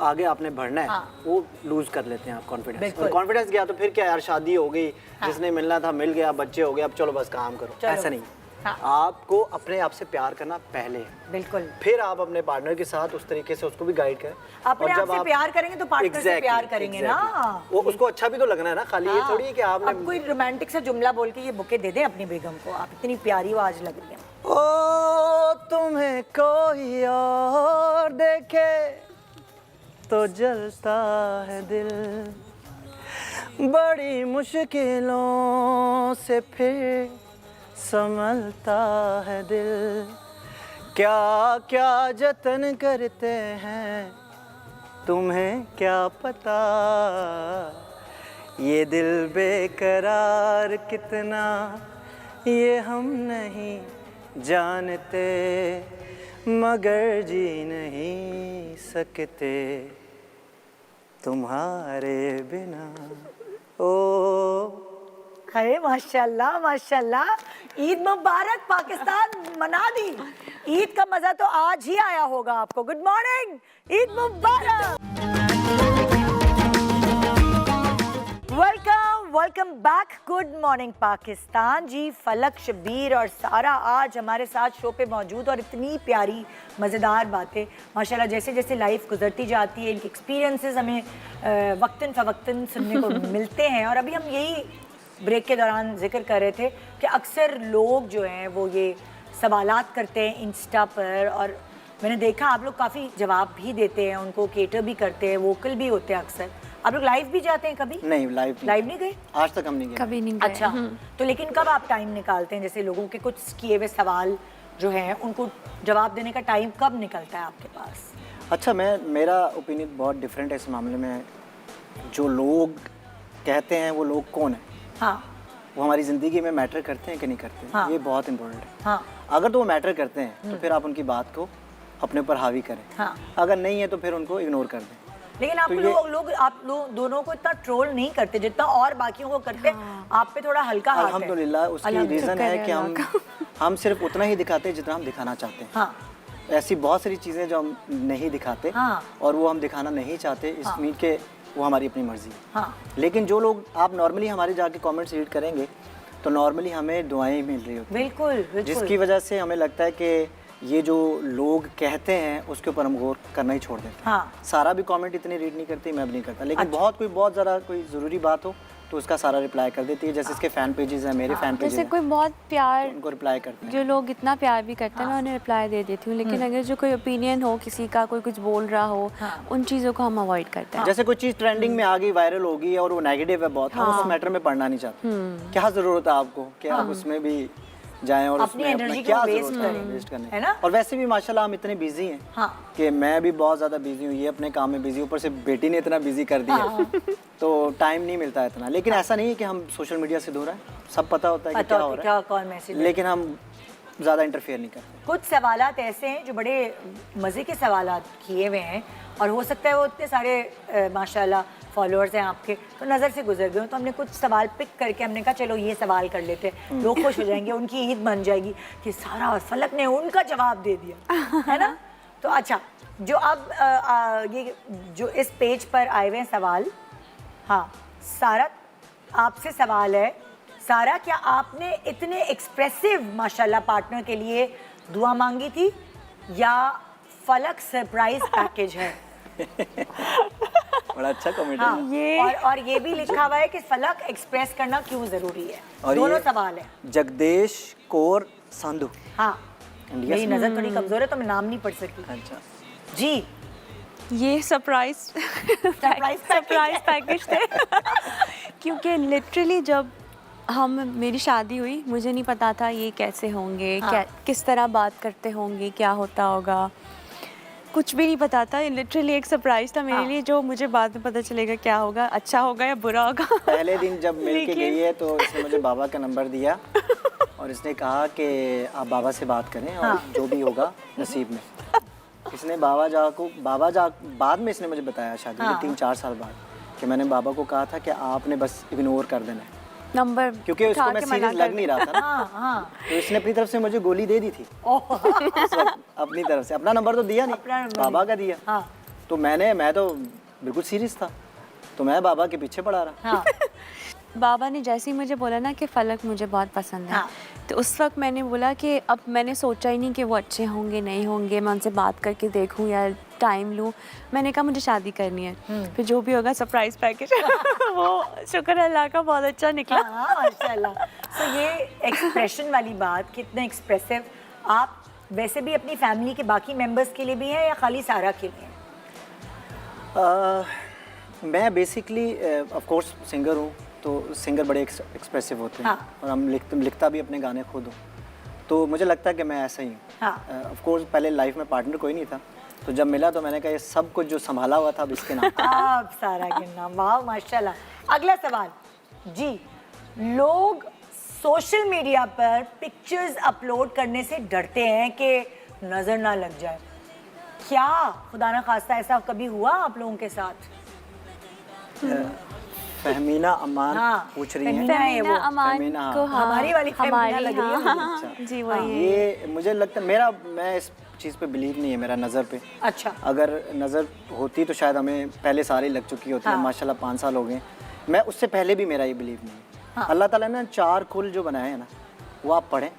आगे आपने बढ़ना है, हाँ। वो लूज कर लेते हैं आप कॉन्फिडेंस। बिल्कुल। और कॉन्फिडेंस गया तो फिर क्या यार, शादी हो गई, जिसने मिलना था मिल गया, बच्चे हो गए, अब चलो बस काम करो। चलो। ऐसा नहीं। हाँ। आपको अपने आप से प्यार करना पहले है, बिल्कुल। फिर आप अपने पार्टनर के साथ उस तरीके से उसको भी गाइड करें। अपने और आप जब से प्यार करेंगे तो पार्टनर से प्यार करेंगे ना। वो उसको अच्छा भी तो लगना है ना, खाली ये थोड़ी है कि आपने अब कोई रोमांटिक सा जुमला बोल के ये बुके दे दें अपनी बेगम को, आप इतनी प्यारी वो आज लग रही है। ओ तुम्हें कोई और देखे तो जलता है दिल, बड़ी मुश्किलों से फिर संभलता है दिल, क्या क्या जतन करते हैं तुम्हें क्या पता, ये दिल बेकरार कितना ये हम नहीं जानते, मगर जी नहीं सकते तुम्हारे बिना। ओ अरे माशाल्लाह माशाल्लाह, ईद मुबारक, पाकिस्तान मना दी। ईद का मजा तो आज ही आया होगा आपको। गुड मॉर्निंग, ईद मुबारक। Welcome back. Good morning Pakistan. जी फलक, शबीर और सारा आज हमारे साथ शो पे मौजूद, और इतनी प्यारी मज़ेदार बातें माशाल्लाह जैसे जैसे लाइफ गुजरती जाती है इनके एक्सपीरियंसेस हमें वक्तन फ़वक्तन सुनने को मिलते हैं। और अभी हम यही ब्रेक के दौरान जिक्र कर रहे थे कि अक्सर लोग जो हैं वो ये सवालात करते हैं इंस्टा पर, और मैंने देखा आप लोग काफ़ी जवाब भी देते हैं, उनको केटर भी करते हैं, वोकल भी होते हैं। अक्सर आप लोग लाइव भी जाते हैं कभी? नहीं, लाइव नहीं गए आज तक हम नहीं गए। कभी नहीं गए। अच्छा, तो लेकिन कब आप टाइम निकालते हैं? जैसे लोगों के कुछ किए हुए सवाल जो हैं उनको जवाब देने का टाइम कब निकलता है आपके पास? अच्छा, मेरा ओपिनियन बहुत डिफरेंट है इस मामले में। जो लोग कहते हैं वो लोग कौन है, हाँ वो हमारी ज़िंदगी में मैटर करते हैं कि नहीं करते हैं, हाँ। ये बहुत इंपॉर्टेंट है। हाँ अगर तो वो मैटर करते हैं तो फिर आप उनकी बात को अपने ऊपर हावी करें। हाँ। अगर नहीं है तो फिर उनको इग्नोर कर दें। लेकिन आप लोग दोनों को इतना ट्रोल नहीं करते जितना और बाकियों को करते। आप पे थोड़ा हल्का हाथ है। अल्हम्दुलिल्लाह, उसकी रीज़न है कि हम सिर्फ उतना ही दिखाते हैं जितना हम दिखाना चाहते हैं। हाँ। ऐसी बहुत सारी चीज़ें जो हम नहीं दिखाते और वो हम दिखाना नहीं चाहते, इस मीन के वो हमारी अपनी मर्जी है। लेकिन जो लोग आप नॉर्मली हमारे जाके कमेंट्स रीड करेंगे तो नॉर्मली हमें दुआएं मिल रही होती हैं, बिल्कुल। जिसकी वजह से हमें लगता है कि ये जो लोग कहते हैं उसके ऊपर हम गौर करना ही छोड़ देते हैं। सारा भी कमेंट इतनी रीड नहीं करती, मैं भी नहीं करता, लेकिन बहुत ज़्यादा कोई ज़रूरी बात हो तो उसका सारा रिप्लाई कर देती है। जैसे इसके फैन पेजेस हैं, मेरे फैन पेजेस जैसे हैं, कोई बहुत प्यार उनको रिप्लाई करते हैं। जो लोग इतना प्यार भी करते हैं मैं उन्हें रिप्लाई दे देती हूँ, लेकिन अगर जो कोई ओपिनियन हो किसी का, कोई कुछ बोल रहा हो, उन चीज़ों को हम अवॉइड करते हैं। जैसे कोई चीज़ ट्रेंडिंग में आ गई, वायरल होगी और वो नेगेटिव है बहुत, हम उस मैटर में पढ़ना नहीं चाहते। क्या ज़रूरत है आपको कि आप उसमें भी जाएं और अपनी उसमें एनर्जी क्या को ज़रूरत है वेस्ट वेस्ट करने, है ना? और वैसे भी माशाल्लाह हम इतने बिजी हैं कि मैं भी बहुत ज़्यादा बिजी हूँ, ये अपने काम में बिजी, ऊपर से बेटी ने इतना बिजी कर दिया तो टाइम नहीं मिलता है इतना। लेकिन ऐसा नहीं है कि हम सोशल मीडिया से दूर हैं, सब पता होता है कि क्या हो रहा है, कौन मैसेज, लेकिन हम ज़्यादा इंटरफेयर नहीं करते। कुछ सवालात ऐसे हैं जो बड़े मज़े के सवालात किए हुए हैं और हो सकता है वो इतने सारे माशाल्लाह फॉलोअर्स हैं आपके तो नज़र से गुजर गए हो, तो हमने कुछ सवाल पिक करके हमने कहा चलो ये सवाल कर लेते हैं, लोग खुश हो जाएंगे, उनकी ईद बन जाएगी कि सारा और फलक ने उनका जवाब दे दिया, है ना? तो अच्छा, जो अब ये जो इस पेज पर आए हुए हैं सवाल, हाँ सारा आपसे सवाल है। सारा, क्या आपने इतने एक्सप्रेसिव माशाल्लाह पार्टनर के लिए दुआ मांगी थी या फलक सरप्राइज पैकेज है? बड़ा अच्छा कमेंट हाँ, है। और ये भी लिखा हुआ है कि फलक एक्सप्रेस करना क्यों जरूरी है। और दोनों सवाल है। जगदेश कौर संधू, हाँ, इंडिया मेरी से। नजर थोड़ी कमजोर है तो मैं नाम नहीं पढ़ सकती। अच्छा जी, ये सरप्राइज पैकेज थे क्योंकि लिटरली जब मेरी शादी हुई मुझे नहीं पता था ये कैसे होंगे, किस तरह बात करते होंगे, क्या होता होगा, कुछ भी नहीं पता था। लिटरली एक सरप्राइज था मेरे लिए, जो मुझे बाद में पता चलेगा क्या होगा, अच्छा होगा या बुरा होगा। पहले दिन जब मिल के गई है तो इसने मुझे बाबा का नंबर दिया और इसने कहा कि आप बाबा से बात करें और जो भी होगा नसीब में। इसने बाद में इसने मुझे बताया शादी के 3-4 साल बाद कि मैंने बाबा को कहा था कि आपने बस इग्नोर कर देना है नंबर, क्योंकि उसको मैं सीरियस लग नहीं रहा था ना। तो इसने अपनी तरफ से मुझे गोली दे दी थी अपनी तरफ से। अपना नंबर तो दिया नहीं, बाबा का दिया। तो मैं तो बिल्कुल सीरियस था, तो मैं बाबा के पीछे पड़ा रहा। बाबा ने जैसे ही मुझे बोला ना कि फलक मुझे बहुत पसंद है, तो उस वक्त मैंने बोला कि अब मैंने सोचा ही नहीं कि वो अच्छे होंगे नहीं होंगे, मैं उनसे बात करके देखूं या टाइम लूं। मैंने कहा मुझे शादी करनी है, फिर जो भी होगा सरप्राइज पैकेज वो शुक्र अल्लाह का बहुत अच्छा निकला। माशाल्लाह। तो ये एक्सप्रेशन वाली बात, कितने एक्सप्रेसिव आप वैसे भी अपनी फैमिली के बाकी मेंबर्स के लिए भी हैं या खाली सारा के लिए? मैं बेसिकली ऑफ कोर्स सिंगर हूँ, तो सिंगर बड़े एक्सप्रेसिव होते हैं और हम लिखता भी अपने गाने खुद हूँ, तो मुझे लगता है कि मैं ऐसा ही हूँ। ऑफ कोर्स पहले लाइफ में पार्टनर कोई नहीं था, तो जब मिला तो मैंने कहा ये सब कुछ जो संभाला हुआ था अब इसके नाम। आप सारा के नाम। वाह माशाल्लाह। अगला सवाल जी, लोग सोशल मीडिया पर पिक्चर्स अपलोड करने से डरते हैं कि नजर ना लग जाए, क्या खुदा ना खास्ता ऐसा कभी हुआ आप लोगों के साथ? फहमीना अमान पूछ रही हैं। फहमीना अमान को हमारी वाली फहमीना लग रही है। अच्छा जी वही है। ये मुझे लगता है मैं इस चीज़ पे बिलीव नहीं है मेरा नज़र पे। अच्छा, अगर नज़र होती तो शायद हमें पहले सारी लग चुकी होती है। माशाल्लाह 5 साल हो गए, मैं उससे पहले भी मेरा ये बिलीव नहीं है। अल्लाह ताला ने 4 कुल जो बनाए हैं ना, वो आप पढ़ें,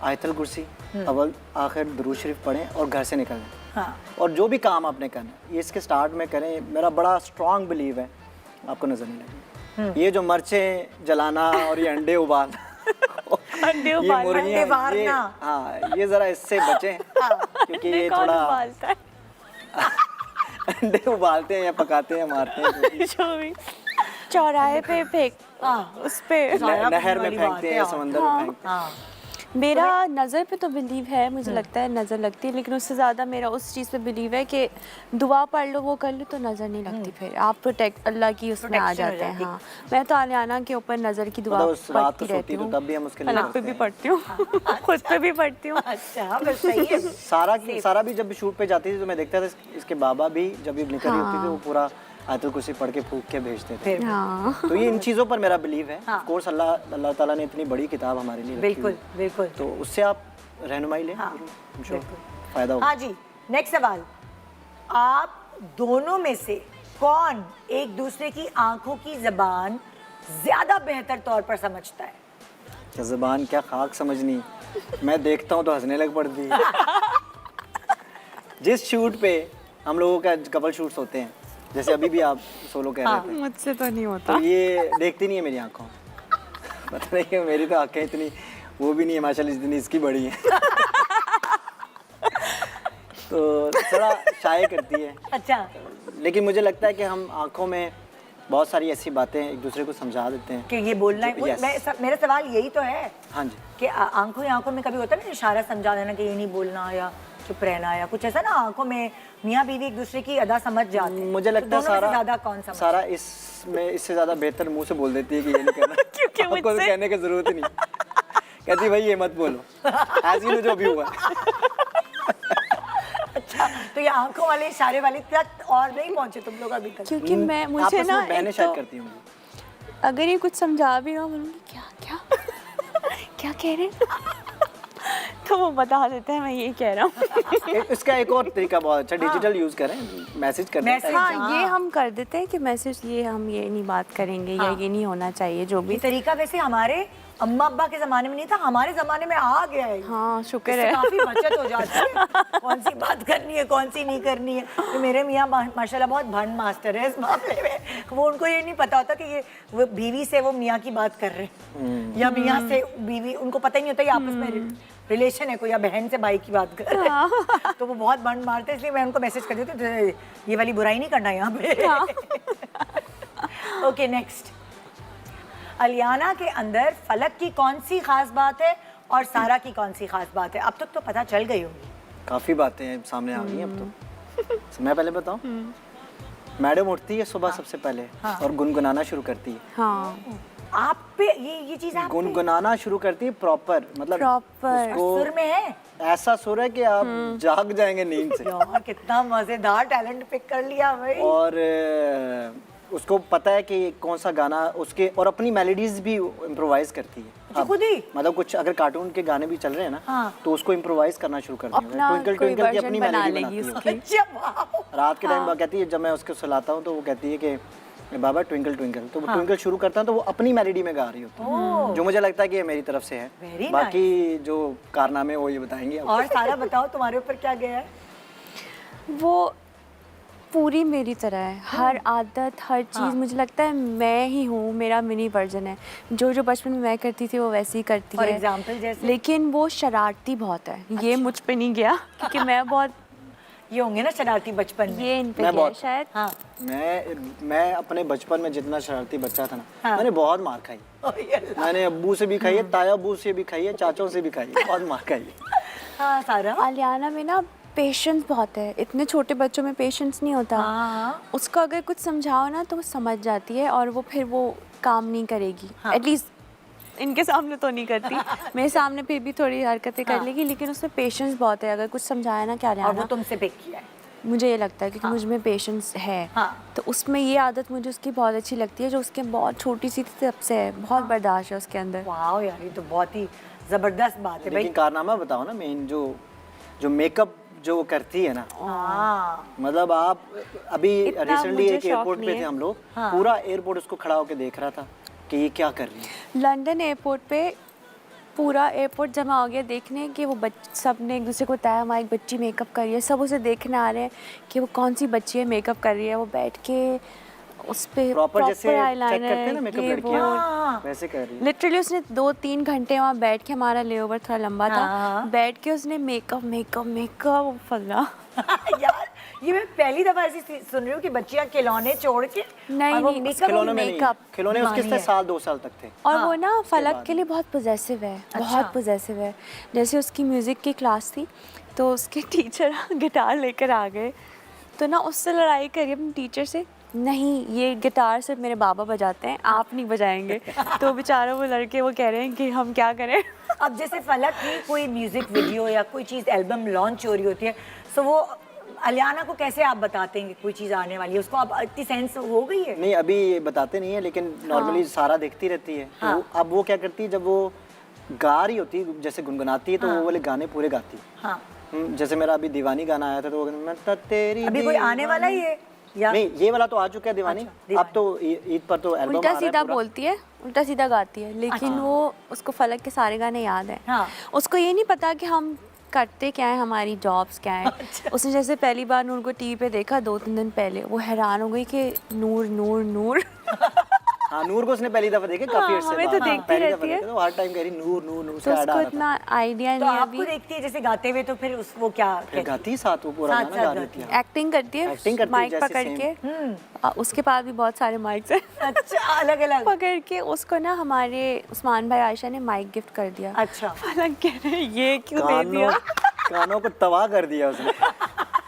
आयतुल कुर्सी, अव्वल आखिर दुरूद शरीफ पढ़ें और घर से निकलें। और जो भी काम आपने करना ये इसके स्टार्ट में करें। मेरा बड़ा स्ट्रॉन्ग बिलीव है, आपको नजर नहीं लगेगी। ये जो मर्चें जलाना और ये अंडे उबालना ये मुर्गियां, हाँ ये जरा इससे बचें क्योंकि ये थोड़ा अंडे उबालते हैं या पकाते हैं, मारते हैं, जो भी चौराहे पे फेंक उस पे नहर में फेंकते हैं, समंदर में फेंकते हैं। मेरा नज़र पे तो बिलीव है, मुझे लगता है नज़र लगती है, लेकिन उससे ज़्यादा मेरा उस चीज़ पे बिलीव है कि दुआ पढ़ लो वो कर लो तो नज़र नहीं लगती, फिर आप प्रोटेक्ट अल्लाह की उसमें आ Protection हो जाते हैं। जाती। हाँ, मैं तो आलियाना के ऊपर नज़र की दुआ मतलब उस रात पढ़ती को रहती सोती तो हूँ, तब भी हम उसके लिए अलग पे भी पढ़ती हूँ, खुद पे भी पढ़ती हूँ। अच्छा बस सही है। सारा भी जब शूट पे जाती थी तो मैं देखता था इसके बाबा भी जब ये निकल रही होती थी वो पूरा आयतुल कुर्सी पढ़ के फूंक के भेजते थे। हाँ, तो ये इन चीज़ों पर मेरा बिलीव है। ऑफ कोर्स अल्लाह ताला ने इतनी बड़ी किताब हमारे लिए रखी बिल्कुल हुई है। बिल्कुल। तो उससे आप रहनुमाई लें, जो फायदा होगा। हाँ जी, नेक्स्ट सवाल, आप दोनों में से कौन एक दूसरे की आंखों की जबान ज्यादा बेहतर तौर पर समझता है? क्या ज़बान क्या खाक समझनी, मैं देखता हूँ तो हंसने लग पड़ती है। जिस शूट पे हम लोगों का कपल शूट्स होते हैं, जैसे अभी भी आप सोलो कह रहे थे, मुझसे तो नहीं होता। तो ये देखती नहीं है मेरी आंखों। पता नहीं क्यों मेरी तो आंखें इतनी वो भी नहीं है माशाल्लाह जितनी इसकी बड़ी है। तो थोड़ा शाये करती है, अच्छा, लेकिन मुझे लगता है कि हम आंखों में बहुत सारी ऐसी बातें एक दूसरे को समझा देते हैं कि ये बोलना है, Yes. मेरा सवाल यही तो है हाँ जी। कि आंखों ही आंखों में कभी होता है ना इशारा समझा देना कि ये नहीं बोलना या चुप रहना या कुछ ऐसा ना, आंखों में मियाँ बीवी एक दूसरे की अदा समझ जाते हैं। मुझे लगता है तो दोनों में से ज्यादा कौन समझ? सारा इसमें इससे ज़्यादा बेहतर मुंह से बोल देती है कि ये नहीं करना। क्योंकि आपको तो मुझसे- कहने की ज़रूरत ही नहीं। कहती भाई ये मत बोलो, ऐसे ही जो भी हुआ। अच्छा, तो ये आंखों वाले इशारे वाले तक और नहीं पहुंचे तुम लोग अभी तक? क्योंकि मैं मुझे आपस ना में बहनें एक शायद तो, करती होंगी। अगर ये कुछ समझा भी रहा हूँ बोलूँगी क्या क्या क्या कह रहे हैं तो वो बता देते हैं मैं ये कह रहा हूँ। इसका एक और तरीका बहुत अच्छा, डिजिटल यूज़ करें, मैसेज करें। मैसेज, हाँ, ये हम कर देते हैं कि मैसेज ये हम ये नहीं बात करेंगे या ये नहीं होना चाहिए जो ये भी। तरीका वैसे हमारे अम्मा अब्बा के जमाने में नहीं था, हमारे जमाने में आ गया है। हाँ, शुक्र इससे है। काफी बचत हो जाती है, कौन सी बात करनी है कौन सी नहीं करनी है। तो मेरे मियाँ माशाल्लाह बहुत भंड मास्टर है इस मामले में। वो उनको ये नहीं पता होता कि ये वो बीवी से वो मियाँ की बात कर रहे हैं या मियाँ से बीवी, उनको पता ही नहीं होता ये आपस में रिलेशन है कोई, या बहन से भाई की बात कर रहे हैं। तो वो बहुत भंड मारते हैं, इसलिए मैं उनको मैसेज कर देती हूँ ये वाली बुराई नहीं करना यहाँ पे। ओके, नेक्स्ट, अलियाना के अंदर फलक की कौन सी खास बात है और सारा की कौन सी खास बात है? अब तक तो पता चल गई होगी। काफ़ी बातें सामने आ गई हैं अब तो। मैं पहले बताऊं, मैडम उठती है सुबह सबसे पहले और गुनगुनाना शुरू करती है। हाँ, आप पे ये चीज आप पे गुनगुनाना शुरू करती है प्रॉपर, मतलब प्रॉपर सुर में है। ऐसा सुर है कि आप जाग जाएंगे नींद से। यार कितना मजेदार टैलेंट पिक कर लिया भाई। और उसको पता है कि कौन सा गाना उसके, और अपनी मेलोडीज भी इम्प्रोवाइज करती है। अच्छा, खुद ही? मतलब कुछ अगर कार्टून के गाने भी चल रहे हैं ना, हाँ। तो उसको इम्प्रोवाइज करना शुरू कर दिया। अपना ट्विंकल कोई ट्विंकल की version अपनी बना मेलोडी लेगी बनाती है। उसकी। अच्छा, वाह। रात के टाइम कहती है, जब मैं उसको सुलाता हूँ तो वो कहती है कि बाबा ट्विंकल ट्विंकल, तो वो ट्विंकल शुरू करता है तो वो अपनी मेलोडी में गा रही होती है, जो मुझे लगता है कि ये मेरी तरफ से है। Very बाकी जो कारनामे वो ये बताएंगे आपको। और सारा बताओ तुम्हारे ऊपर क्या गया है? वो पूरी मेरी तरह है, हर आदत हर चीज़ मुझे लगता है मैं ही हूँ, मेरा मिनी वर्जन है। जो बचपन में मैं करती थी वो वैसे ही करती For है। example, जैसे? लेकिन वो शरारती बहुत है, ये मुझ पे नहीं गया क्योंकि मैं बहुत, ये होंगे ना शरारती बचपन में। ये इन पे मैं गया है बहुत- शायद। हाँ। मैं अपने बचपन में जितना शरारती बच्चा था ना, हाँ। मैंने बहुत मार खाई। ओए अल्लाह। मैंने अब्बू से भी खाई है, ताया अब्बू से भी खाई है, चाचों से भी खाई है, बहुत मार खाई है। हाँ सारा। आलियाना में ना पेशेंस बहुत है, इतने छोटे बच्चों में पेशेंस नहीं होता। हाँ। उसको अगर कुछ समझाओ ना तो वो समझ जाती है और वो फिर वो काम नहीं करेगी। एटलीस्ट इनके सामने तो नहीं करती, मेरे सामने फिर भी थोड़ी हरकतें कर लेगी, लेकिन उसमें पेशेंस बहुत है। अगर कुछ समझाया ना क्या और वो लेना, तुमसे पिक किया है। मुझे ये लगता है क्योंकि मुझ में पेशेंस है। हाँ। तो उसमें ये आदत मुझे उसकी बहुत अच्छी लगती है, जो उसके बहुत छोटी सी तब से है, बहुत बर्दाश्त है उसके अंदर। वाह यार, ये तो बहुत ही जबरदस्त बात है भाई। लेकिन कारनामा बताओ ना, मेन जो मेकअप जो वो करती है ना, हाँ। मतलब आप अभी इतना रिसेंटली मुझे एक शौक एयरपोर्ट पे नहीं थे है। हम लोग, पूरा एयरपोर्ट उसको खड़ा होकर देख रहा था कि ये क्या कर रही है। लंदन एयरपोर्ट पे पूरा एयरपोर्ट जमा हो गया देखने कि वो सब ने एक दूसरे को बताया हमारी एक बच्ची मेकअप कर रही है, सब उसे देखने आ रहे हैं कि वो कौन सी बच्ची है मेकअप कर रही है। वो बैठ के उस पे प्रॉपर जैसे चेक eyeliner, करते हैं ना मेकअप ये लड़कियां, हाँ। वैसे कर रही है। लिटरली उसने 2-3 घंटे वहाँ बैठ के, हमारा लेओवर थोड़ा लंबा था, हाँ। बैठ के उसने मेकअप मेकअप मेकअप फल्ला। यार ये मैं पहली दफा ऐसी सुन रही हूँ कि बच्चियाँ खिलौने छोड़ के नहीं, और वो नहीं, makeup खिलौने में नहीं, मेकअप खिलौने उसके मानी है। साल 2 साल तक थे। और वो ना फलक के लिए बहुत पोजेसिव है, बहुत पोजेसिव है। जैसे उसकी म्यूज़िक की क्लास थी तो उसके टीचर गिटार लेकर आ गए, तो ना उससे लड़ाई करी अपने टीचर से, नहीं ये गिटार सिर्फ मेरे बाबा बजाते हैं, आप नहीं बजाएंगे। तो बेचारा वो लड़के वो कह रहे हैं कि हम क्या करें। अब जैसे फलक की कोई म्यूजिक वीडियो या कोई चीज़ एल्बम लॉन्च हो रही होती है, तो वो अलियाना को कैसे आप बताते हैं कि कोई चीज़ आने वाली है? उसको अब इतनी सेंस हो गई है? नहीं अभी बताते नहीं है, लेकिन नॉर्मली सारा देखती रहती है। हाँ। तो अब वो क्या करती है, जब वो गा रही होती है, जैसे गुनगुनाती है, तो वो वाले गाने पूरे गाती है। हाँ, जैसे मेरा अभी दीवानी गाना आया था, तो वो मैं तो तेरी अभी कोई आने वाला ही है या नहीं, ये वाला तो आ चुका है दीवानी। अच्छा, अब तो ईद पर तो एल्बम आ उल्टा रहा है सीधा पूरा। बोलती है, उल्टा सीधा गाती है, लेकिन वो उसको फलक के सारे गाने याद हैं। हाँ। उसको ये नहीं पता कि हम करते क्या है, हमारी जॉब्स क्या है। उसने जैसे पहली बार नूर को टीवी पे देखा 2-3 दिन पहले, वो हैरान हो गई कि नूर नूर नूर। हाँ, नूर को उसने पहली दफा देखे काफी हाँ, अर्से हमें बाद। तो देखती पहली दफा रहती है। देखे तो हर टाइम कह रही नूर नूर नूर, तो उसका ऐड आ उसको रहा था। इतना आइडिया तो नहीं है आपको अभी। देखती है जैसे गाते हुए, तो फिर उस वो क्या फिर कहती गाती साथ वो पूरा साथ गाना साथ गा रही गाती थी। एक्टिंग करती है, Acting करती है माइक जैसे पकड़ same। के। उसके पास भी बहुत सारे माइक्स हैं। है? अच्छा, अलग अलग। पकड़ के उसको ना हमारे उस्मान भाई आयशा ने माइक गिफ्ट कर दिया। अच्छा। फलक कह रहे हैं ये क्यों दे कानों दिया? कानों को तबाह कर दिया उसने।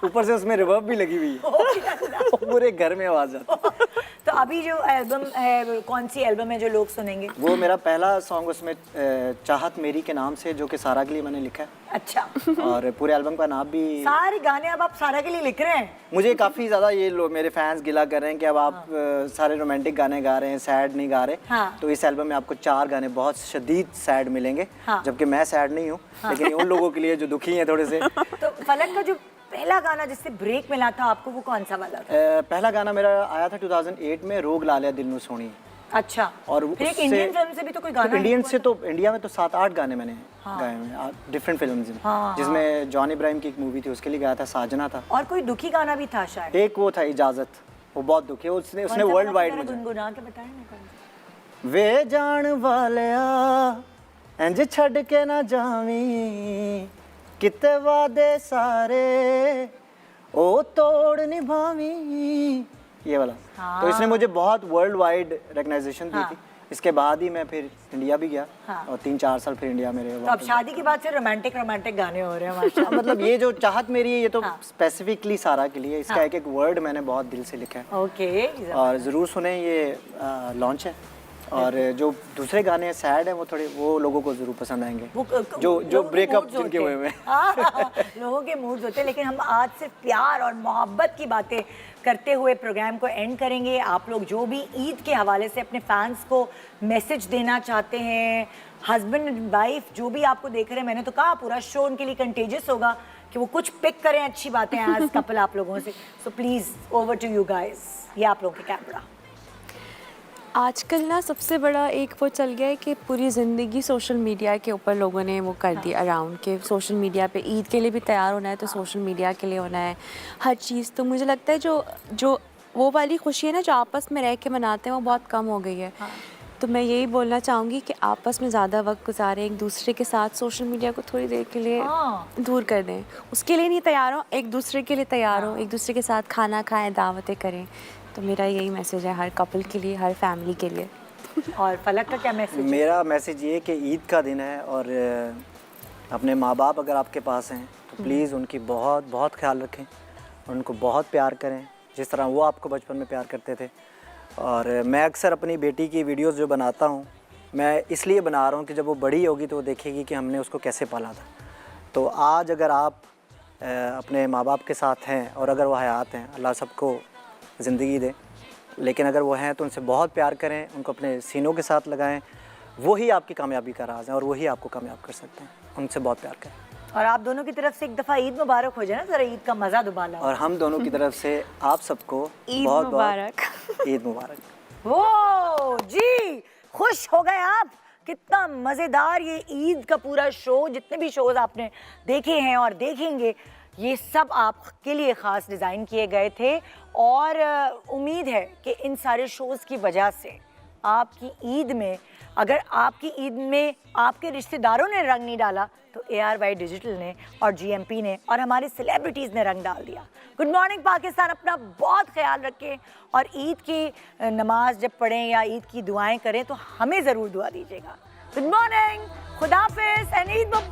ऊपर से उसमें रिवर्ब भी लगी हुई है। पूरे घर में आवाज आती है। तो अभी जो एल्बम है, कौन सी एल्बम है जो लोग सुनेंगे? वो मेरा पहला सॉन्ग उसमें चाहत मेरी के नाम से, जो कि सारा के लिए मैंने लिखा है। अच्छा, और पूरे एल्बम का नाम भी सारे गाने अब आप सारा के लिए लिख रहे हैं? मुझे काफ़ी ज़्यादा ये लोग मेरे फैंस गिला कर रहे हैं कि अब आप सारे रोमांटिक गाने गा रहे हैं, सैड नहीं गा रहे। हाँ। तो इस एल्बम में आपको 4 गाने बहुत शदीद सैड मिलेंगे। हाँ। जबकि मैं सैड नहीं हूँ, लेकिन उन लोगों के लिए जो दुखी हैं थोड़े से। तो फलक का जो पहला गाना जिससे ब्रेक मिला था आपको, वो कौन सा वाला था? पहला गाना मेरा आया था 2008 में, रोग ला लिया दिल नू सोनी। अच्छा। और फिर एक उससे- इंडियन फिल्म से भी तो कोई गाना इंडियन हुआ से था? तो इंडिया में तो 7-8 गाने मैंने गाए हैं डिफरेंट फिल्म्स में। हाँ, जिसमें जॉन इब्राहिम की एक मूवी थी, उसके लिए गाया था, साजना था। और कोई दुखी गाना भी था शायद। एक वो था इजाजत, वो बहुत दुखी है, उसने कौन सा वर्ल्ड वाला वाइड जरा मुझे गुनगुना के बताएं ना कौन सा? वे जान वालिया इंज छड़ के ना जावी, किते वादे सारे ओ तोड़ निभावी, ये वाला। तो इसने मुझे बहुत वर्ल्ड वाइड रिकग्नाइजेशन दी थी। इसके बाद ही मैं फिर इंडिया भी गया। और 3-4 साल फिर इंडिया में रहे। तो अब शादी के बाद से रोमांटिक रोमांटिक गाने हो रहे हैं माशाल्लाह। मतलब ये जो चाहत मेरी है, ये तो स्पेसिफिकली सारा के लिए। इसका एक एक वर्ड मैंने बहुत दिल से लिखा है। ओके। और ज़रूर सुने, ये लॉन्च है। और जो दूसरे गाने हैं सैड हैं, वो थोड़े वो लोगों को ज़रूर पसंद आएंगे, जो ब्रेकअप जिनके हुए हैं। लोगों के मूड्स होते हैं। लेकिन हम आज से प्यार और मोहब्बत की बातें करते हुए प्रोग्राम को एंड करेंगे। आप लोग जो भी ईद के हवाले से अपने फैंस को मैसेज देना चाहते हैं, हस्बैंड एंड वाइफ जो भी आपको देख रहे हैं, मैंने तो कहा पूरा शो उनके लिए कंटेजियस होगा कि वो कुछ पिक करें अच्छी बातें एज कपल आप लोगों से। So please over to you guys, ये आप लोगों के कैमरा। आजकल ना सबसे बड़ा एक वो चल गया है कि पूरी ज़िंदगी सोशल मीडिया के ऊपर लोगों ने वो कर दिया अराउंड के सोशल मीडिया पे ईद के लिए भी तैयार होना है तो सोशल मीडिया के लिए होना है हर चीज़। तो मुझे लगता है जो वो वाली खुशी है ना जो आपस में रह के मनाते हैं वो बहुत कम हो गई है। तो मैं यही बोलना चाहूँगी कि आपस में ज़्यादा वक्त गुजारें, एक दूसरे के साथ सोशल मीडिया को थोड़ी देर के लिए दूर कर दें। उसके लिए नहीं तैयार हो, एक दूसरे के लिए तैयार हो, एक दूसरे के साथ खाना खाएं, दावतें करें। तो मेरा यही मैसेज है हर कपल के लिए, हर फैमिली के लिए। और फलक का क्या मैसेज है? मेरा मैसेज ये कि ईद का दिन है और अपने माँ बाप अगर आपके पास हैं तो प्लीज़ उनकी बहुत बहुत ख्याल रखें, उनको बहुत प्यार करें जिस तरह वो आपको बचपन में प्यार करते थे। और मैं अक्सर अपनी बेटी की वीडियोस जो बनाता हूँ, मैं इसलिए बना रहा हूँ कि जब वो बड़ी होगी तो वो देखेगी कि हमने उसको कैसे पाला था। तो आज अगर आप अपने माँ बाप के साथ हैं और अगर वो हयात हैं, अल्लाह सबको ज़िंदगी दे, लेकिन अगर वो हैं तो उनसे बहुत प्यार करें, उनको अपने सीनों के साथ लगाएं। वही आपकी कामयाबी का राज है और वही आपको कामयाब कर सकते हैं। उनसे बहुत प्यार करें। और आप दोनों की तरफ से एक दफ़ा ईद मुबारक हो जाए ना, ज़रा ईद का मज़ा दुबाला हो। और हम दोनों की तरफ से आप सबको ईद बहुत मुबारक। बहुत ईद मुबारक। वो जी खुश हो गए आप। कितना मज़ेदार ये ईद का पूरा शो, जितने भी शोज़ आपने देखे हैं और देखेंगे, ये सब आपके लिए ख़ास डिज़ाइन किए गए थे। और उम्मीद है कि इन सारे शोज़ की वजह से आपकी ईद में, अगर आपकी ईद में आपके रिश्तेदारों ने रंग नहीं डाला तो ARY डिजिटल ने और GMP ने और हमारे सेलिब्रिटीज़ ने रंग डाल दिया। गुड मॉर्निंग पाकिस्तान, अपना बहुत ख्याल रखें और ईद की नमाज जब पढ़ें या ईद की दुआएं करें तो हमें ज़रूर दुआ दीजिएगा। गुड मॉर्निंग, खुदा हाफिज़ एंड ईद मुबारक।